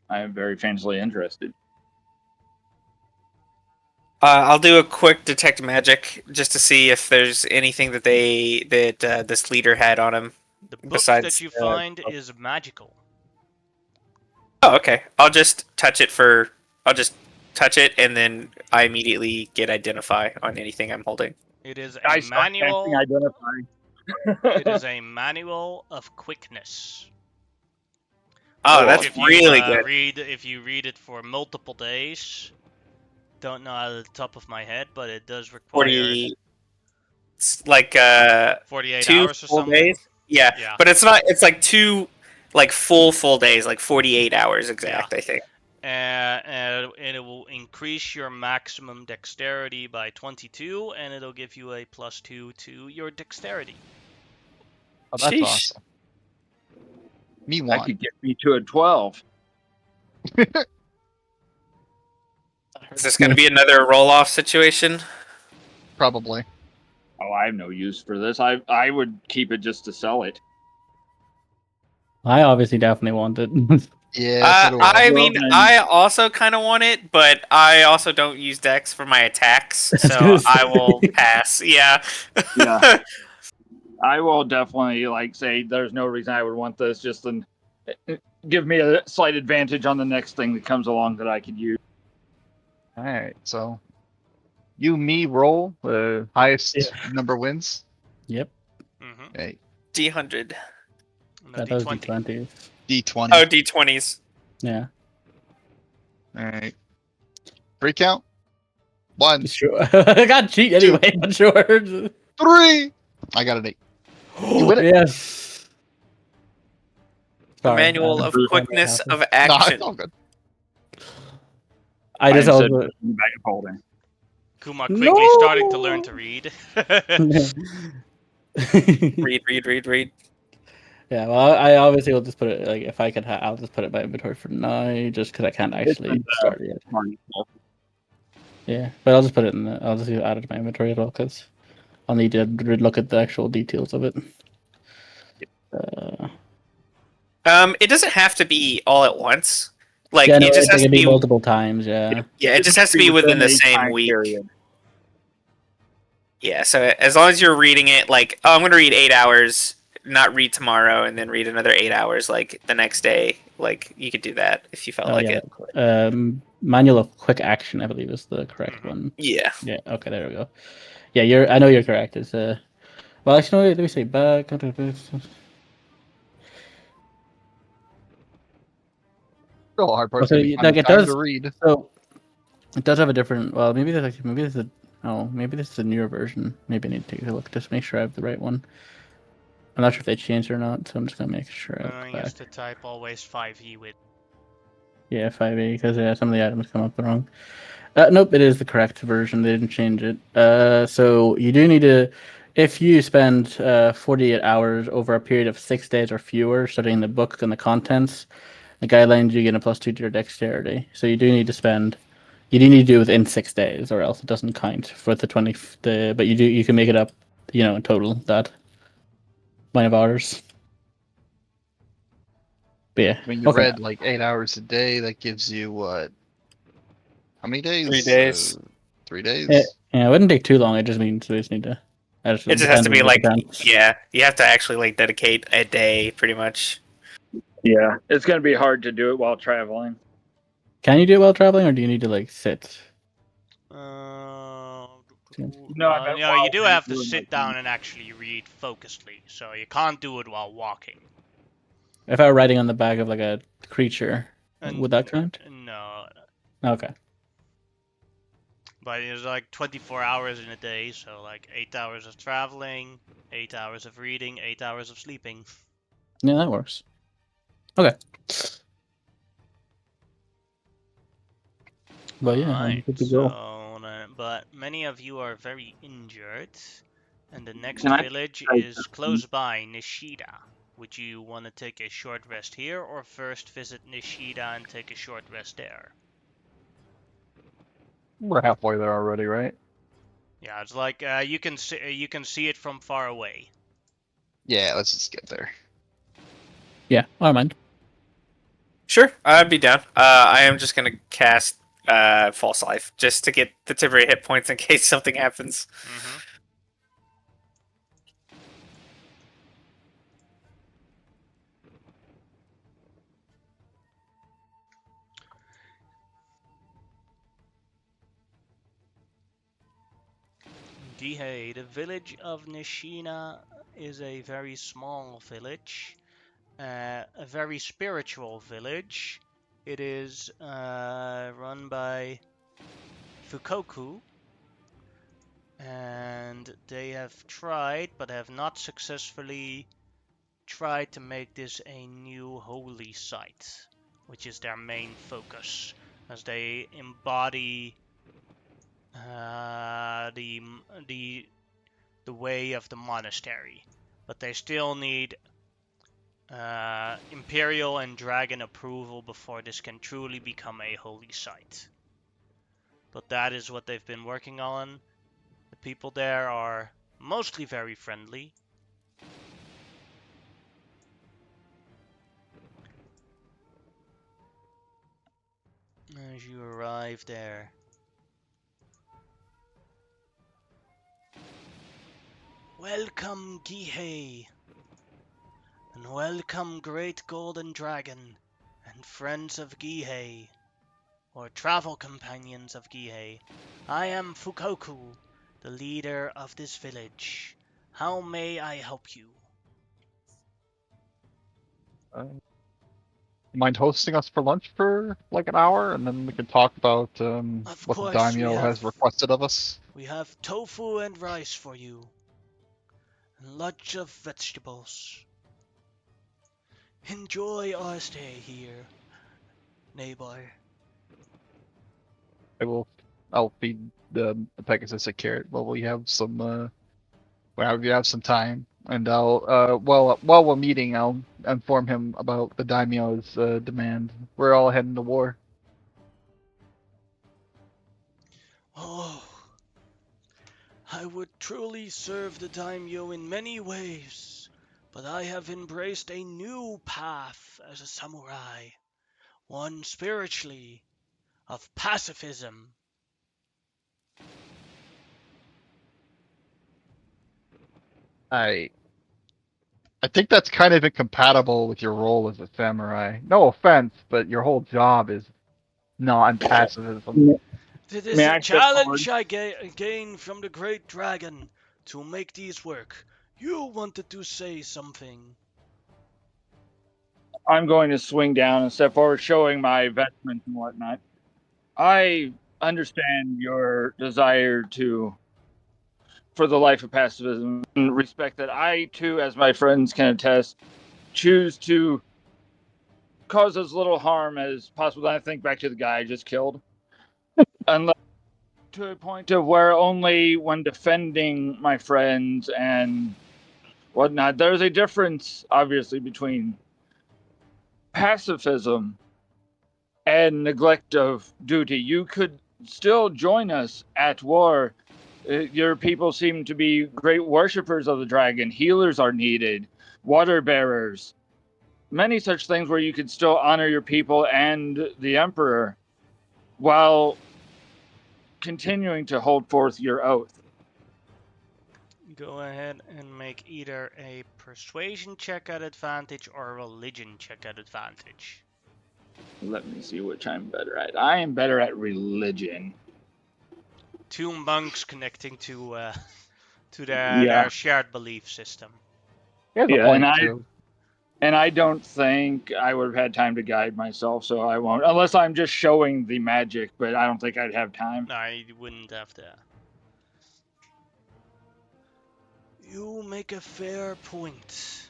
I am very fancily interested. I'll do a quick detect magic just to see if there's anything that this leader had on him. The book Besides, that you find is magical. Oh, okay. I'll just touch it, and then I immediately get identify on anything I'm holding. It is I a start casting manual. identify. It is a manual of quickness. Oh, Oh, that's If you really good. if you read it for multiple days, don't know out of the top of my head, but it does require 40, it's like 48 2 hours or full something. days. Yeah, Yeah. but it's not. It's like 2 like full days, like 48 hours exact. I think. And it will increase your maximum dexterity by 22, and it'll give you a +2 to your dexterity. Oh, that's Sheesh. awesome. Me That want. could get me to a 12. Is this going to be another roll-off situation? Probably. Oh, I have no use for this. I would keep it just to sell it. I obviously definitely want it. Yeah, so do I. I Well, mean, then- I also kind of want it, but I also don't use Dex for my attacks, was so gonna say. I will pass. Yeah. Yeah. I will definitely say there's no reason I would want this. Just give me a slight advantage on the next thing that comes along that I could use. Alright, so you, me, roll. The highest Yeah. number wins. Yep. Mm-hmm. Hey, D100. No, That was D20. D20. D20. Oh, D20s. Yeah. Alright. Free count. 1, Sure. I got cheat anyway, but sure. 3. I got an 8. You win it. Yes. The Sorry, manual of quickness of action. it's all good. I just am sitting also. in the back of holding. Kuma quickly starting to learn to read. Read. Yeah, well, I obviously will just put it if I could, I'll just put it by inventory for now, just because I can't actually start it yet. Yeah, but I'll just put it in. I'll just add it to my inventory as well because I'll need to look at the actual details of it. It doesn't have to be all at once. Like yeah, no, it just it has to can be. be multiple times. Yeah. Yeah, it just has to be within the same time week. period. Yeah, so as long as you're reading it, I'm going to read 8 hours, not read tomorrow, and then read another 8 hours, the next day. You could do that if you felt it. Manual of quick action, I believe, is the correct one. Yeah. Yeah. Okay, there we go. Yeah, I know you're correct. It's well, actually, no, let me say back. Still a hard part So, to find like, the it time does. to read. So it does have a different. Well, maybe this is maybe this is a newer version. Maybe I need to take a look just to make sure I have the right one. I'm not sure if they changed it or not, so I'm just gonna make sure. I used to type always 5e with. Yeah, 5e because some of the items come up wrong. Nope, it is the correct version. They didn't change it. So you do need to, if you spend 48 hours over a period of 6 days or fewer studying the book and the contents, the guidelines you get a +2 to your dexterity. So you do need to do it within 6 days, or else it doesn't count for the 20. But you can make it up, in total that amount of hours. But yeah, I mean, you okay. read 8 hours a day. That gives you what? How many days? 3 days. 3 days. Yeah, it wouldn't take too long. It just means we just need to. It just has to be yeah, you have to actually dedicate a day pretty much. Yeah, it's going to be hard to do it while traveling. Can you do it while traveling, or do you need to sit? No, you do have to sit down and actually read focusedly, so you can't do it while walking. If I were riding on the back of a creature, would that count? No. Okay. But it's 24 hours in a day, so 8 hours of traveling, 8 hours of reading, 8 hours of sleeping. Yeah, that works. Okay. Well, yeah, Right, good to go. but many of you are very injured, And the next Can I village try is close by, Nishida. Would you want to take a short rest here, or first visit Nishida and take a short rest there? We're halfway there already, right? Yeah, it's like you can see it from far away. Yeah, let's just get there. Yeah, I don't mind. Sure, I'd be down. I am just gonna cast False Life just to get the temporary hit points in case something happens. Mm-hmm. Gihei, the village of Nishina is a very small village, a very spiritual village. It is run by Fukoku, and they have tried, but have not successfully tried to make this a new holy site, which is their main focus, as they embody the way of the monastery, but they still need Imperial and Dragon approval before this can truly become a holy site. But that is what they've been working on. The people there are mostly very friendly. As you arrive there, welcome Gihei, and welcome great golden dragon, and friends of Gihei, or travel companions of Gihei. I am Fukoku, the leader of this village. How may I help you? Mind hosting us for lunch for like an hour, and then we can talk about Of what the course, daimyo has requested of us. we have tofu and rice for you, and lots of vegetables. Enjoy our stay here, neighbor. I'll feed the Pegasus a carrot while we have some time, and while we're meeting, I'll inform him about the daimyo's demand. We're all heading to war. Oh, I would truly serve the daimyo in many ways, but I have embraced a new path as a samurai, one spiritually, of pacifism. I I think that's kind of incompatible with your role as a samurai. No offense, but your whole job is non-pacifism. It May is a I step forward? challenge I gain from the great dragon to make these work. You wanted to say something. I'm going to swing down and step forward, showing my vestments and whatnot. I understand your desire for the life of pacifism and respect that. I too, as my friends can attest, choose to cause as little harm as possible. I think back to the guy I just killed, unless to a point of where only when defending my friends and whatnot. There's a difference, obviously, between pacifism and neglect of duty. You could still join us at war. Your people seem to be great worshippers of the dragon. Healers are needed, water bearers, many such things where you could still honor your people and the emperor while continuing to hold forth your oath. Go ahead and make either a persuasion check at advantage or a religion check at advantage. Let me see which I'm better at. I am better at religion. Two monks connecting to Yeah, their shared belief system. He has a yeah, point too. and I don't think I would have had time to guide myself, so I won't. Unless I'm just showing the magic, but I don't think I'd have time. No, you wouldn't have to. You make a fair point.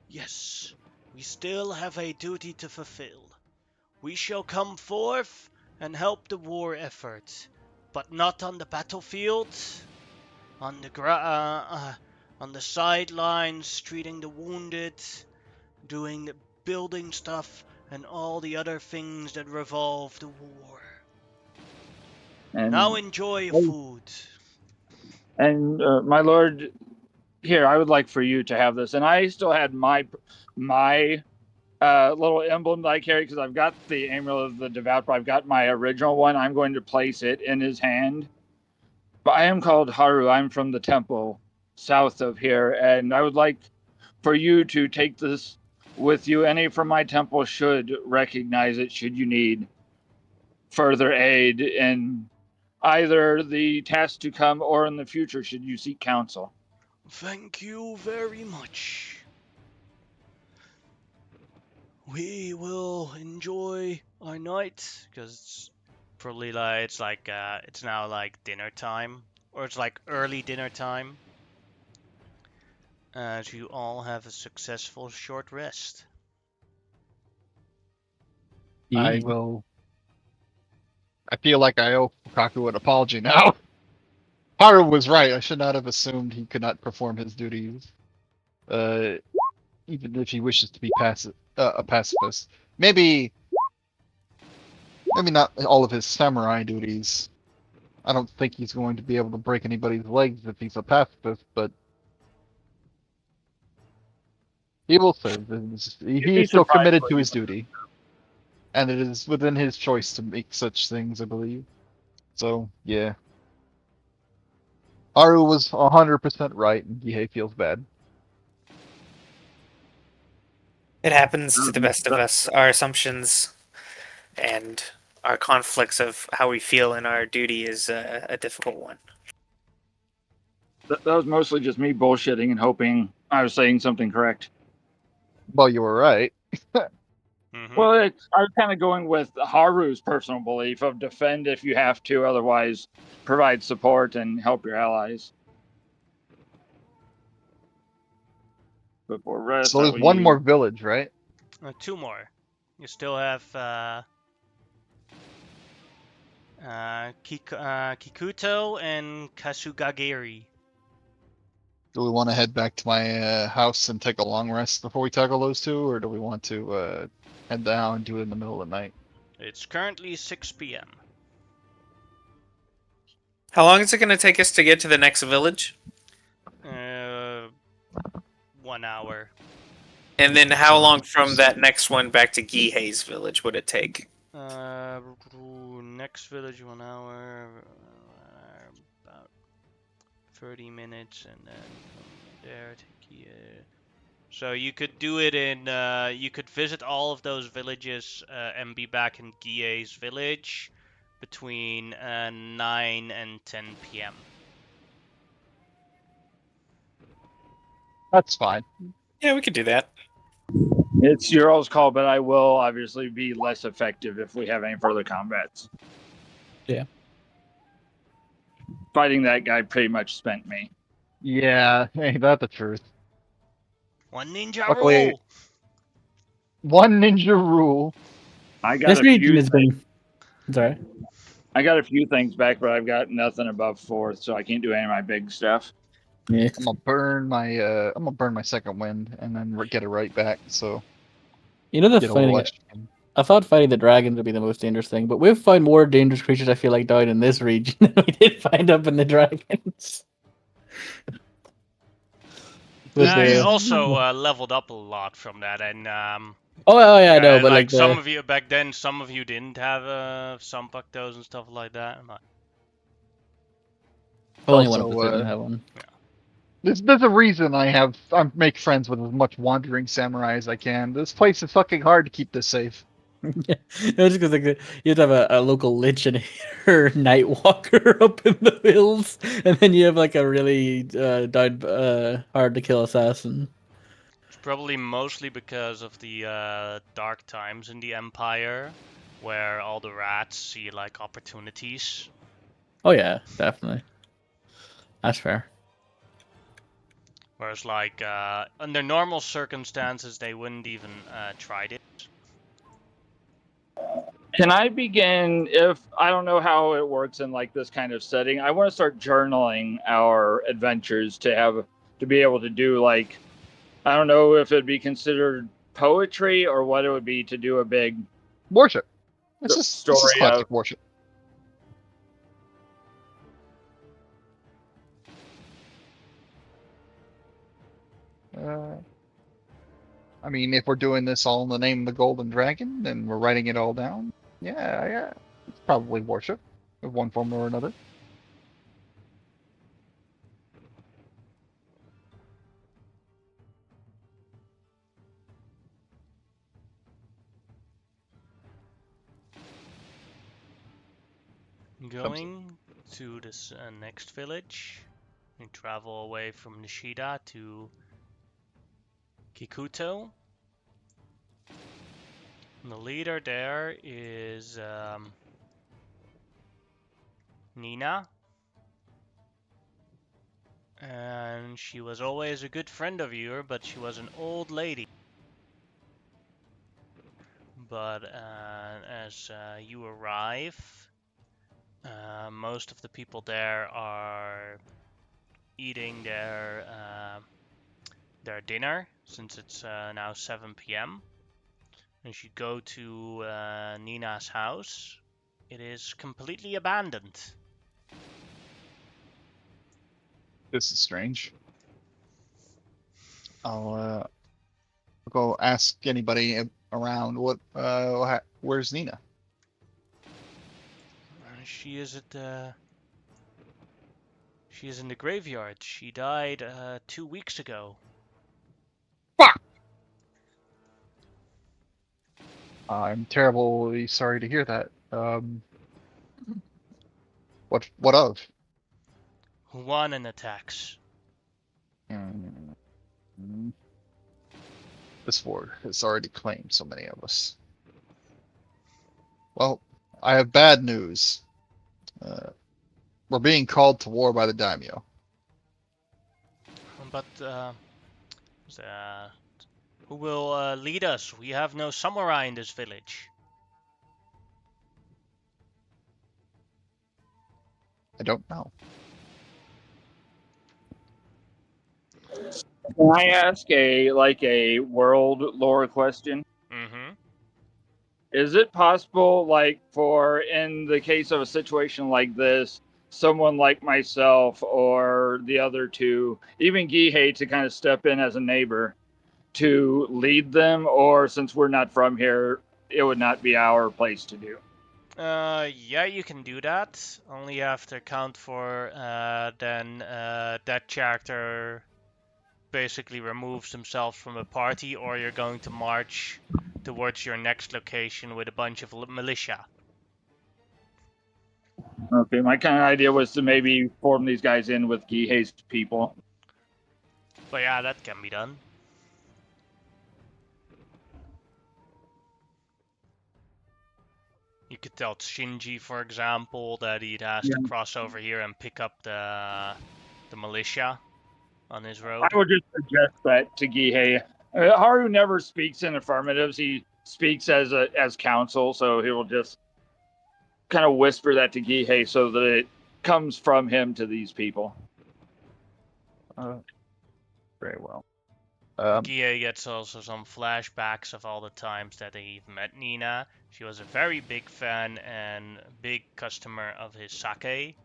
Yes, we still have a duty to fulfill. We shall come forth and help the war effort, but not on the battlefield, on the sidelines, treating the wounded, doing the building stuff, and all the other things that revolve the war. And Now enjoy your Oh. food. and my lord, here I would like for you to have this. And I still had my little emblem that I carry because I've got the amulet of the devout, but I've got my original one. I'm going to place it in his hand. But I am called Haru. I'm from the temple south of here, and I would like for you to take this with you. Any from my temple should recognize it should you need further aid in either the task to come or in the future should you seek counsel. Thank you very much. We will enjoy our night. Because it's probably like it's now like dinner time, or it's like early dinner time. As you all have a successful short rest. I will. I feel like I owe Fukaku an apology now. Haru was right. I should not have assumed he could not perform his duties, even if he wishes to be a pacifist. Maybe not all of his samurai duties. I don't think he's going to be able to break anybody's legs if he's a pacifist, but he will serve. He is still committed to his duty, and it is within his choice to make such things, I believe. So, yeah. Haru was 100% right, and Gihei feels bad. It happens to the best of us. Our assumptions and our conflicts of how we feel in our duty is a difficult one. That was mostly just me bullshitting and hoping I was saying something correct. Well, you were right. Mm-hmm. Well, I was kind of going with Haru's personal belief of defend if you have to, otherwise provide support and help your allies. Before rest, So there's one more village, right? 2 more. You still have Kikuto and Kasugagiri. Do we want to head back to my house and take a long rest before we tackle those two, or do we want to head down and do it in the middle of the night? It's currently 6 p.m. How long is it going to take us to get to the next village? 1 hour. And then how long from that next one back to Gihei's village would it take? Next village 1 hour, about 30 minutes, and then from there to Gie. So you could do it in, you could visit all of those villages and be back in Gie's village between 9 and 10 p.m. That's fine. Yeah, we could do that. It's your all's call, but I will obviously be less effective if we have any further combats. Yeah. Fighting that guy pretty much spent me. Yeah, ain't that the truth? One ninja Luckily- rule! One ninja rule. I got This a region few. has been. Sorry. I got a few things back, but I've got nothing above 4th, so I can't do any of my big stuff. Yeah. I'm gonna burn my second wind and then get it right back. So You know the get a little fighting. extra. I thought fighting the dragons would be the most dangerous thing, but we've found more dangerous creatures. I feel like died in this region than we did find up in the dragons. With I the- also leveled up a lot from that, and oh yeah, I know, and, but like some the... of you back then, some of you didn't have Sampaktos and stuff like that. And, like, only one Also, of us didn't have one. There's a reason I make friends with as much wandering samurai as I can. This place is fucking hard to keep this safe. Yeah, it's because like you have to have a local lich and her night walker up in the hills, and then you have like a really hard to kill assassin. it's probably mostly because of the dark times in the Empire, where all the rats see like opportunities. Oh yeah, definitely. That's fair. Whereas like under normal circumstances, they wouldn't even tried it. Can I begin, if I don't know how it works in like this kind of setting, I want to start journaling our adventures to be able to do like, I don't know if it'd be considered poetry or what it would be to do a big Worship. This is story classic of. worship. I mean, if we're doing this all in the name of the Golden Dragon and we're writing it all down, yeah, it's probably worship of one form or another. Going to this next village, we travel away from Nishida to Kikuto. And the leader there is Nina. And she was always a good friend of yours, but she was an old lady. But as you arrive, most of the people there are eating their dinner, since it's now 7 p.m. As you go to Nina's house, it is completely abandoned. This is strange. I'll go ask anybody around. Where's Nina? She is at the. She is in the graveyard. She died 2 weeks ago. Fuck! I'm terribly sorry to hear that. What of? Who won an attacks? Mm, This war has already claimed so many of us. Well, I have bad news. We're being called to war by the daimyo. But who will lead us? We have no samurai in this village. I don't know. Can I ask a world lore question? Mm-hmm. Is it possible, like, for in the case of a situation like this, someone like myself or the other two, even Gihei, to kind of step in as a neighbor to lead them, or since we're not from here, it would not be our place to do? Yeah, you can do that. Only you have to account for then that character basically removes themselves from the party, or you're going to march towards your next location with a bunch of militia. Okay, my kind of idea was to maybe form these guys in with Gihei's people. But yeah, that can be done. You could tell Shinji, for example, that he has to cross over here and pick up the militia on his road. I would just suggest that to Gihei. Haru never speaks in affirmatives. He speaks as counsel, so he will just kind of whisper that to Gihei so that it comes from him to these people. Very well. Gihei gets also some flashbacks of all the times that he've met Nina. She was a very big fan and big customer of his sake.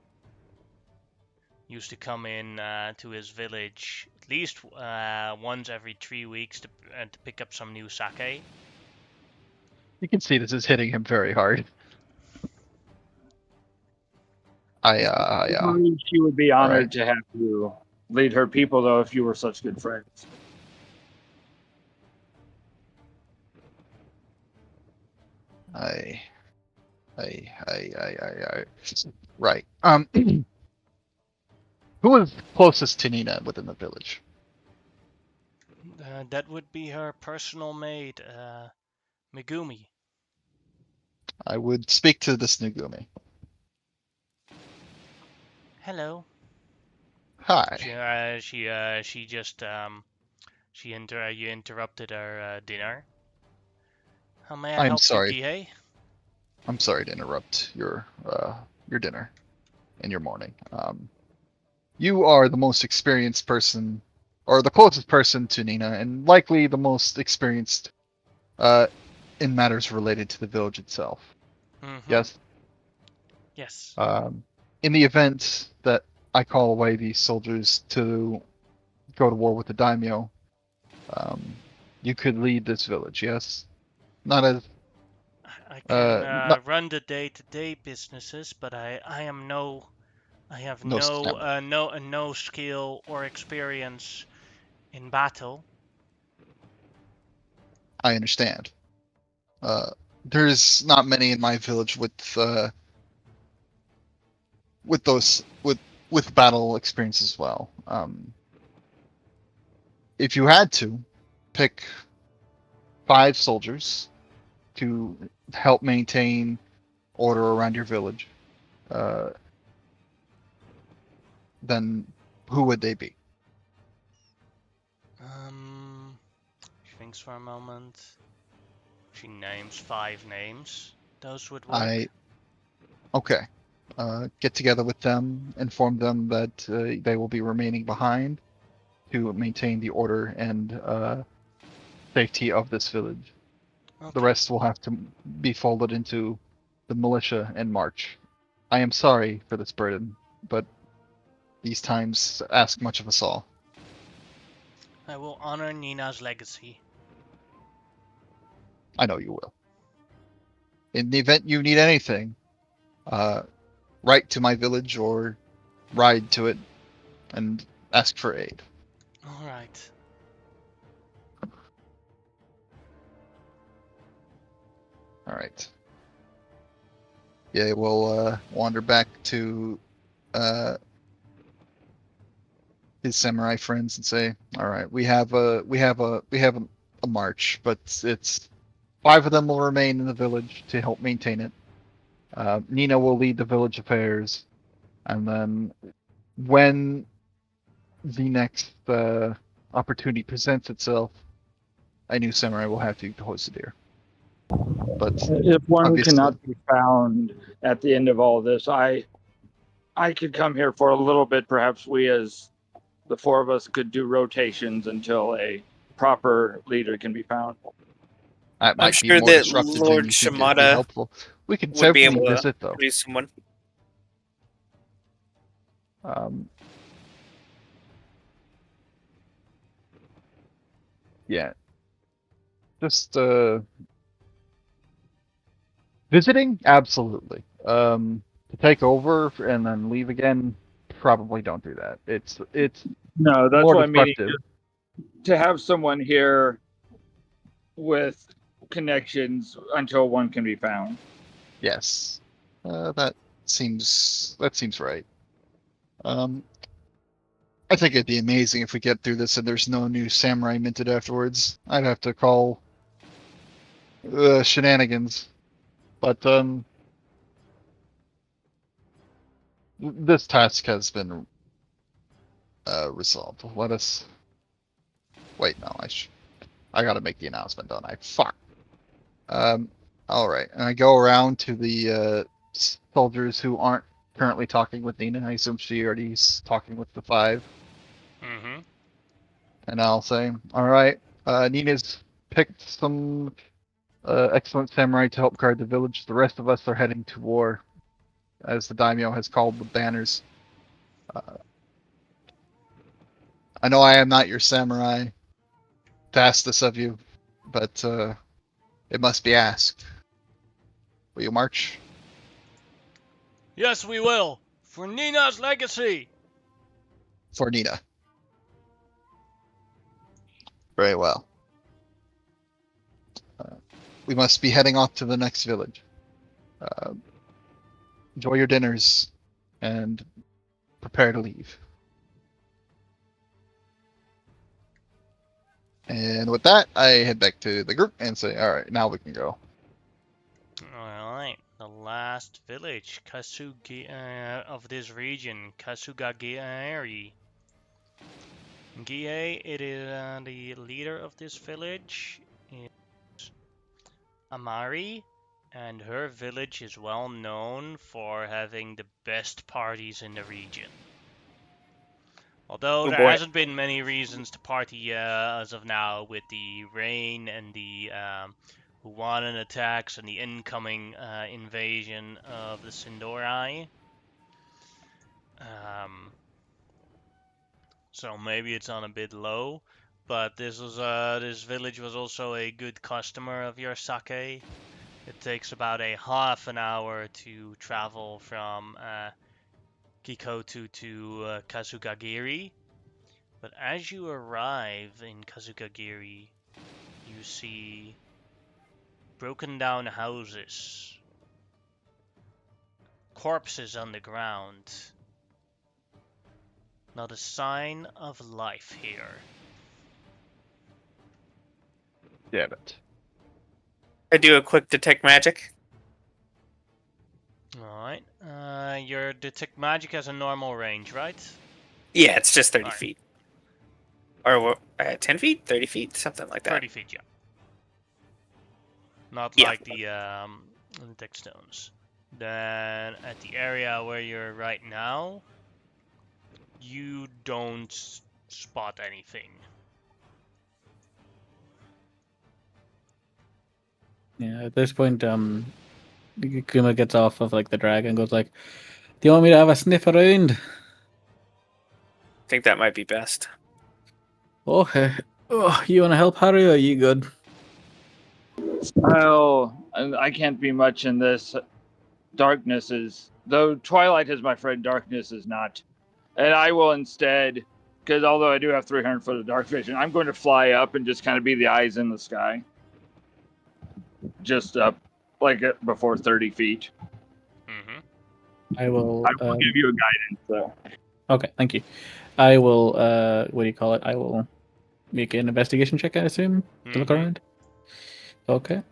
Used to come in to his village at least once every 3 weeks to pick up some new sake. You can see this is hitting him very hard. She would be honored to have you lead her people, though, if you were such good friends. Right. Who is closest to Nina within the village? That would be her personal maid, Megumi. I would speak to this Nagumi. Hello. Hi. She just you interrupted our dinner. How may I I'm help sorry. you, Gihei? I'm sorry to interrupt your dinner and your morning. You are the most experienced person, or the closest person to Nina, and likely the most experienced in matters related to the village itself. Mm-hmm. Yes. Yes. In the event that I call away these soldiers to go to war with the daimyo, you could lead this village. Yes. Not as I can not run the day-to-day businesses, but I have no stamina. no skill or experience in battle. I understand. There's not many in my village with those with battle experience as well. If you had to pick 5 soldiers to help maintain order around your village, uh, then who would they be? She thinks for a moment. She names 5 names. Those would work. Okay. Get together with them, inform them that they will be remaining behind to maintain the order and safety of this village. The Okay. rest will have to be folded into the militia and march. I am sorry for this burden, but these times ask much of us all. I will honor Nina's legacy. I know you will. In the event you need anything, write to my village or ride to it and ask for aid. All right. All right. Yeah, we'll wander back to his samurai friends and say, "All right, we have a march, but it's 5 of them will remain in the village to help maintain it. Nina will lead the village affairs, and then when the next opportunity presents itself, a new samurai will have to host a deer. But If one obviously, cannot be found at the end of all this, I could come here for a little bit. Perhaps we, as the 4 of us, could do rotations until a proper leader can be found. that I'm might be sure more that disruptive than Lord you think it'd be Shimada helpful. We can would be certainly able to visit, though. produce someone. Um, yeah, just visiting, absolutely. To take over and then leave again, probably don't do that. It's No, that's more what I'm meaning. disruptive. To have someone here with connections until one can be found. Yes, that seems right. I think it'd be amazing if we get through this and there's no new samurai minted afterwards. I'd have to call shenanigans. But this task has been resolved. Let us wait. No, I gotta make the announcement, don't I? Fuck. All right, and I go around to the soldiers who aren't currently talking with Nina. I assume she already's talking with the 5. Mm-hmm. And I'll say, all right, Nina's picked some excellent samurai to help guard the village. The rest of us are heading to war, as the daimyo has called the banners. I know I am not your samurai to ask this of you, but it must be asked. Will you march? Yes, we will. For Nina's legacy. For Nina. Very well. We must be heading off to the next village. Enjoy your dinners and prepare to leave. And with that, I head back to the group and say, all right, now we can go. Alright, the last village, Kasugi, of this region, Kasugagiri. Gie, it is the leader of this village is Amari, and her village is well known for having the best parties in the region. Although Oh there boy. hasn't been many reasons to party as of now with the rain and the Huanan attacks and the incoming invasion of the Sindorai. So maybe it's on a bit low, but this village was also a good customer of your sake. It takes about a half an hour to travel from Kikotu to Kazugagiri. But as you arrive in Kazugagiri, you see broken down houses, corpses on the ground. Not a sign of life here. Damn it. I do a quick detect magic. Alright. Your detect magic has a normal range, right? Yeah, it's just 30 Alright. feet. Or 10 feet? 30 feet? Something like that. 30 feet, yeah. Not Yeah. like the detect stones. Then at the area where you're right now, you don't spot anything. Yeah, at this point, Kuma gets off of like the dragon and goes like, "Do you want me to have a sniff around?" I think that might be best. Okay. Oh, you want to help Harry? Or are you good? Well, I can't be much in this. Darkness is, though Twilight is my friend, darkness is not. And I will instead, because although I do have 300 foot of dark vision, I'm going to fly up and just kind of be the eyes in the sky. Just up, like before 30 feet. Mm-hmm. I will. I will give you a guidance, though. Okay, thank you. I will. What do you call it? I will make an investigation check. I assume to look Mhm. around. Okay.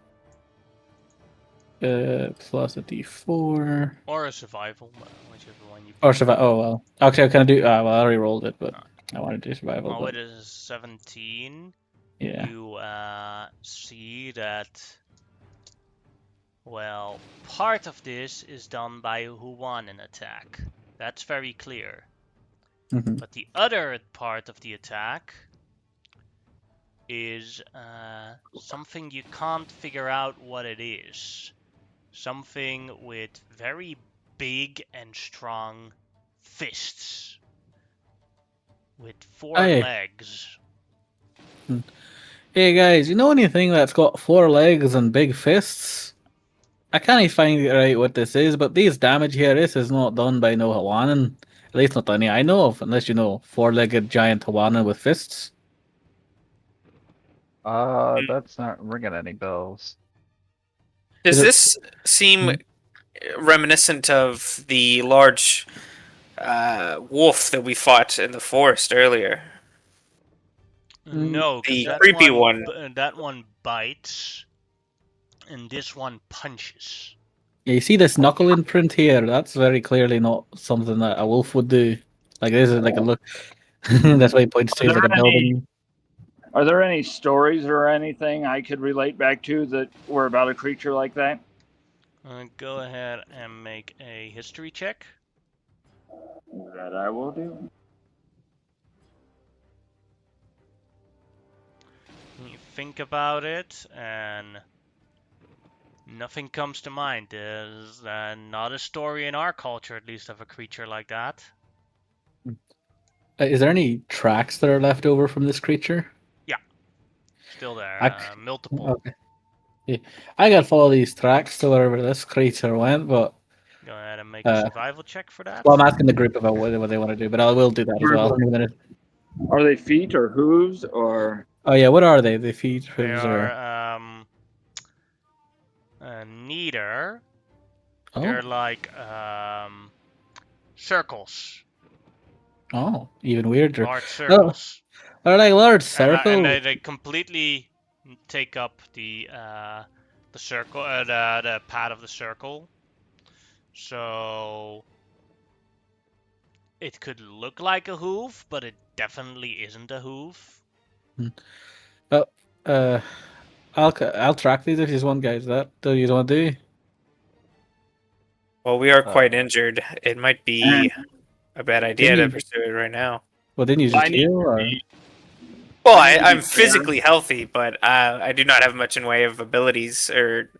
Plus a D4 Or a survival, whichever one you or prefer. survival. Oh well. Okay, can I do? Well, I already rolled it, but I want to do survival. Oh, But it is 17. yeah. You see that, well, part of this is done by a Huanan attack. That's very clear. Mhm. But the other part of the attack is something you can't figure out what it is. Something with very big and strong fists. With 4 Hey. legs. Hey guys, you know anything that's got 4 legs and big fists? I can't find it right what this is, but these damage here, this is not done by no Hawaiian. At least not any I know of, unless you know 4-legged giant Hawaiian with fists. That's not ringing any bells. Does Is it- this seem reminiscent of the large wolf that we fought in the forest earlier? No, because The creepy one. that one bites, and this one punches. Yeah, you see this knuckle imprint here? That's very clearly not something that a wolf would do. Like this is like a look. That's what he points to, is like a building. Are there any stories or anything I could relate back to that were about a creature like that? Go ahead and make a history check. That I will do. You think about it, and nothing comes to mind. There's not a story in our culture, at least, of a creature like that. Is there any tracks that are left over from this creature? Still there, I- multiple. Okay. Yeah. I gotta follow these tracks to wherever this creature went, but Go ahead and make a survival check for that. well, I'm asking the group about what they want to do, but I will do that as well. Are they feet or hooves or? Oh yeah, what are they? The feet, They hooves, or are neither. oh, They're like circles, even weirder. large circles. Are they large And circles? they completely take up the circle, the pad of the circle. So it could look like a hoof, but it definitely isn't a hoof. I'll track these if you want, guys. That do you want to do? Well, we are quite injured. It might be a bad idea Didn't to you- pursue it right now. Well, didn't you I just need heal? to Or... be- Well, I need to be I'm fair. physically healthy, but I do not have much in way of abilities or,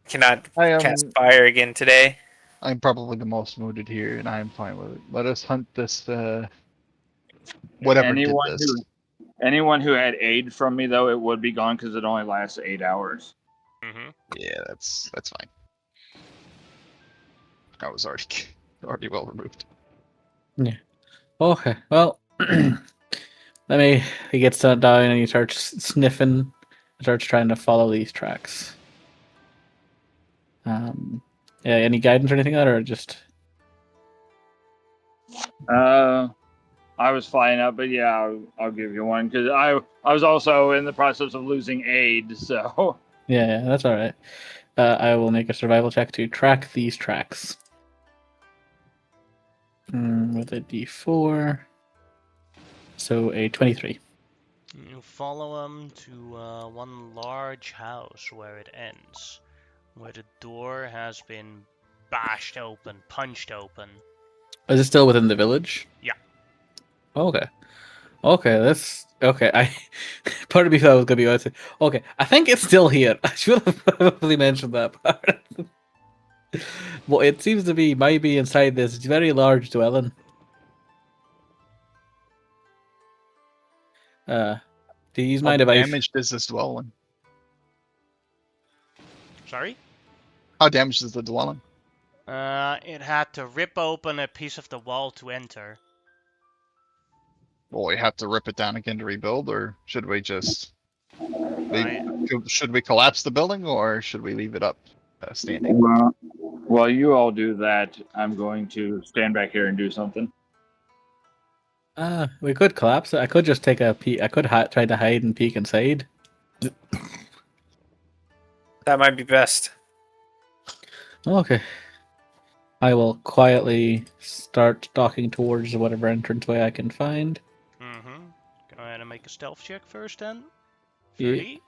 cannot I cast am. fire again today. I'm probably the most wounded here, and I am fine with it. Let us hunt this. Whatever did anyone this. anyone who had aid from me though, it would be gone because it only lasts 8 hours. Mm-hmm. Yeah, that's fine. I was already well removed. Okay, well, he gets down and he starts sniffing, starts trying to follow these tracks. Yeah, any guidance or anything like that, or just... I was flying up, but yeah, I'll give you one because I was also in the process of losing aid, so Yeah, that's all right. I will make a survival check to track these tracks. With a D4. So a 23. You follow them to one large house where it ends, where the door has been bashed open, punched open. Is it still within the village? Yeah. Okay. Okay, that's okay. I part of me thought it was gonna be honest. Okay, I think it's still here. I should have probably mentioned that part. Well, it seems to be maybe inside this very large dwelling. Do you mind How if I? damaged is this dwelling? Sorry? How damaged is the dwelling? It had to rip open a piece of the wall to enter. Well, we have to rip it down again to rebuild, or should we just I, should we collapse the building, or should we leave it up standing? well, while you all do that, I'm going to stand back here and do something. We could collapse it. I could just take a peek. I could try to hide and peek inside. That might be best. Okay. I will quietly start stalking towards whatever entranceway I can find. mm-hmm. Go ahead and make a stealth check first then. Yeah. 30.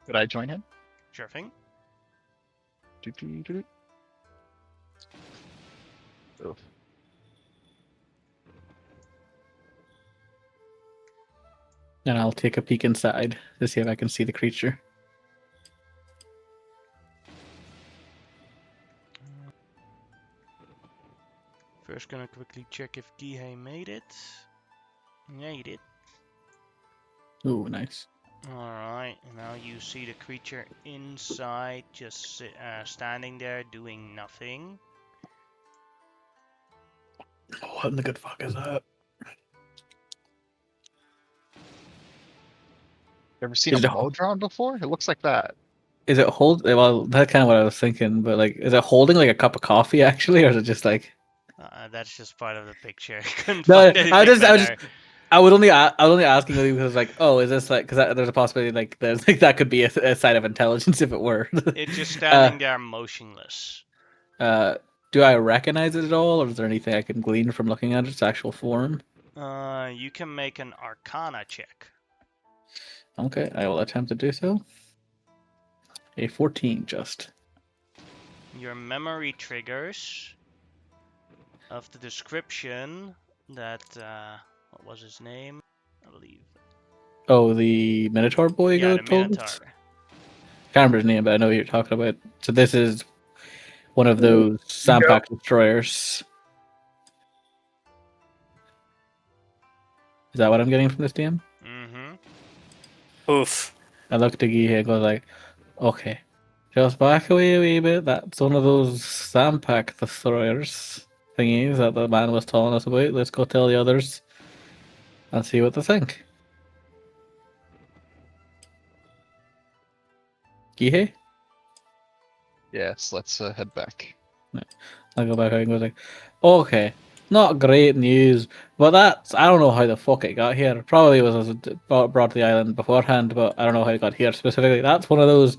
Could I join him? Sure thing. Oof. And I'll take a peek inside to see if I can see the creature. First gonna quickly check if Gihei made it. Yeah, he did. Ooh, nice. Alright, now you see the creature inside, just standing there doing nothing. What in the good fuck is that? Ever seen Is a it- Modron before? It looks like that. Is it hold? Well, that's kind of what I was thinking. But like, is it holding like a cup of coffee actually, or is it just like? That's just part of the picture. Couldn't No, find anything better. I was only asking because like, oh, is this like? Because there's a possibility like there's like that could be a sign of intelligence if it were. It's just standing there motionless. Do I recognize it at all, or is there anything I can glean from looking at its actual form? You can make an Arcana check. Okay, I will attempt to do so. A 14, just. Your memory triggers of the description that what was his name? I believe. Oh, the Minotaur boy. Yeah, the told? Minotaur. Can't remember his name, but I know what you're talking about. So this is one of those Sandpack destroyers. Is that what I'm getting from this DM? Mm-hmm. Oof. I look to Guy and go like, okay, just back away a wee bit. That's one of those Sandpack destroyers thingies that the man was telling us about. Let's go tell the others and see what they think. Guy? Yes, let's head back. I go back out and go like, okay, not great news, but that's, I don't know how the fuck it got here. Probably was brought to the island beforehand, but I don't know how it got here specifically. That's one of those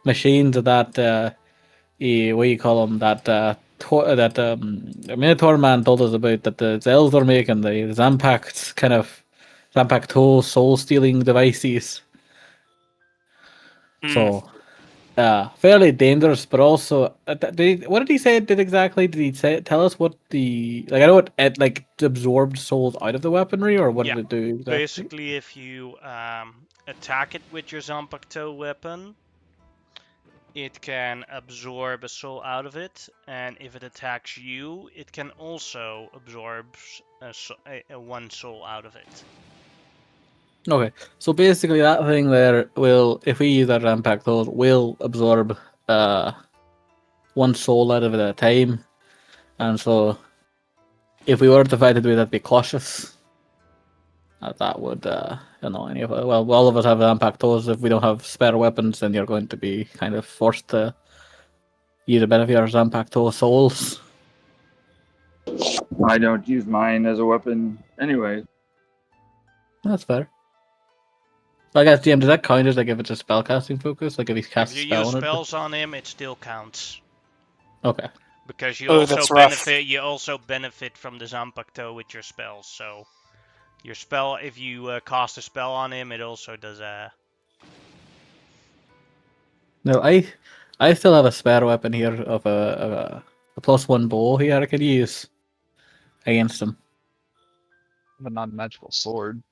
machines that, what do you call them, that Minotaur man told us about, that the Zells are making, the Zampak tool soul stealing devices. So fairly dangerous, but also what did he say it did exactly? Did he tell us what the like? I know it like absorbed souls out of the weaponry, or what Yeah, did it do exactly? Basically, if you attack it with your Zanpakuto weapon, it can absorb a soul out of it, and if it attacks you, it can also absorb one soul out of it. Okay, so basically that thing there will, if we use that impact those, will absorb one soul out of it at a time, and so if we were to fight it, we'd have to be cautious. That would annoy any of us. Well, all of us have impact those. If we don't have spare weapons, then you're going to be kind of forced to use a bit of your Zanpakuto souls. I don't use mine as a weapon anyway. That's fair. So I guess, DM, does that count as like if it's a spellcasting focus? Like if he's cast If a you spell use on it? spells on him, it still counts. Okay. Because you Oh, also that's rough. benefit from the Zanpakuto with your spells. So your spell, if you cast a spell on him, it also does No, I still have a spare weapon here of a +1 bow here I could use against him. A non-magical sword.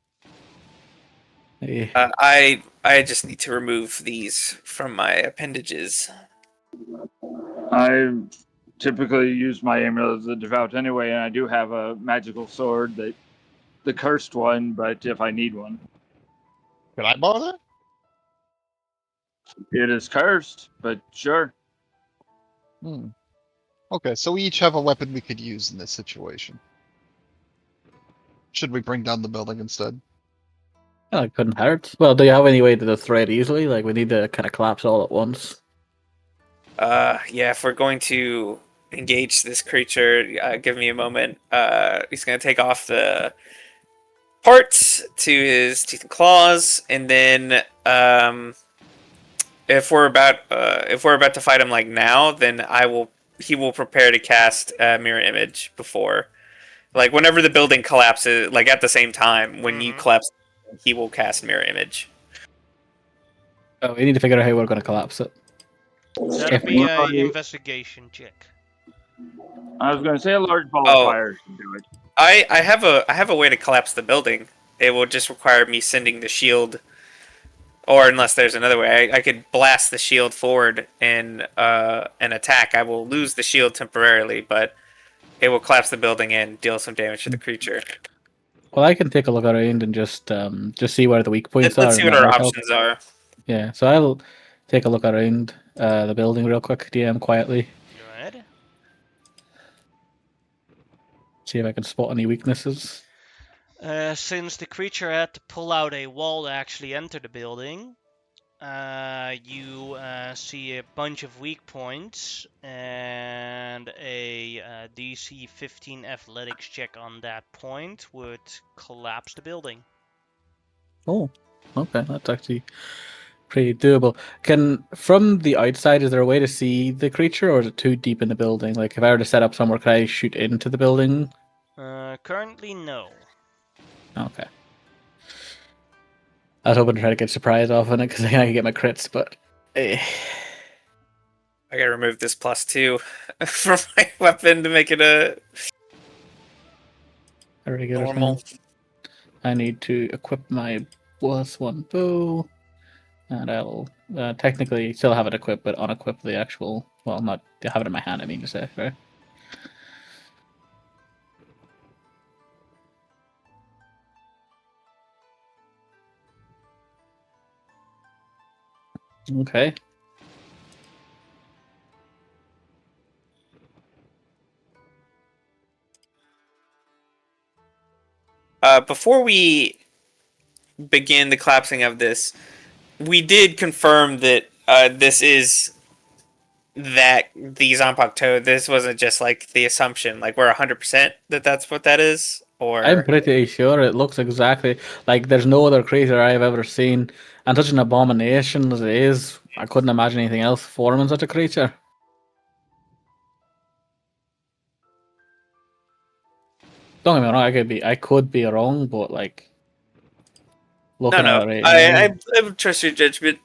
Eh, I just need to remove these from my appendages. I typically use my amulet as a devout anyway, and I do have a magical sword, the cursed one, but if I need one. Could I borrow that? It is cursed, but sure. Hmm. Okay, so we each have a weapon we could use in this situation. Should we bring down the building instead? it couldn't hurt. Well, do you have any way to destroy it easily? Like we need to kind of collapse all at once. Yeah, if we're going to engage this creature, give me a moment. He's gonna take off the parts to his teeth and claws, and then if we're about to fight him like now, then he will prepare to cast mirror image before, like whenever the building collapses, like at the same time when you collapse, he will cast mirror image. Oh, we need to figure out how we're going to collapse it. that'll If- be a investigation check. I was going to say a large ball Oh. of fire should do it. I have a way to collapse the building. It will just require me sending the shield, or unless there's another way, I could blast the shield forward in an attack. I will lose the shield temporarily, but it will collapse the building and deal some damage to the creature. Well, I can take a look around and just see where the weak points Let's are. see and what that our might help. options are. Yeah, so I'll take a look around the building real quick, DM, quietly. Go ahead. See if I can spot any weaknesses. Since the creature had to pull out a wall to actually enter the building, you see a bunch of weak points and a DC 15 athletics check on that point would collapse the building. Oh, okay, that's actually pretty doable. From the outside, is there a way to see the creature, or is it too deep in the building? Like, if I were to set up somewhere, could I shoot into the building? Currently, no. Okay. I was hoping to try to get surprise off on it because then I could get my crits, but I gotta remove this +2 from my weapon to make it a regular normal. thing. I need to equip my +1 bow, and I'll technically still have it equipped, but unequip the actual. Well, not have it in my hand. I mean to say, right? Okay. Before we begin the collapsing of this, we did confirm that this is that the Zanpakuto. This wasn't just like the assumption. Like we're 100% that that's what that is. Or I'm pretty sure it looks exactly like there's no other creature I've ever seen, and such an abomination as it is. I couldn't imagine anything else forming such a creature. Don't get me wrong, I could be wrong, but like looking at it right now, I trust your judgment.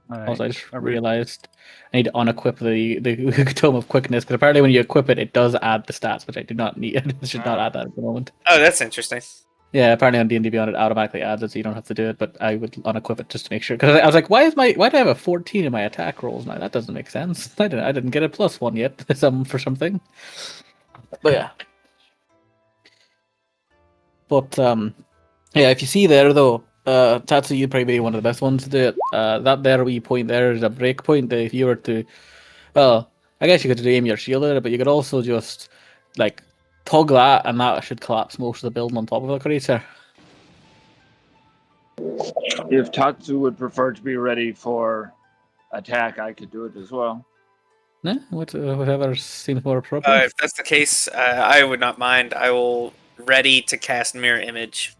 Also, I just I read- realized I need to unequip the Tome of Quickness, because apparently when you equip it, it does add the stats, which I do not need. It should not Ah. add that at the moment. Oh, that's interesting. Yeah, apparently on D&D Beyond it automatically adds it, so you don't have to do it. But I would unequip it just to make sure, because I was like, why do I have a 14 in my attack rolls now? That doesn't make sense. I didn't get a +1 yet for something. But yeah. But yeah, if you see there though, Tatsu, you'd probably be one of the best ones to do it. That there wee point there is a break point. That if you were to, well, I guess you could aim your shield at it, but you could also just like tug that, and that should collapse most of the building on top of the creature. If Tatsu would prefer to be ready for attack, I could do it as well. Yeah, whatever seems more appropriate. If that's the case, I would not mind. I will ready to cast Mirror Image.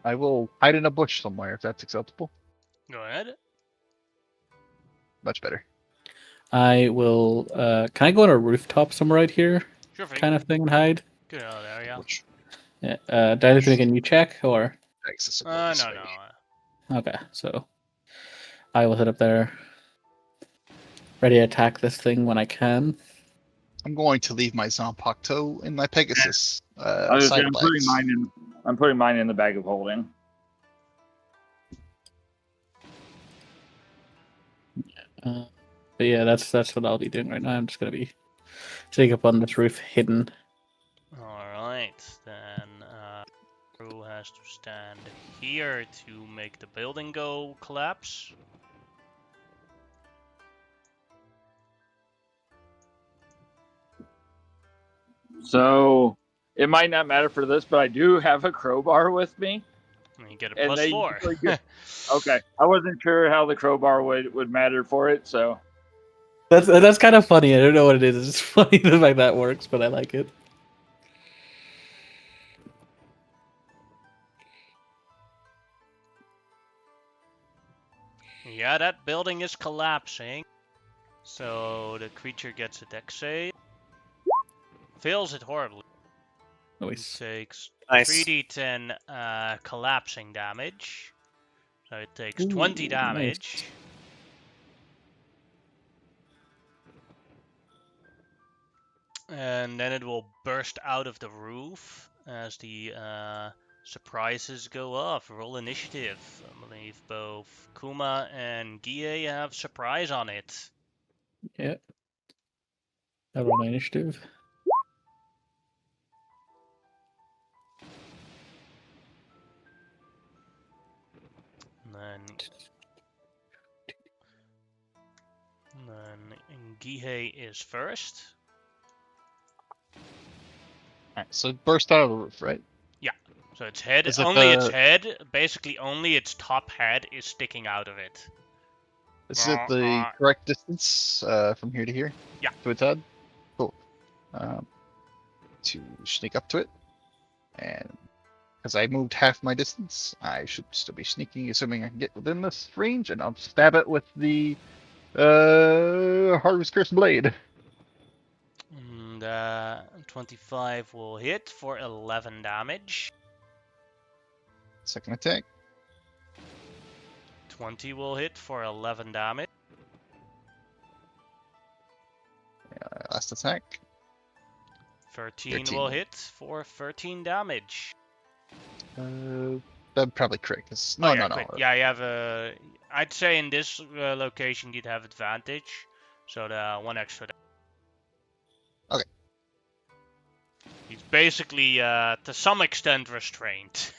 I will hide in a bush somewhere if that's acceptable. Go ahead. Much better. I will. Can I go on a rooftop somewhere right here, Sure thing. kind of thing, and hide? Get out of there, yeah. Which Yeah. Do I need to make a new check or? accessible No, this no. way. Okay, so I will hit up there. Ready to attack this thing when I can. I'm going to leave my Zanpakuto in my Pegasus. I was gonna say, Saddlebags. I'm putting mine in the bag of holding. But yeah, that's what I'll be doing right now. I'm just gonna be sitting up on this roof, hidden. Alright, then Crew has to stand here to make the building go collapse. So it might not matter for this, but I do have a crowbar with me. And you get a And plus they 4. usually get- Okay, I wasn't sure how the crowbar would matter for it, so That's kind of funny. I don't know what it is. It's just funny the fact that works, but I like it. Yeah, that building is collapsing. So the creature gets a dex save. Fails it horribly. Nice. Takes Nice. 3d10 collapsing damage. So it takes Ooh, 20 nice. damage. And then it will burst out of the roof as the surprises go off. Roll initiative. I believe both Kuma and Gie have surprise on it. Yeah. I roll my initiative. And then Gihei is first. Alright, so it burst out of the roof, right? So its head, Is it only its the- head, basically only its top head is sticking out of it. Is it the correct distance from here to here? Yeah. To its head? Cool. To sneak up to it. And because I moved half my distance, I should still be sneaking, assuming I can get within this range, and I'll stab it with the Harvest Curse Blade. And 25 will hit for 11 damage. Second attack. 20 will hit for 11 damage. Last attack. 13 13 will will- hit for 13 damage. That'd probably crit. No, Oh, yeah, no. quick. Yeah, you have a. I'd say in this location you'd have advantage, so the 1 extra. Okay. He's basically, to some extent, restrained.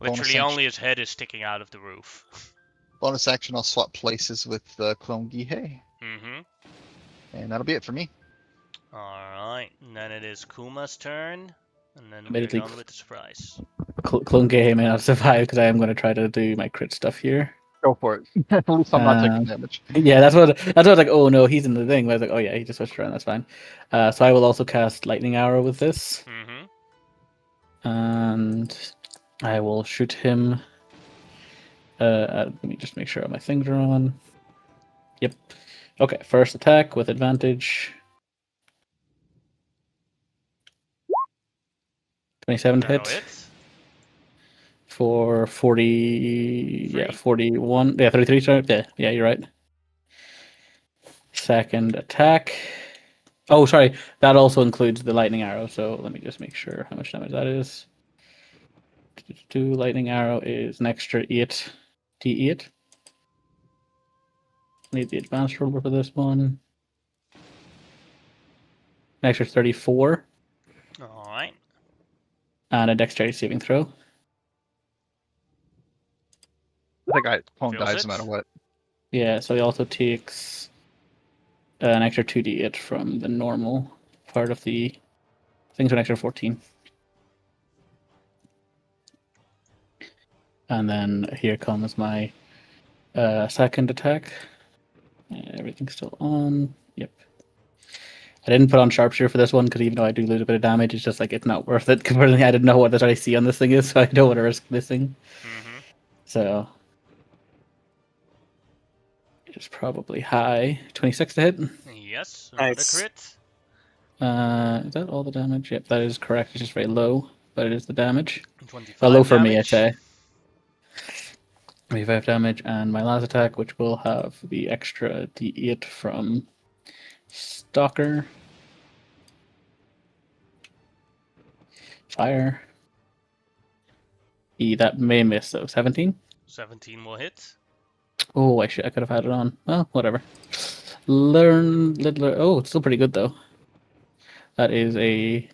Bonus Literally, action. only his head is sticking out of the roof. Bonus action, I'll swap places with Clone Gihei. Mm-hmm. And that'll be it for me. Alright, and then it is Kuma's turn, and then we're Immediately done with the surprise. Clone Gay may not survive because I am going to try to do my crit stuff here. Go for it. At least I'm not taking damage. Yeah, that's what I was like. Oh no, he's in the thing. But I was like, oh yeah, he just switched around. That's fine. So I will also cast Lightning Arrow with this, Mm-hmm. and I will shoot him. Let me just make sure all my things are on. Yep. Okay, first attack with advantage. 27 That'll hit. hit. for 40. Yeah, Three. 41. Yeah, 33. Sorry. Yeah, you're right. Second attack. Oh, sorry. That also includes the lightning arrow. So let me just make sure how much damage that is. Lightning arrow is an extra 8 d8. Need the advanced roller for this one. An extra 34. All right. And a dexterity saving throw. I think I clone Feels dies it. no matter what. Yeah, so he also takes an extra 2d8 from the normal part of the things, an extra 14. And then here comes my second attack. Everything's still on. Yep. I didn't put on sharpshooter for this one because even though I do lose a bit of damage, it's just like it's not worth it. Compared to I didn't know what the AC on this thing is, so I don't want to risk missing. Mm-hmm. So it's probably high. 26 to hit. Yes, another Nice. crit. Is that all the damage? Yep, that is correct. It's just very low, but it is the damage. 25 Well, low for damage. me, I'd say. 25 damage, and my last attack, which will have the extra d8 from Stalker. Fire. That may miss, though. 17? 17 will hit. Oh, I could have had it on. Well, whatever. Learn Littler. Oh, it's still pretty good, though. That is a.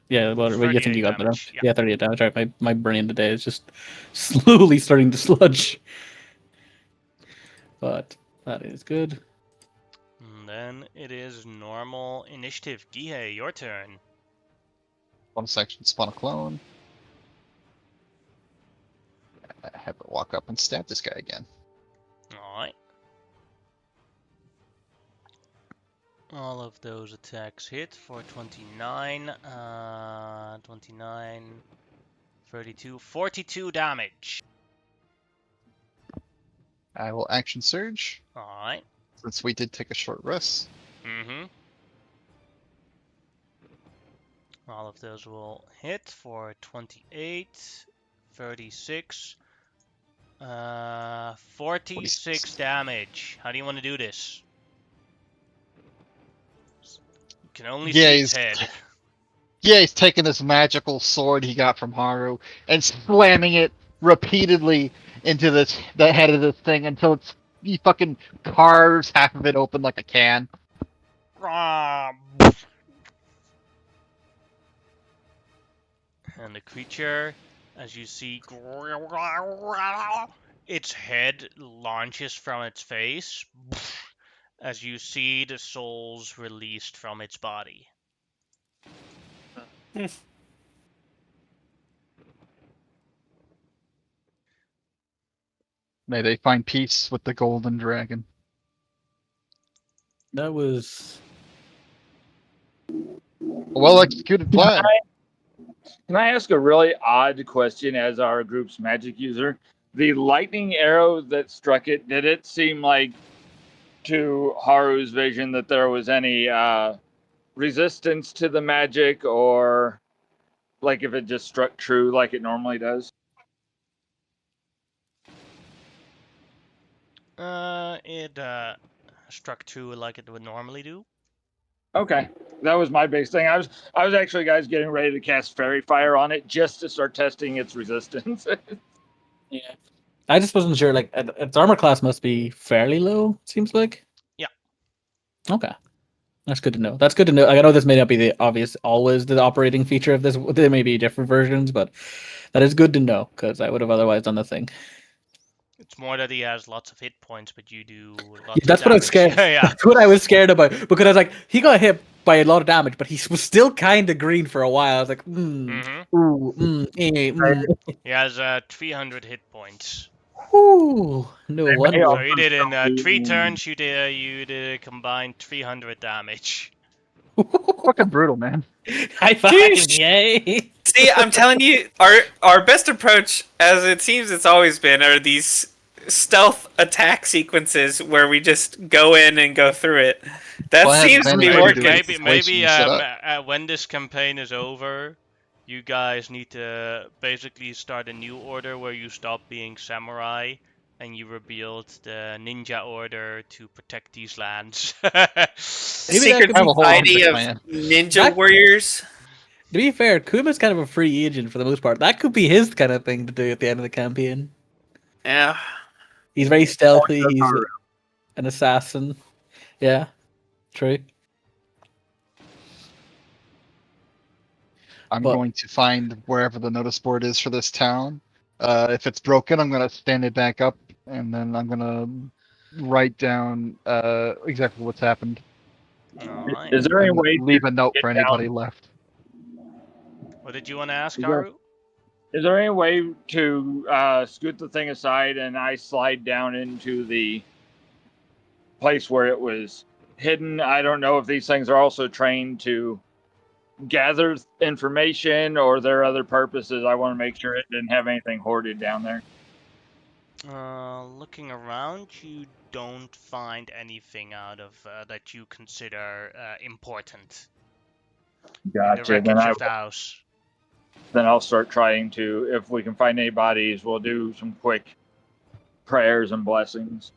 Yeah, well, you think 38 you got that? damage, yeah. Yeah, 38 damage. Right, my brain today is just slowly starting to sludge. But that is good. And then it is normal initiative. Gihei, your turn. One section, spawn a clone. Have it walk up and stab this guy again. Alright. All of those attacks hit for 29, 29, 32, 42 damage. I will action surge, Alright. since we did take a short rest. Mm-hmm. All of those will hit for 28, 36, 46 damage. How do you want to do this? You can only Yeah, see he's- its head. Yeah, he's taking this magical sword he got from Haru and slamming it repeatedly into the head of this thing until he fucking carves half of it open like a can. And the creature, as you see, its head launches from its face as you see the souls released from its body. May they find peace with the golden dragon. That was. A well executed plan. Can I ask a really odd question as our group's magic user? The lightning arrow that struck it, did it seem like to Haru's vision that there was any resistance to the magic, or like if it just struck true like it normally does? It struck true like it would normally do. Okay, that was my base thing. I was actually, guys, getting ready to cast Fairy Fire on it just to start testing its resistance. Yeah. I just wasn't sure. Like, its armor class must be fairly low, seems like. Yeah. Okay. That's good to know. That's good to know. Like, I know this may not be the obvious, always the operating feature of this. There may be different versions, but that is good to know because I would have otherwise done the thing. It's more that he has lots of hit points, but you do lots Yeah, of that's what I was damage. scared. Yeah. That's what I was scared about because I was like, he got hit by a lot of damage, but he was still kind of green for a while. I was like, Mm-hmm. ooh, He has 300 hit points. ooh. No They may wonder. So you did in also 3 do- turns. You did a combined 300 damage. Fucking brutal, man. High five! Sheesh. Yay! See, I'm telling you, our best approach, as it seems it's always been, are these stealth attack sequences where we just go in and go through it. That Well, I have seems to be advantage working. when you do it. Maybe Situation, shut when this campaign is over, You guys need to basically start a new order where you stop being samurai and you rebuild the ninja order to protect these lands. The Maybe that secret could Have be a whole society Insect of Man. ninja That- warriors. To be fair, Kuma's kind of a free agent for the most part. That could be his kind of thing to do at the end of the campaign. Yeah. He's very stealthy. that's He's Haru. an assassin. Yeah, true. I'm But- going to find wherever the notice board is for this town. If it's broken, I'm gonna stand it back up, and then I'm gonna write down exactly what's happened. Alright. Is there any And way leave a note get for down- anybody left. What did you want to ask, Is there- Haru? Is there any way to scoot the thing aside and I slide down into the place where it was hidden? I don't know if these things are also trained to gather information or there are other purposes. I want to make sure it didn't have anything hoarded down there. Looking around, you don't find anything out of that you consider important in the Gotcha. wreckage of the house. Then I'll start trying to, if we can find any bodies, we'll do some quick prayers and blessings.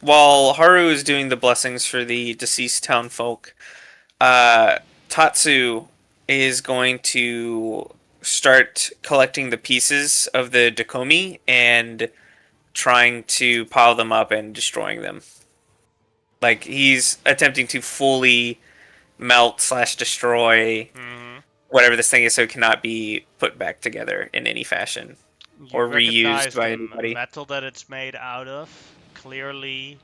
While Haru is doing the blessings for the deceased town folk, Tatsu is going to start collecting the pieces of the Dakomi and trying to pile them up and destroying them. Like, he's attempting to fully melt / destroy whatever this thing is so it cannot be put back together in any fashion. You Or recognize reused by the anybody. metal that it's made out of. Clearly,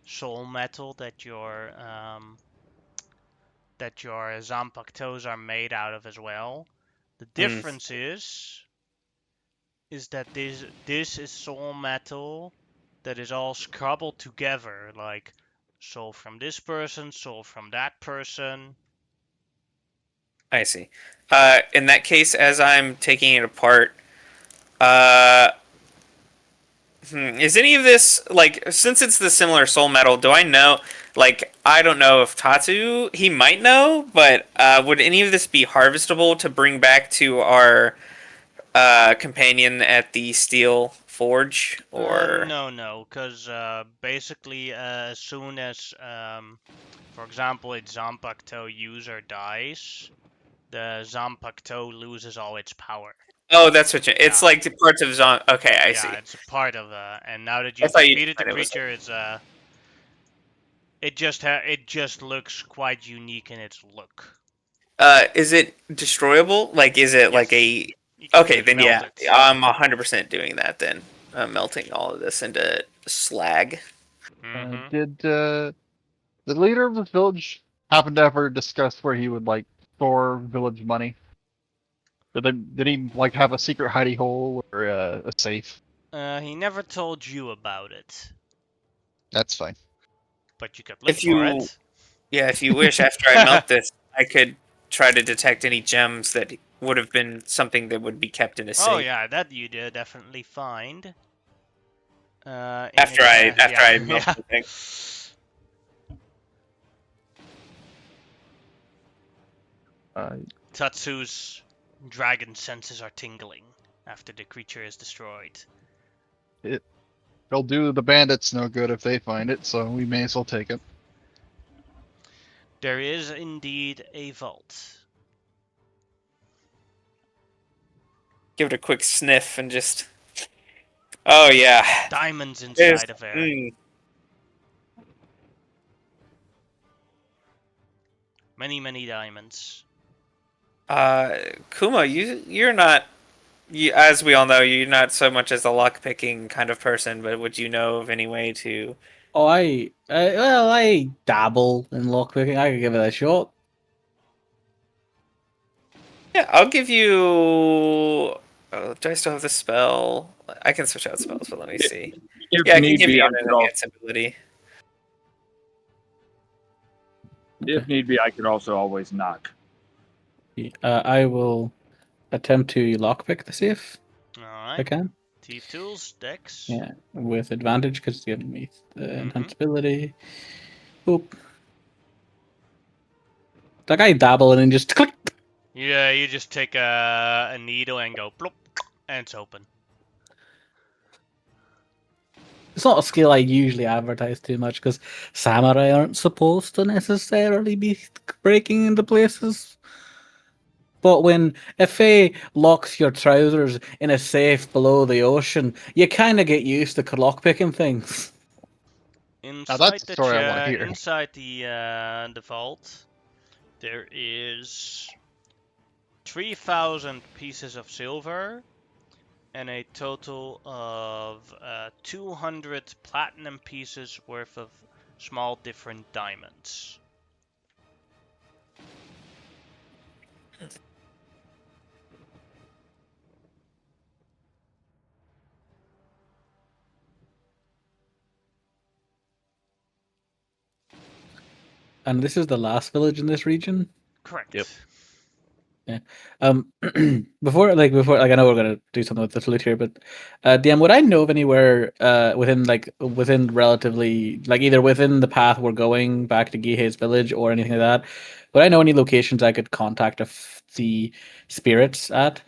soul metal that your Zanpakutos are made out of as well. The difference is that this is soul metal that is all scrabbled together, like soul from this person, soul from that person. I see. In that case, as I'm taking it apart, is any of this, like, since it's the similar soul metal, do I know, like, I don't know if Tatsu, he might know, but would any of this be harvestable to bring back to our companion at the steel forge? Or No, because basically as soon as, for example, a Zanpakuto user dies, the Zanpakuto loses all its power. Oh, that's what it's Yeah. like the parts of Zon. Okay, I see. Yeah, it's a part of and now that I you've thought you defeated the said it was- creature, it's it just looks quite unique in its look. Is it destroyable? Like, is it like a? You can Okay, just then melt yeah, it. I'm 100% doing that then. Melting all of this into slag. Did the leader of this village happen to ever discuss where he would like store village money? Did he like have a secret hidey hole or a safe? He never told you about it, That's fine. but you could look If for you- it. Yeah, if you wish, after I melt this, I could try to detect any gems that would have been something that would be kept in a safe. Oh yeah, that you did definitely find. After I melt the thing. Tatsu's dragon senses are tingling after the creature is destroyed. It'll do the bandits no good if they find it, so we may as well take it. There is indeed a vault. Give it a quick sniff and just. Oh yeah. Diamonds There's- inside of there. Many diamonds. Kuma, you're not. As we all know, you're not so much as a lock picking kind of person. But would you know of any way to? Oh, I dabble in lockpicking. I could give it a shot. Yeah, I'll give you. Oh, do I still have the spell? I can switch out spells, but let me see. If Yeah, I can need give be, you I an could al- enhanced ability. if need be, I could also always knock. I will attempt to lockpick the safe if I Alright. can. Thief tools, dex. Yeah, with advantage because it's giving me the Mhm. enhanced ability. Oop. Like I dabble and then just click. Yeah, you just take a needle and go plop, and it's open. It's not a skill I usually advertise too much because samurai aren't supposed to necessarily be breaking into places. But when if Faye locks your trousers in a safe below the ocean, you kind of get used to lockpicking things. Inside that's the the story I wanna hear. inside the vault, there is 3,000 pieces of silver and a total of 200 platinum pieces worth of small different diamonds. And this is the last village in this region. Correct. Yep. Yeah. Before I know we're gonna do something with this loot here, but DM, would I know of anywhere within relatively either within the path we're going back to Gihei's village or anything like that? Would I know any locations I could contact the spirits at?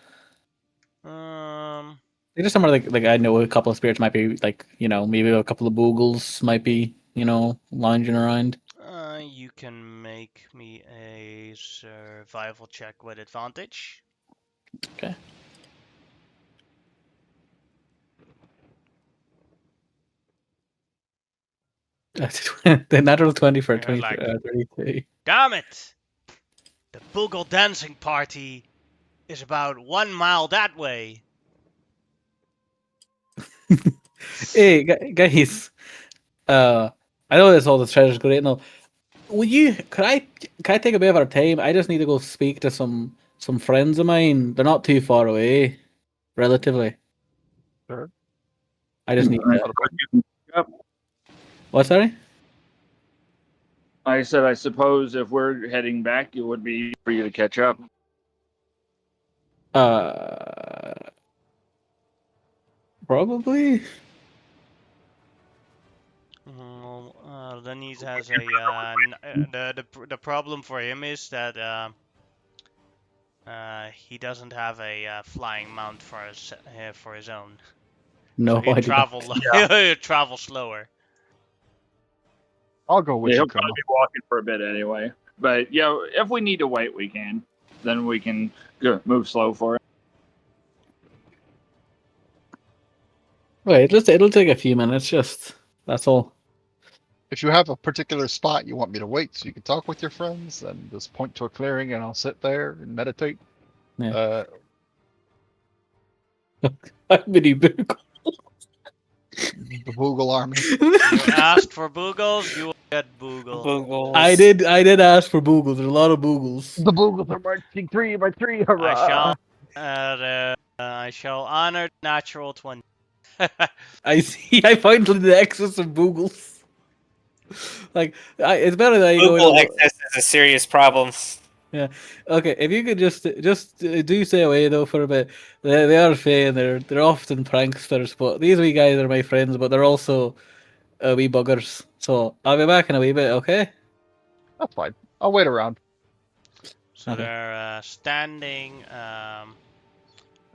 Just somewhere like I know a couple of spirits might be maybe a couple of boogles might be lounging around. You can make me a survival check with advantage. Okay. The natural 20 for I was like, 32. damn it! The Boogle dancing party is about 1 mile that way. Hey guys, I know this all the treasure's great and all. Could I take a bit of our time? I just need to go speak to some friends of mine. They're not too far away, relatively. Sure. I just need to. Yep. What, sorry? I said, I suppose if we're heading back, it would be for you to catch up. Probably. Denise has a the problem for him is that he doesn't have a flying mount for his own. No, So he'll I do not. travel he'll travel slower. I'll go with Yeah, you, he'll probably Kuma. be walking for a bit anyway. But yeah, if we need to wait, we can. Then we can go, move slow for it. Wait, it'll take a few minutes. Just that's all. If you have a particular spot you want me to wait so you can talk with your friends, then just point to a clearing and I'll sit there and meditate. Yeah. How many boogles? The Boogle army. You asked for boogles, you will get boogles. Boogles. I did ask for boogles. There's a lot of boogles. The Boogles are marching 3 by 3. Hurrah! I shall honor natural 20. I see. I found the excess of boogles. It's better that you go Google in. excess is a serious problem. Yeah. Okay. If you could just do stay away though for a bit. They are Fae and they're often pranksters, but these wee guys are my friends, but they're also wee buggers. So I'll be back in a wee bit. Okay. That's fine. I'll wait around. So Okay. they're standing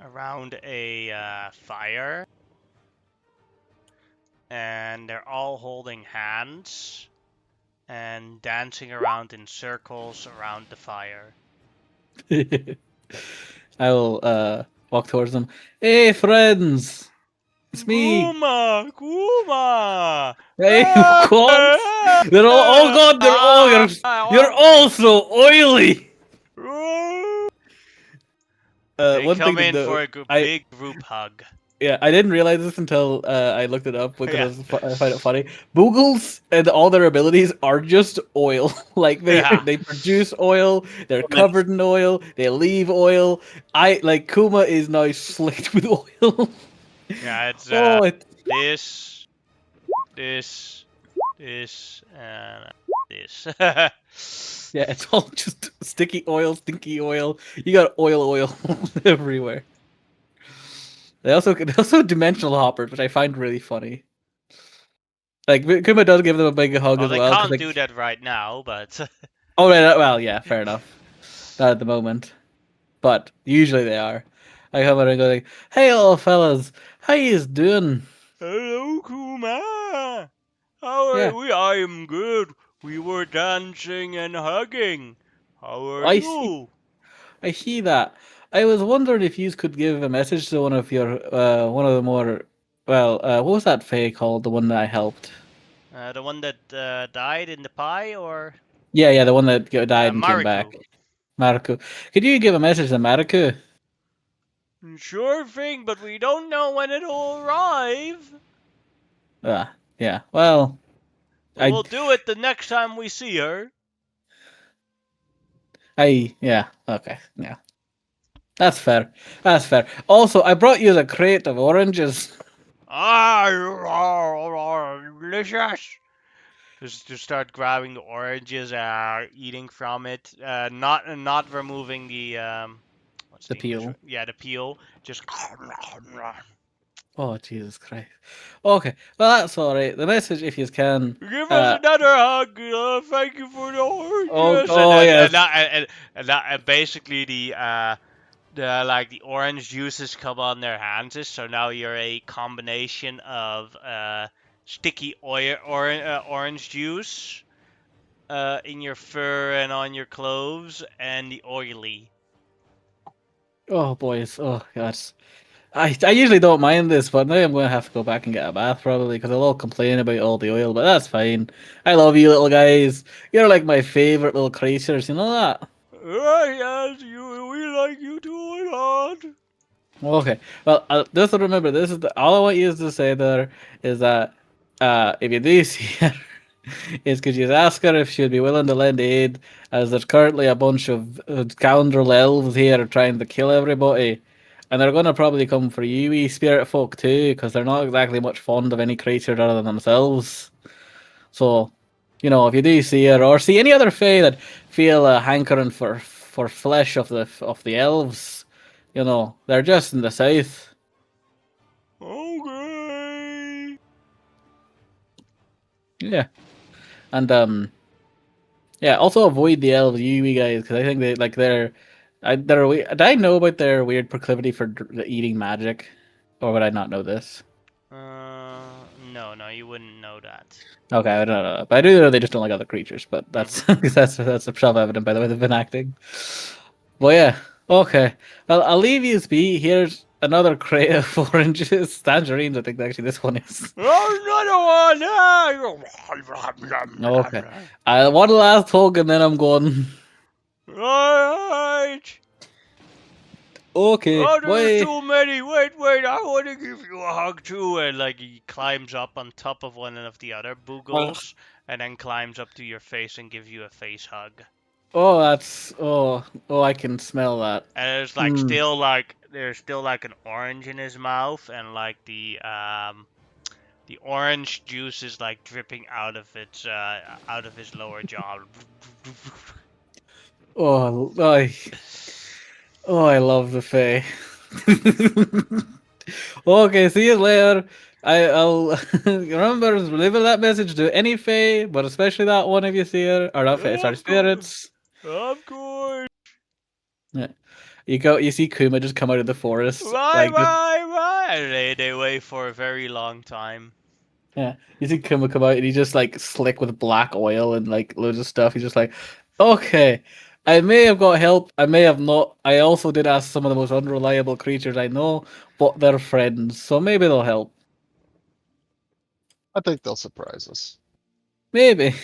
around a fire, and they're all holding hands and dancing around in circles around the fire. I will walk towards them. Hey friends, it's me. Kuma! Hey, what? They're all. Oh God, they're all. You're all so oily. They One come thing in that for a big group hug. Yeah, I didn't realize this until I looked it up because Yeah. I find it funny. Boogles and all their abilities are just oil. Yeah. They produce oil. They're covered in oil. They leave oil. Kuma is now slicked with oil. Yeah, it's this, and this. Yeah, it's all just sticky oil, stinky oil. You got oil everywhere. They also dimensional hoppers, which I find really funny. Kuma does give them a big hug Well, as they well. can't do that right now, but Oh right, well yeah, fair enough. Not at the moment. but usually they are. I come in and go like, "Hey, little fellas, how yous doing?" Hello, Kuma. How are Yeah, we? I am good. We were dancing and hugging. How are I see. you? I see that. I was wondering if you could give a message to one of the more, well, what was that fae called? The one that I helped. The one that died in the pie, or Yeah, the one that died and came back. Mariku? Mariku. Could you give a message to Mariku? Sure thing, but we don't know when it'll arrive. Yeah. Well, But I, we'll do it the next time we see her. yeah. Okay, yeah. That's fair. That's fair. Also, I brought you the crate of oranges. Ah, delicious. Just start grabbing the oranges, eating from it, not removing the what's The the English? peel. Yeah, the peel. Just Oh, Jesus Christ. Okay, well, that's alright. The message, if you can. give us another hug. Thank you for the oranges, and then Yes. and basically the orange juices come on their hands. So now you're a combination of sticky orange juice in your fur and on your clothes, and the oily. Oh, boys. Oh, God. I usually don't mind this, but now I'm going to have to go back and get a bath probably because I'll all complain about all the oil, but that's fine. I love you little guys. You're like my favorite little creatures, you know that? Yes, we like you too a lot. Okay. Well, just remember, this is all I want you to say there is that if you do see her, is could you ask her if she'd be willing to lend aid, as there's currently a bunch of scoundrel elves here trying to kill everybody. And they're going to probably come for you, wee spirit folk, too, because they're not exactly much fond of any creature other than themselves. So, if you do see her, or see any other fae that feel a hankering for flesh of the elves, they're just in the south. Okay. Yeah, and yeah. Also avoid the elves, you wee guys, because I think did I know about their weird proclivity for eating magic, or would I not know this? No, you wouldn't know that. Okay, I don't know, but I do know they just don't like other creatures. But that's Mhm. that's self-evident by the way they've been acting. Well, yeah. Okay. Well, I'll leave you be. Here's another crate of oranges, tangerines. I think actually this one is. Oh, Okay. another one. I one last hug and then I'm going. Alright. Okay. Oh, there's Bye. too many. Wait. I want to give you a hug too. And he climbs up on top of one of the other boogles, and then climbs up to your face and gives you a face hug. Oh, that's I can smell that. And there's Mm. still like an orange in his mouth, and the orange juice is like dripping out of his lower jaw. Oh, I love the Fae. Okay, see you later. I'll remember deliver that message to any Fae, but especially that one if you see her or not Fae, sorry, Of course. spirits. Of course. Yeah. You see Kuma just come out of the forest, Bye, like just bye, bye. And they wait for a very long time. yeah. You see Kuma come out and he's just like slick with black oil and like loads of stuff. He's just like, okay, I may have got help, I may have not. I also did ask some of the most unreliable creatures I know, but they're friends, so maybe they'll help. I think they'll surprise us. Maybe.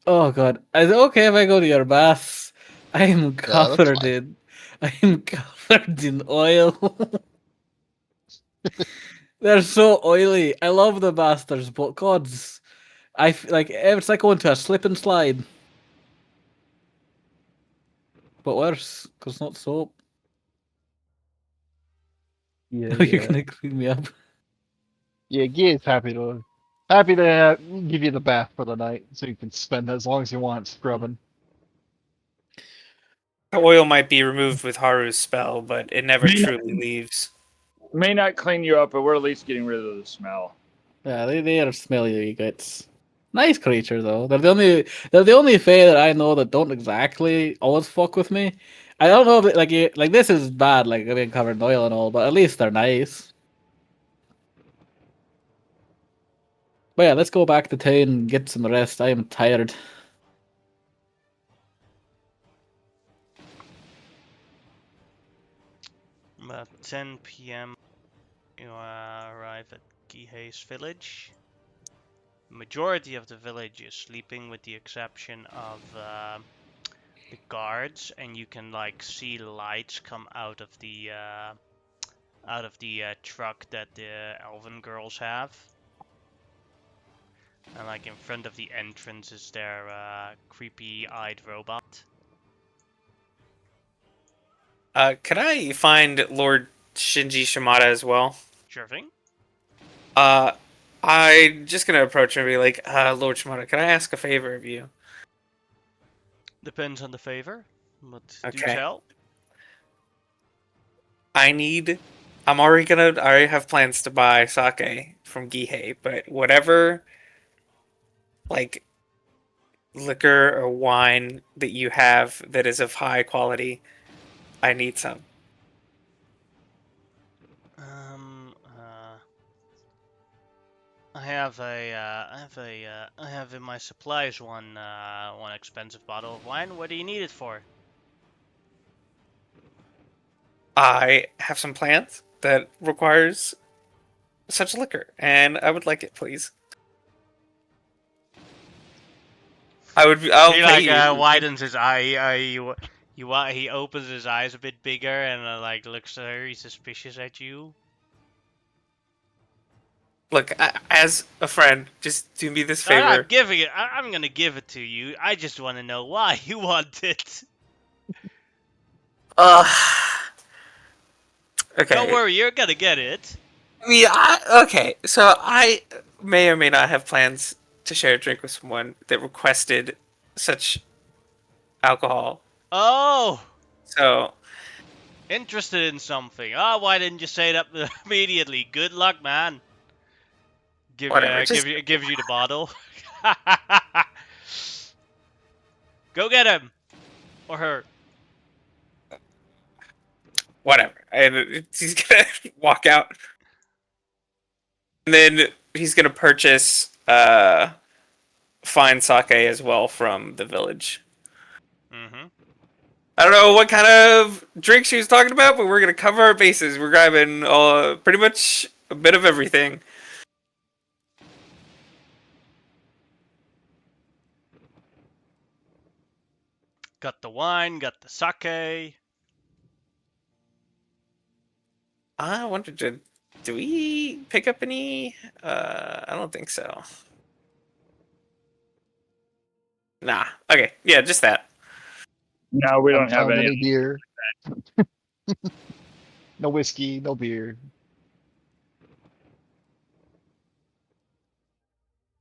Oh god. Is it okay if I go to your baths? I am Yeah, that's covered fine. in I am covered in oil. They're so oily. I love the bastards, but gods, like it's like going to a slip and slide, but worse because it's not soap. Yeah, Oh, you're yeah. gonna clean me up. Yeah, Gear's happy to give you the bath for the night, so you can spend as long as you want scrubbing. The oil might be removed with Haru's spell, but it never May not- truly leaves. May not clean you up, but we're at least getting rid of the smell. Yeah, they are smelly guts. Nice creature though. They're the only fae that I know that don't exactly always fuck with me. I don't know if like this is bad, like being covered in oil and all, but at least they're nice. But yeah, let's go back to town and get some rest. I am tired. About 10 p.m. you arrive at Gihei's village. Majority of the village is sleeping with the exception of the guards, and you can like see lights come out of the truck that the elven girls have. And like in front of the entrance is their creepy-eyed robot. Could I find Lord Shinji Shimada as well? Sure thing. I'm just gonna approach him and be like, Lord Shimada, can I ask a favor of you? Depends on the favor, but do Okay. tell. I already have plans to buy sake from Gihei, but whatever, like, liquor or wine that you have that is of high quality, I need some. I have in my supplies one expensive bottle of wine. What do you need it for? I have some plans that requires such liquor, and I would like it, please. I'll He pay like you. widens his eye. He opens his eyes a bit bigger and like looks very suspicious at you. Look, as a friend, just do me this I'm favor. not giving it. I'm gonna give it to you. I just want to know why you want it. Okay. Don't worry, you're gonna get it. Yeah, okay. So I may or may not have plans to share a drink with someone that requested such alcohol. Oh, So, interested in something. Oh, why didn't you say that immediately? Good luck, man. whatever. Just Gives you the bottle. Go get him or her. whatever. And he's gonna walk out. And then he's gonna purchase fine sake as well from the village. Mm-hmm. I don't know what kind of drink she was talking about, but we're gonna cover our bases. We're grabbing pretty much a bit of everything. Got the wine, got the sake. I wanted to. Do we pick up any? I don't think so. Nah. Okay. Yeah, just that. No, we don't Haven't have found any. beer. No whiskey, no beer.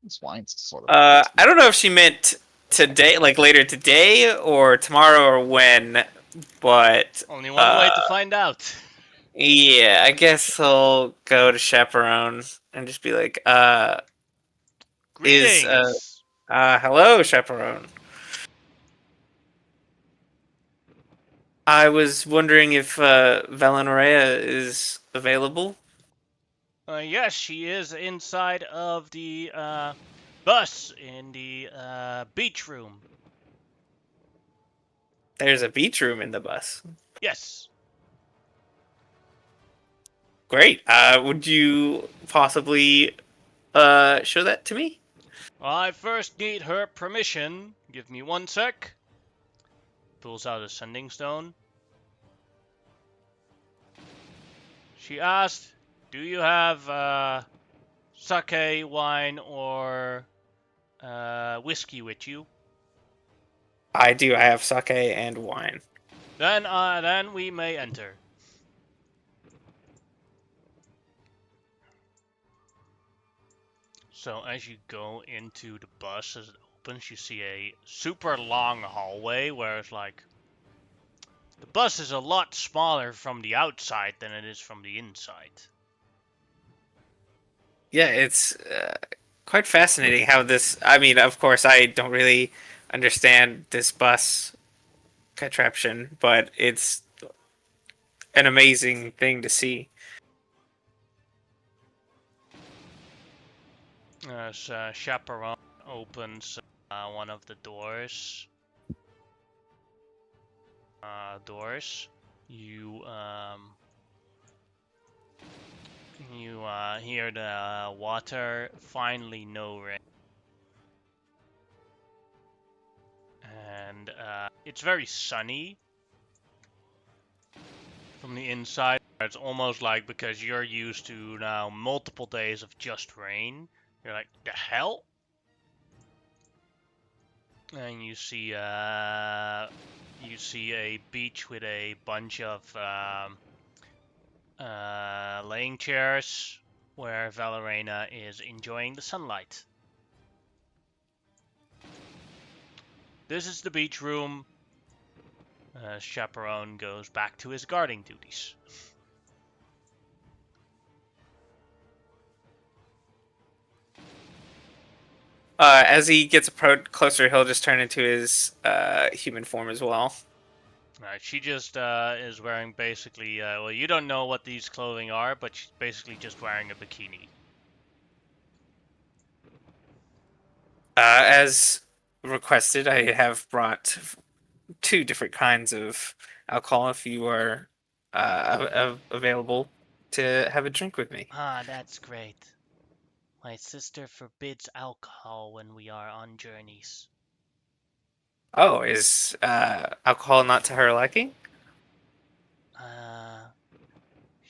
This wine's sort of. I don't know if she meant today, like later today, or tomorrow, or when. But Only one way to find out. yeah, I guess I'll go to Chaperone and just be like, Greetings. hello, Chaperone. I was wondering if Valenorea is available. Yes, she is inside of the bus in the beach room. There's a beach room in the bus. Yes. Great. Would you possibly show that to me? I first need her permission. Give me 1 sec. Pulls out a sending stone. She asked, do you have sake, wine, or whiskey with you? I do. I have sake and wine. Then we may enter. So as you go into the bus, as it opens, you see a super long hallway where it's like the bus is a lot smaller from the outside than it is from the inside. Yeah, it's quite fascinating how this. I mean, of course, I don't really understand this bus contraption, but it's an amazing thing to see. As Chaperone opens one of the doors, you hear the water finally no rain, and it's very sunny from the inside. It's almost like, because you're used to now multiple days of just rain, you're like, the hell? And you see a beach with a bunch of laying chairs where Valerena is enjoying the sunlight. This is the beach room. Chaperone goes back to his guarding duties. As he gets closer, he'll just turn into his human form as well. Alright, she just is wearing basically, well, you don't know what these clothing are, but she's basically just wearing a bikini. As requested, I have brought 2 different kinds of alcohol if you are available to have a drink with me. Ah, that's great. My sister forbids alcohol when we are on journeys. Oh, is alcohol not to her liking?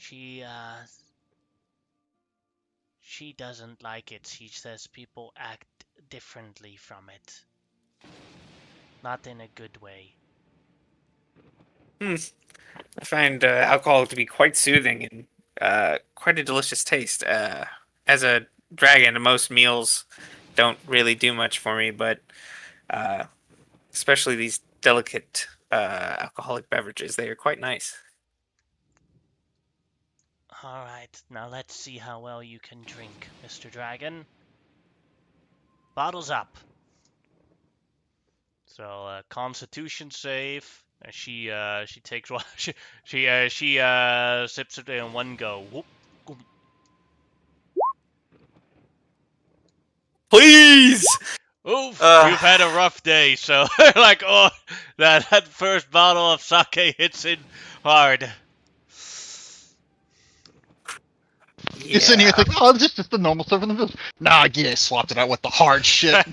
She doesn't like it. She says people act differently from it. Not in a good way. I find alcohol to be quite soothing and quite a delicious taste. As a dragon, most meals don't really do much for me, but especially these delicate alcoholic beverages, they are quite nice. Alright, now let's see how well you can drink, Mr. Dragon. Bottles up. So, Constitution save. She takes one. She sips it in one go. Whoop. Please. Oof, you've had a rough day, so like, oh, that first bottle of sake hits in hard. You're sitting here thinking, oh, this is just the normal stuff in the village. Nah, yeah, swapped it out with the hard shit.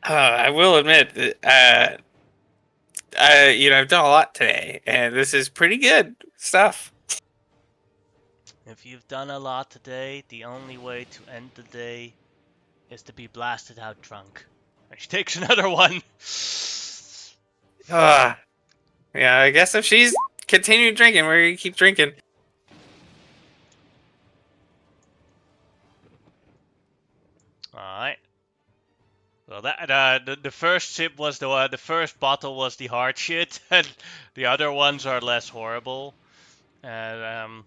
I will admit that I've done a lot today, and this is pretty good stuff. If you've done a lot today, the only way to end the day is to be blasted out drunk. And she takes another one. Yeah, I guess if she's continuing drinking, we're gonna keep drinking. Alright. Well, that the first sip was the first bottle was the hard shit, and the other ones are less horrible. And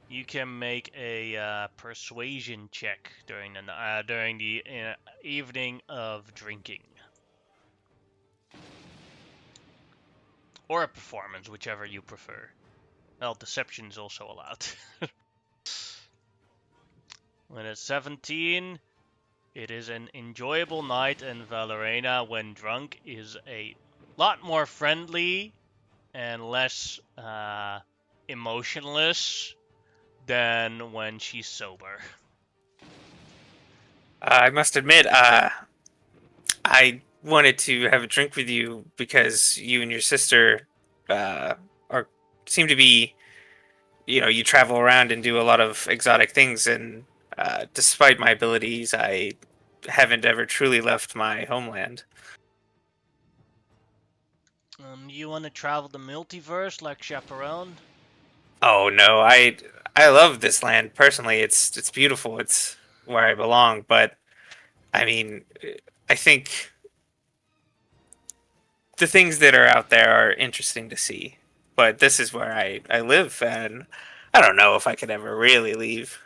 you can make a persuasion check during the evening of drinking, or a performance, whichever you prefer. Well, deception is also allowed. When it's 17. It is an enjoyable night, and Valerena, when drunk, is a lot more friendly and less emotionless than when she's sober. I must admit, I wanted to have a drink with you because you and your sister seem to be, you travel around and do a lot of exotic things, and despite my abilities, I haven't ever truly left my homeland. You want to travel the multiverse like Chaperone? Oh no, I love this land personally. It's beautiful. It's where I belong. But I mean, I think the things that are out there are interesting to see. But this is where I live, and I don't know if I could ever really leave.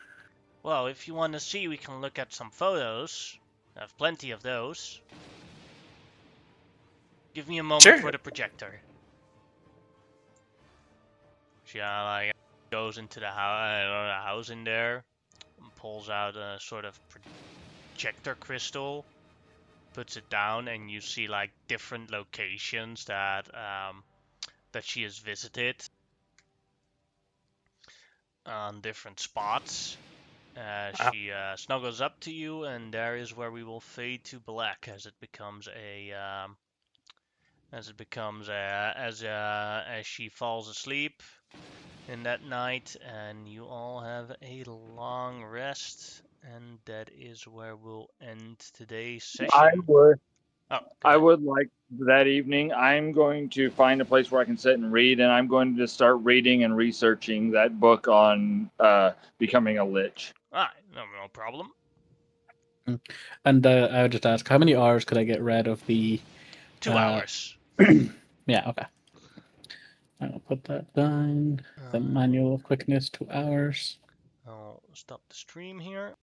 Well, if you want to see, we can look at some photos. I have plenty of those. Give me a moment Sure. for the projector. She like goes into the house in there and pulls out a sort of projector crystal, puts it down, and you see like different locations that that she has visited on different spots. She snuggles up to you, and there is where we will fade to black as it becomes as she falls asleep in that night, and you all have a long rest, and that is where we'll end today's I session. would. Oh, go I ahead. would like that evening. I'm going to find a place where I can sit and read, and I'm going to just start reading and researching that book on becoming a lich. Alright, no problem. And I would just ask, how many hours could I get rid of the? 2 Uh, hours. Yeah, okay. I'll put that down. The manual of quickness, 2 hours. I'll stop the stream here.